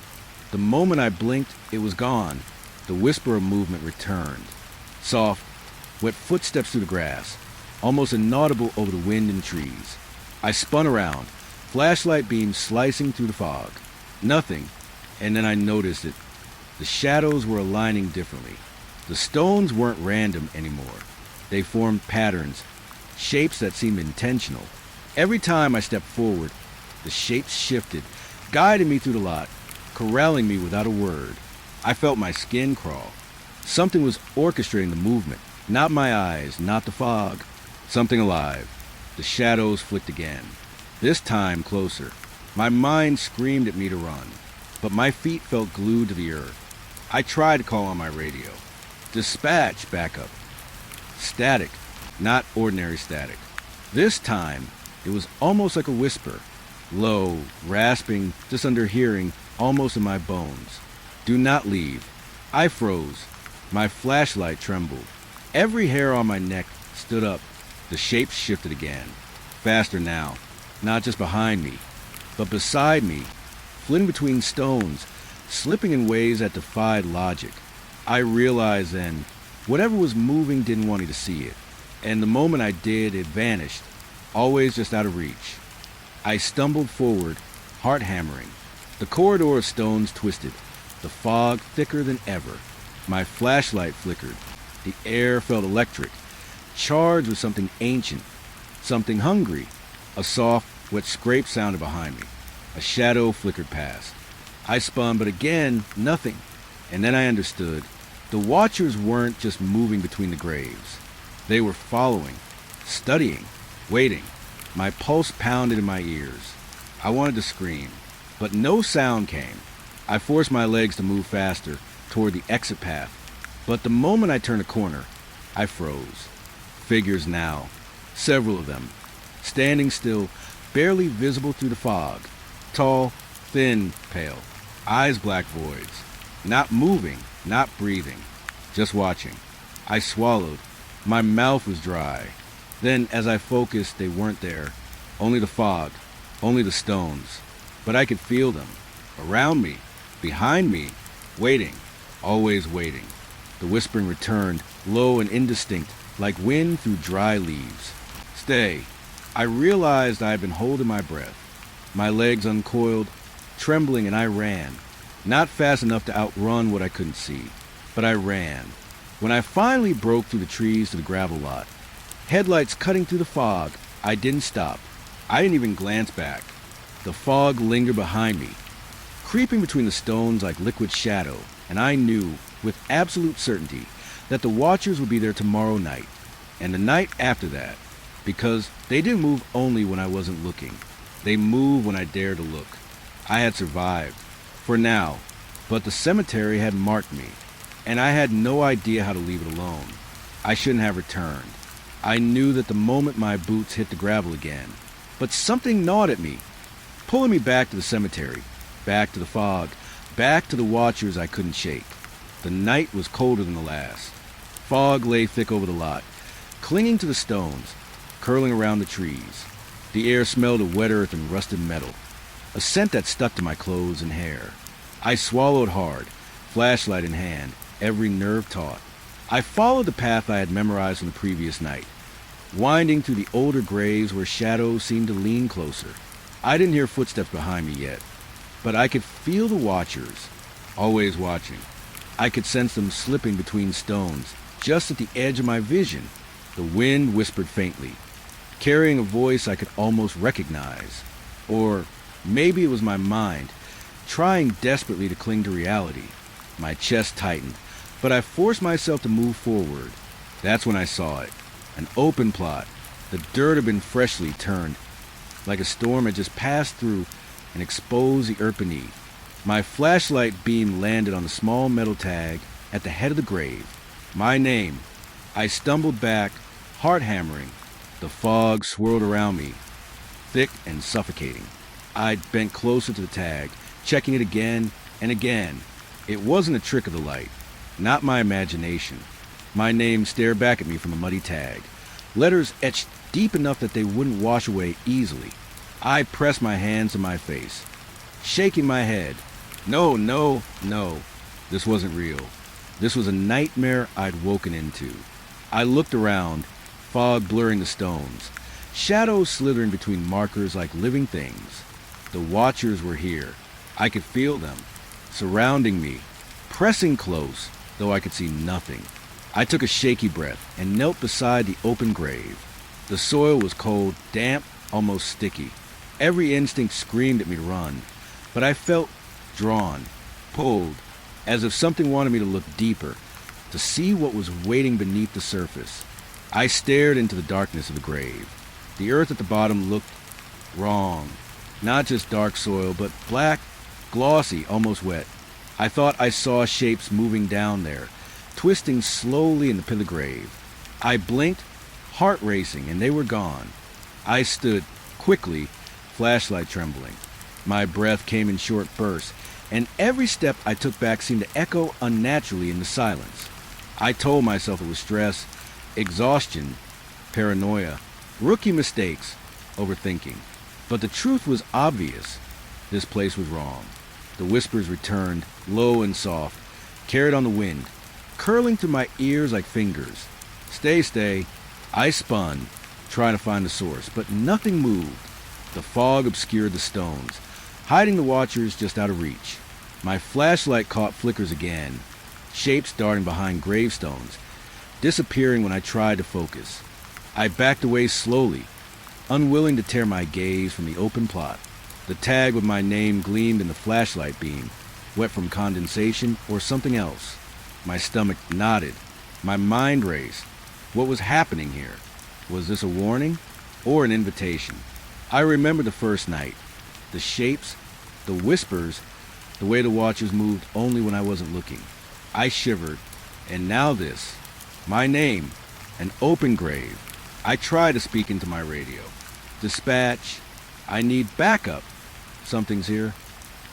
the moment I blinked, it was gone. The whisper of movement returned. Soft, wet footsteps through the grass, almost inaudible over the wind and trees. I spun around, flashlight beam slicing through the fog. Nothing, and then I noticed it. The shadows were aligning differently. The stones weren't random anymore. They formed patterns, shapes that seemed intentional. Every time I stepped forward, the shapes shifted, guiding me through the lot, corralling me without a word. I felt my skin crawl. Something was orchestrating the movement. Not my eyes, not the fog. Something alive. The shadows flicked again. This time closer. My mind screamed at me to run, but my feet felt glued to the earth. I tried to call on my radio. Dispatch backup. Static, not ordinary static. This time, it was almost like a whisper. Low, rasping, just under hearing, almost in my bones. Do not leave. I froze. My flashlight trembled. Every hair on my neck stood up. The shapes shifted again. Faster now. Not just behind me, but beside me, flitting between stones, slipping in ways that defied logic. I realized then, whatever was moving didn't want me to see it. And the moment I did, it vanished, always just out of reach. I stumbled forward, heart hammering. The corridor of stones twisted, the fog thicker than ever. My flashlight flickered. The air felt electric, charged with something ancient, something hungry. A soft, wet scrape sounded behind me. A shadow flickered past. I spun, but again, nothing. And then I understood. The watchers weren't just moving between the graves. They were following, studying, waiting. My pulse pounded in my ears. I wanted to scream, but no sound came. I forced my legs to move faster toward the exit path, but the moment I turned a corner, I froze. Figures now, several of them, standing still, barely visible through the fog. Tall, thin, pale, eyes black voids. Not moving, not breathing, just watching. I swallowed. My mouth was dry. Then, as I focused, they weren't there. Only the fog, only the stones. But I could feel them. Around me, behind me, waiting, always waiting. The whispering returned, low and indistinct, like wind through dry leaves. Stay. I realized I had been holding my breath. My legs uncoiled, trembling, and I ran. Not fast enough to outrun what I couldn't see, but I ran. When I finally broke through the trees to the gravel lot, headlights cutting through the fog, I didn't stop. I didn't even glance back. The fog lingered behind me, creeping between the stones like liquid shadow, and I knew, with absolute certainty, that the watchers would be there tomorrow night, and the night after that, because they didn't move only when I wasn't looking. They moved when I dared to look. I had survived, for now, but the cemetery had marked me, and I had no idea how to leave it alone. I shouldn't have returned. I knew that the moment my boots hit the gravel again, but something gnawed at me, pulling me back to the cemetery, back to the fog, back to the watchers I couldn't shake. The night was colder than the last. Fog lay thick over the lot, clinging to the stones, curling around the trees. The air smelled of wet earth and rusted metal, a scent that stuck to my clothes and hair. I swallowed hard, flashlight in hand, every nerve taut. I followed the path I had memorized from the previous night, winding through the older graves where shadows seemed to lean closer. I didn't hear footsteps behind me yet, but I could feel the watchers, always watching. I could sense them slipping between stones, just at the edge of my vision. The wind whispered faintly, carrying a voice I could almost recognize. Or maybe it was my mind, trying desperately to cling to reality. My chest tightened, but I forced myself to move forward. That's when I saw it. An open plot. The dirt had been freshly turned, like a storm had just passed through and exposed the earth beneath. My flashlight beam landed on the small metal tag at the head of the grave. My name. I stumbled back, heart hammering. The fog swirled around me, thick and suffocating. I bent closer to the tag, checking it again and again. It wasn't a trick of the light, not my imagination. My name stared back at me from the muddy tag, letters etched deep enough that they wouldn't wash away easily. I pressed my hands to my face, shaking my head. No, no, no. This wasn't real. This was a nightmare I'd woken into. I looked around, fog blurring the stones, shadows slithering between markers like living things. The watchers were here. I could feel them, surrounding me, pressing close, though I could see nothing. I took a shaky breath and knelt beside the open grave. The soil was cold, damp, almost sticky. Every instinct screamed at me to run, but I felt drawn, pulled, as if something wanted me to look deeper, to see what was waiting beneath the surface. I stared into the darkness of the grave. The earth at the bottom looked wrong. Not just dark soil, but black, glossy, almost wet. I thought I saw shapes moving down there, twisting slowly in the pit of the grave. I blinked, heart racing, and they were gone. I stood, quickly, flashlight trembling. My breath came in short bursts, and every step I took back seemed to echo unnaturally in the silence. I told myself it was stress, exhaustion, paranoia, rookie mistakes, overthinking. But the truth was obvious. This place was wrong. The whispers returned, low and soft, carried on the wind, curling through my ears like fingers. Stay, stay. I spun, trying to find the source, but nothing moved. The fog obscured the stones, hiding the watchers just out of reach. My flashlight caught flickers again, shapes darting behind gravestones, disappearing when I tried to focus. I backed away slowly, unwilling to tear my gaze from the open plot. The tag with my name gleamed in the flashlight beam, wet from condensation or something else. My stomach knotted. My mind raced. What was happening here? Was this a warning or an invitation? I remember the first night. The shapes, the whispers, the way the watchers moved only when I wasn't looking. I shivered. And now this. My name. An open grave. I tried to speak into my radio. Dispatch. I need backup. Something's here.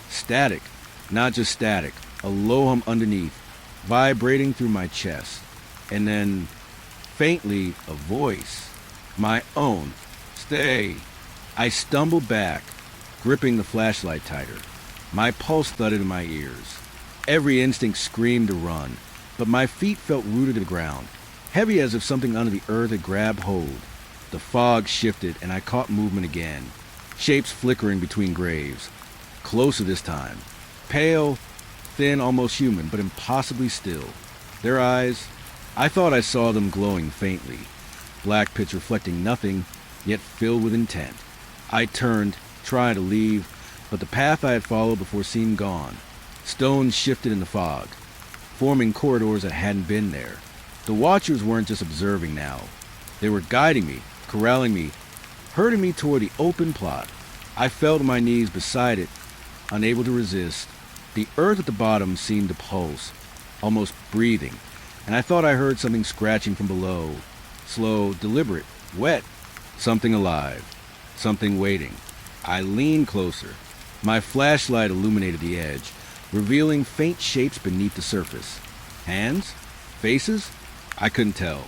Static. Not just static. A low hum underneath, vibrating through my chest. And then, faintly, a voice. My own. Stay. I stumbled back, gripping the flashlight tighter. My pulse thudded in my ears. Every instinct screamed to run, but my feet felt rooted to the ground, heavy as if something under the earth had grabbed hold. The fog shifted, and I caught movement again. Shapes flickering between graves. Closer this time. Pale, thin, almost human, but impossibly still. Their eyes, I thought I saw them glowing faintly. Black pits reflecting nothing, yet filled with intent. I turned, trying to leave, but the path I had followed before seemed gone. Stones shifted in the fog, forming corridors that hadn't been there. The watchers weren't just observing now. They were guiding me, corralling me, herding me toward the open plot. I fell to my knees beside it, unable to resist. The earth at the bottom seemed to pulse, almost breathing, and I thought I heard something scratching from below. Slow, deliberate, wet. Something alive. Something waiting. I leaned closer. My flashlight illuminated the edge, revealing faint shapes beneath the surface. Hands? Faces? I couldn't tell.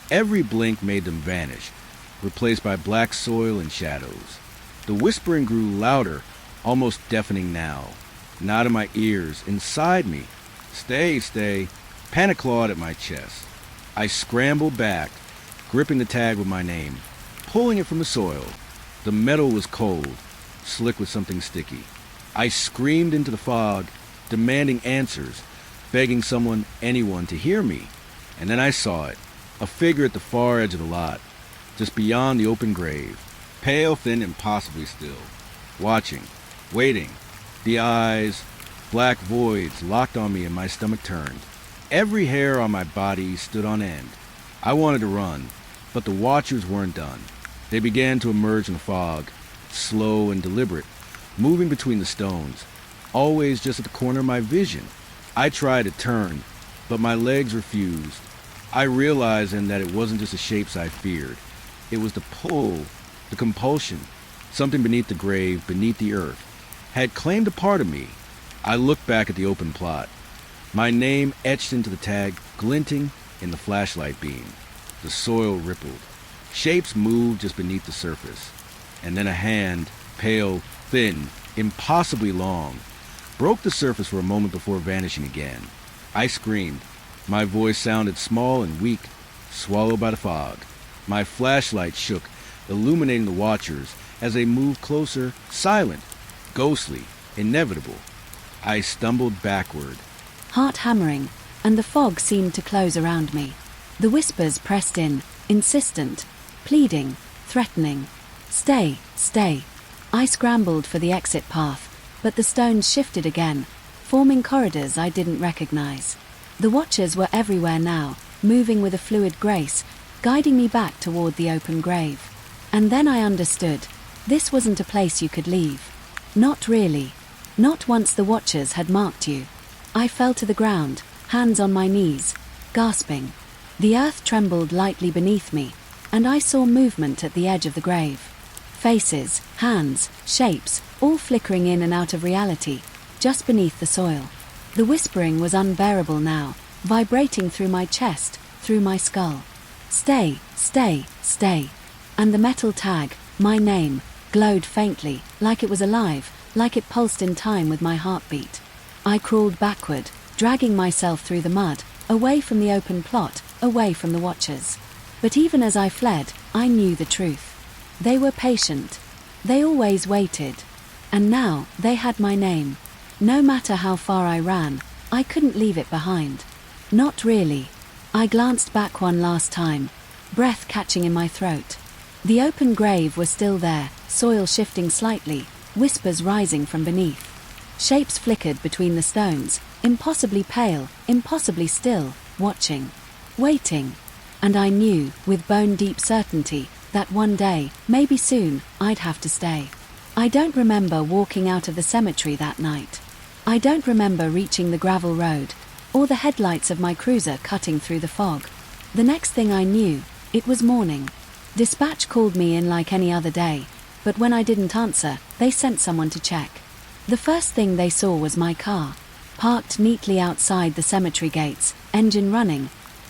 Every blink made them vanish, replaced by black soil and shadows. The whispering grew louder, almost deafening now. Not in my ears, inside me. Stay, stay. Panic clawed at my chest. I scrambled back, gripping the tag with my name, pulling it from the soil. The metal was cold, slick with something sticky. I screamed into the fog, demanding answers, begging someone, anyone, to hear me. And then I saw it, a figure at the far edge of the lot, just beyond the open grave, pale, thin, impossibly still, watching, waiting. The eyes, black voids, locked on me and my stomach turned. Every hair on my body stood on end. I wanted to run, but the watchers weren't done. They began to emerge in the fog, slow and deliberate, moving between the stones, always just at the corner of my vision. I tried to turn, but my legs refused. I realized then that it wasn't just the shapes I feared. It was the pull, the compulsion. Something beneath the grave, beneath the earth, had claimed a part of me. I looked back at the open plot, my name etched into the tag, glinting in the flashlight beam. The soil rippled. Shapes moved just beneath the surface. And then a hand, pale, thin, impossibly long, broke the surface for a moment before vanishing again. I screamed. My voice sounded small and weak, swallowed by the fog. My flashlight shook, illuminating the watchers as they moved closer, silent, ghostly, inevitable. I stumbled backward. Heart hammering, and the fog seemed to close around me. The whispers pressed in, insistent, pleading, threatening. Stay, stay. I scrambled for the exit path, but the stones shifted again, forming corridors I didn't recognize. The watchers were everywhere now, moving with a fluid grace, guiding me back toward the open grave. And then I understood. This wasn't a place you could leave. Not really. Not once the watchers had marked you. I fell to the ground, hands on my knees, gasping. The earth trembled lightly beneath me, and I saw movement at the edge of the grave. Faces, hands, shapes, all flickering in and out of reality, just beneath the soil. The whispering was unbearable now, vibrating through my chest, through my skull. Stay, stay, stay. And the metal tag, my name, glowed faintly, like it was alive, like it pulsed in time with my heartbeat. I crawled backward, dragging myself through the mud, away from the open plot, away from the watchers. But even as I fled, I knew the truth. They were patient. They always waited. And now, they had my name. No matter how far I ran, I couldn't leave it behind. Not really. I glanced back one last time, breath catching in my throat. The open grave was still there, soil shifting slightly, whispers rising from beneath. Shapes flickered between the stones, impossibly pale, impossibly still, watching, waiting. And I knew, with bone-deep certainty, that one day, maybe soon, I'd have to stay. I don't remember walking out of the cemetery that night. I don't remember reaching the gravel road, or the headlights of my cruiser cutting through the fog. The next thing I knew, it was morning. Dispatch called me in like any other day, but when I didn't answer, they sent someone to check. The first thing they saw was my car, parked neatly outside the cemetery gates, engine running,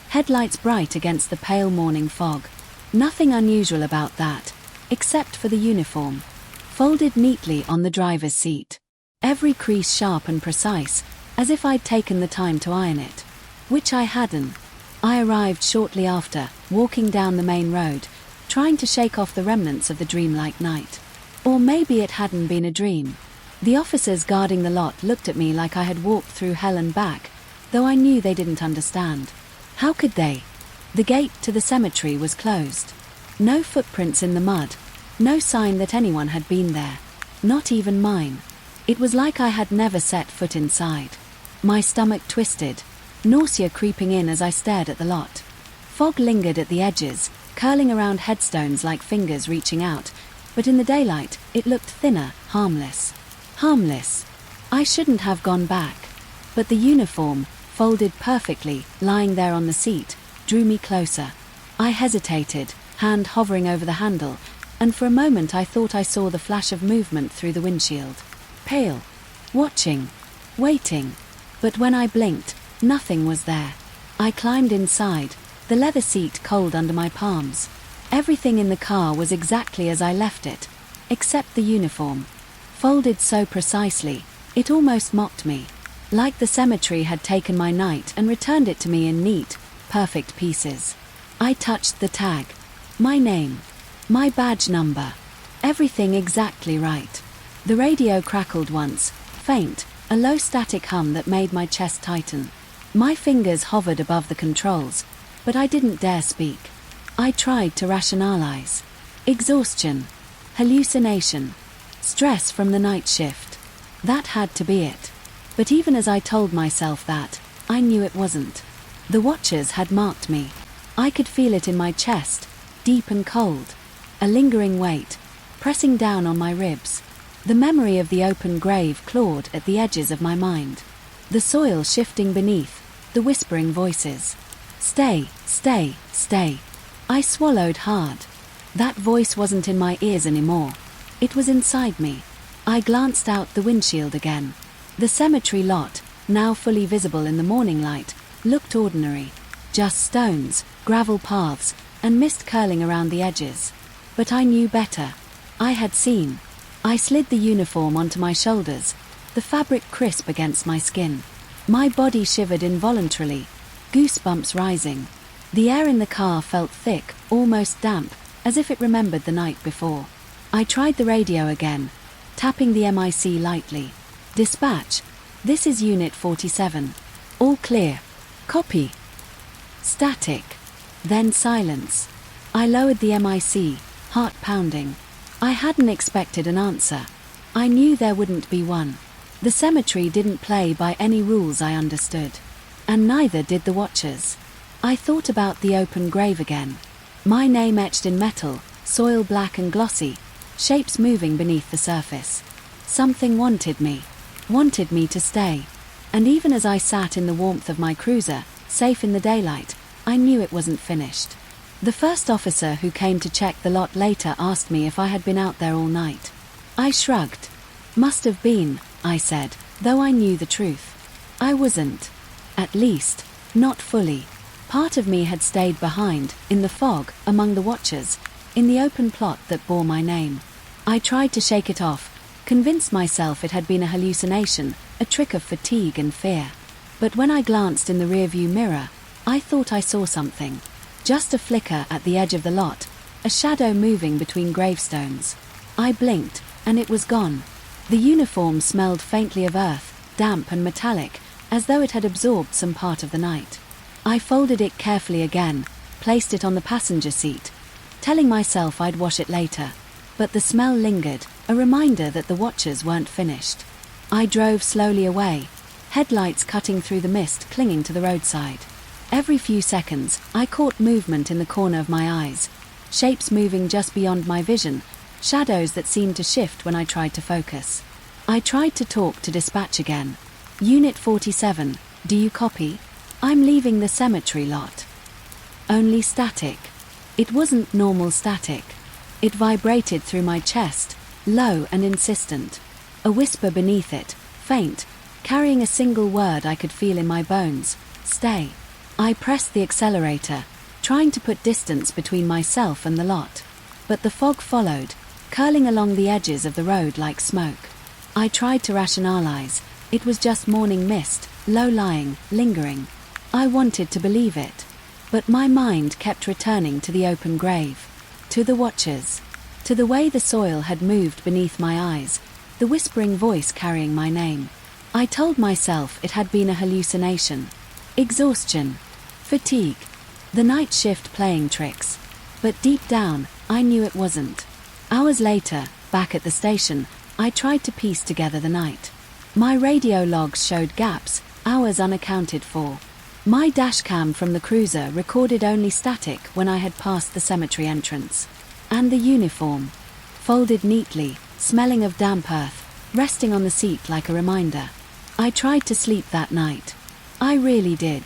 headlights bright against the pale morning fog. Nothing unusual about that, except for the uniform, folded neatly on the driver's seat. Every crease sharp and precise, as if I'd taken the time to iron it. Which I hadn't. I arrived shortly after, walking down the main road, trying to shake off the remnants of the dreamlike night. Or maybe it hadn't been a dream. The officers guarding the lot looked at me like I had walked through hell and back, though I knew they didn't understand. How could they? The gate to the cemetery was closed. No footprints in the mud. No sign that anyone had been there. Not even mine. It was like I had never set foot inside. My stomach twisted, nausea creeping in as I stared at the lot. Fog lingered at the edges, curling around headstones like fingers reaching out, but in the daylight, it looked thinner, harmless. Harmless. I shouldn't have gone back. But the uniform, folded perfectly, lying there on the seat, drew me closer. I hesitated, hand hovering over the handle, and for a moment I thought I saw the flash of movement through the windshield. Pale. Watching. Waiting. But when I blinked, nothing was there. I climbed inside, the leather seat cold under my palms. Everything in the car was exactly as I left it, except the uniform. Folded so precisely, it almost mocked me. Like the cemetery had taken my night and returned it to me in neat, perfect pieces. I touched the tag. My name. My badge number. Everything exactly right. The radio crackled once, faint, a low static hum that made my chest tighten. My fingers hovered above the controls, but I didn't dare speak. I tried to rationalize. Exhaustion. Hallucination. Stress from the night shift. That had to be it. But even as I told myself that, I knew it wasn't. The watchers had marked me. I could feel it in my chest, deep and cold. A lingering weight, pressing down on my ribs. The memory of the open grave clawed at the edges of my mind. The soil shifting beneath, the whispering voices. Stay, stay, stay. I swallowed hard. That voice wasn't in my ears anymore. It was inside me. I glanced out the windshield again. The cemetery lot, now fully visible in the morning light, looked ordinary. Just stones, gravel paths, and mist curling around the edges. But I knew better. I had seen. I slid the uniform onto my shoulders, the fabric crisp against my skin. My body shivered involuntarily, goosebumps rising. The air in the car felt thick, almost damp, as if it remembered the night before. I tried the radio again, tapping the MIC lightly. Dispatch. This is Unit 47. All clear. Copy. Static. Then silence. I lowered the MIC, heart pounding. I hadn't expected an answer. I knew there wouldn't be one. The cemetery didn't play by any rules I understood. And neither did the watchers. I thought about the open grave again. My name etched in metal, soil black and glossy, shapes moving beneath the surface. Something wanted me to stay. And even as I sat in the warmth of my cruiser, safe in the daylight, I knew it wasn't finished. The first officer who came to check the lot later asked me if I had been out there all night. I shrugged. Must have been, I said, though I knew the truth. I wasn't. At least, not fully. Part of me had stayed behind, in the fog, among the watchers, in the open plot that bore my name. I tried to shake it off, convince myself it had been a hallucination, a trick of fatigue and fear. But when I glanced in the rearview mirror, I thought I saw something. Just a flicker at the edge of the lot, a shadow moving between gravestones. I blinked, and it was gone. The uniform smelled faintly of earth, damp and metallic, as though it had absorbed some part of the night. I folded it carefully again, placed it on the passenger seat, telling myself I'd wash it later. But the smell lingered, a reminder that the watchers weren't finished. I drove slowly away, headlights cutting through the mist clinging to the roadside. Every few seconds, I caught movement in the corner of my eyes, shapes moving just beyond my vision, shadows that seemed to shift when I tried to focus. I tried to talk to dispatch again. Unit 47, do you copy? I'm leaving the cemetery lot. Only static. It wasn't normal static. It vibrated through my chest, low and insistent. A whisper beneath it, faint, carrying a single word I could feel in my bones: stay. I pressed the accelerator, trying to put distance between myself and the lot. But the fog followed, curling along the edges of the road like smoke. I tried to rationalize. It was just morning mist, low-lying, lingering. I wanted to believe it. But my mind kept returning to the open grave, to the watchers, to the way the soil had moved beneath my eyes, the whispering voice carrying my name. I told myself it had been a hallucination. Exhaustion. Fatigue. The night shift playing tricks. But deep down, I knew it wasn't. Hours later, back at the station, I tried to piece together the night. My radio logs showed gaps, hours unaccounted for. My dashcam from the cruiser recorded only static when I had passed the cemetery entrance. And the uniform, folded neatly, smelling of damp earth, resting on the seat like a reminder. I tried to sleep that night. I really did.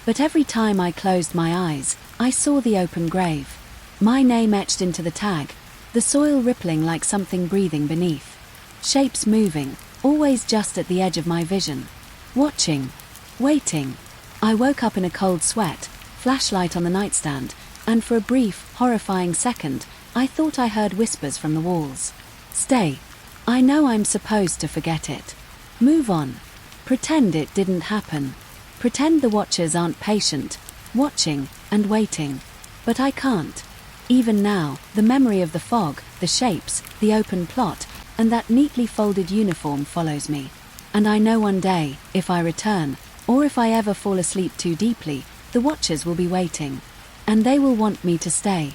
But every time I closed my eyes, I saw the open grave. My name etched into the tag, the soil rippling like something breathing beneath. Shapes moving, always just at the edge of my vision. Watching. Waiting. I woke up in a cold sweat, flashlight on the nightstand, and for a brief, horrifying second, I thought I heard whispers from the walls. Stay. I know I'm supposed to forget it. Move on. Pretend it didn't happen. Pretend the watchers aren't patient, watching and waiting. But I can't. Even now, the memory of the fog, the shapes, the open plot, and that neatly folded uniform follows me. And I know one day, if I return, or if I ever fall asleep too deeply, the watchers will be waiting. And they will want me to stay.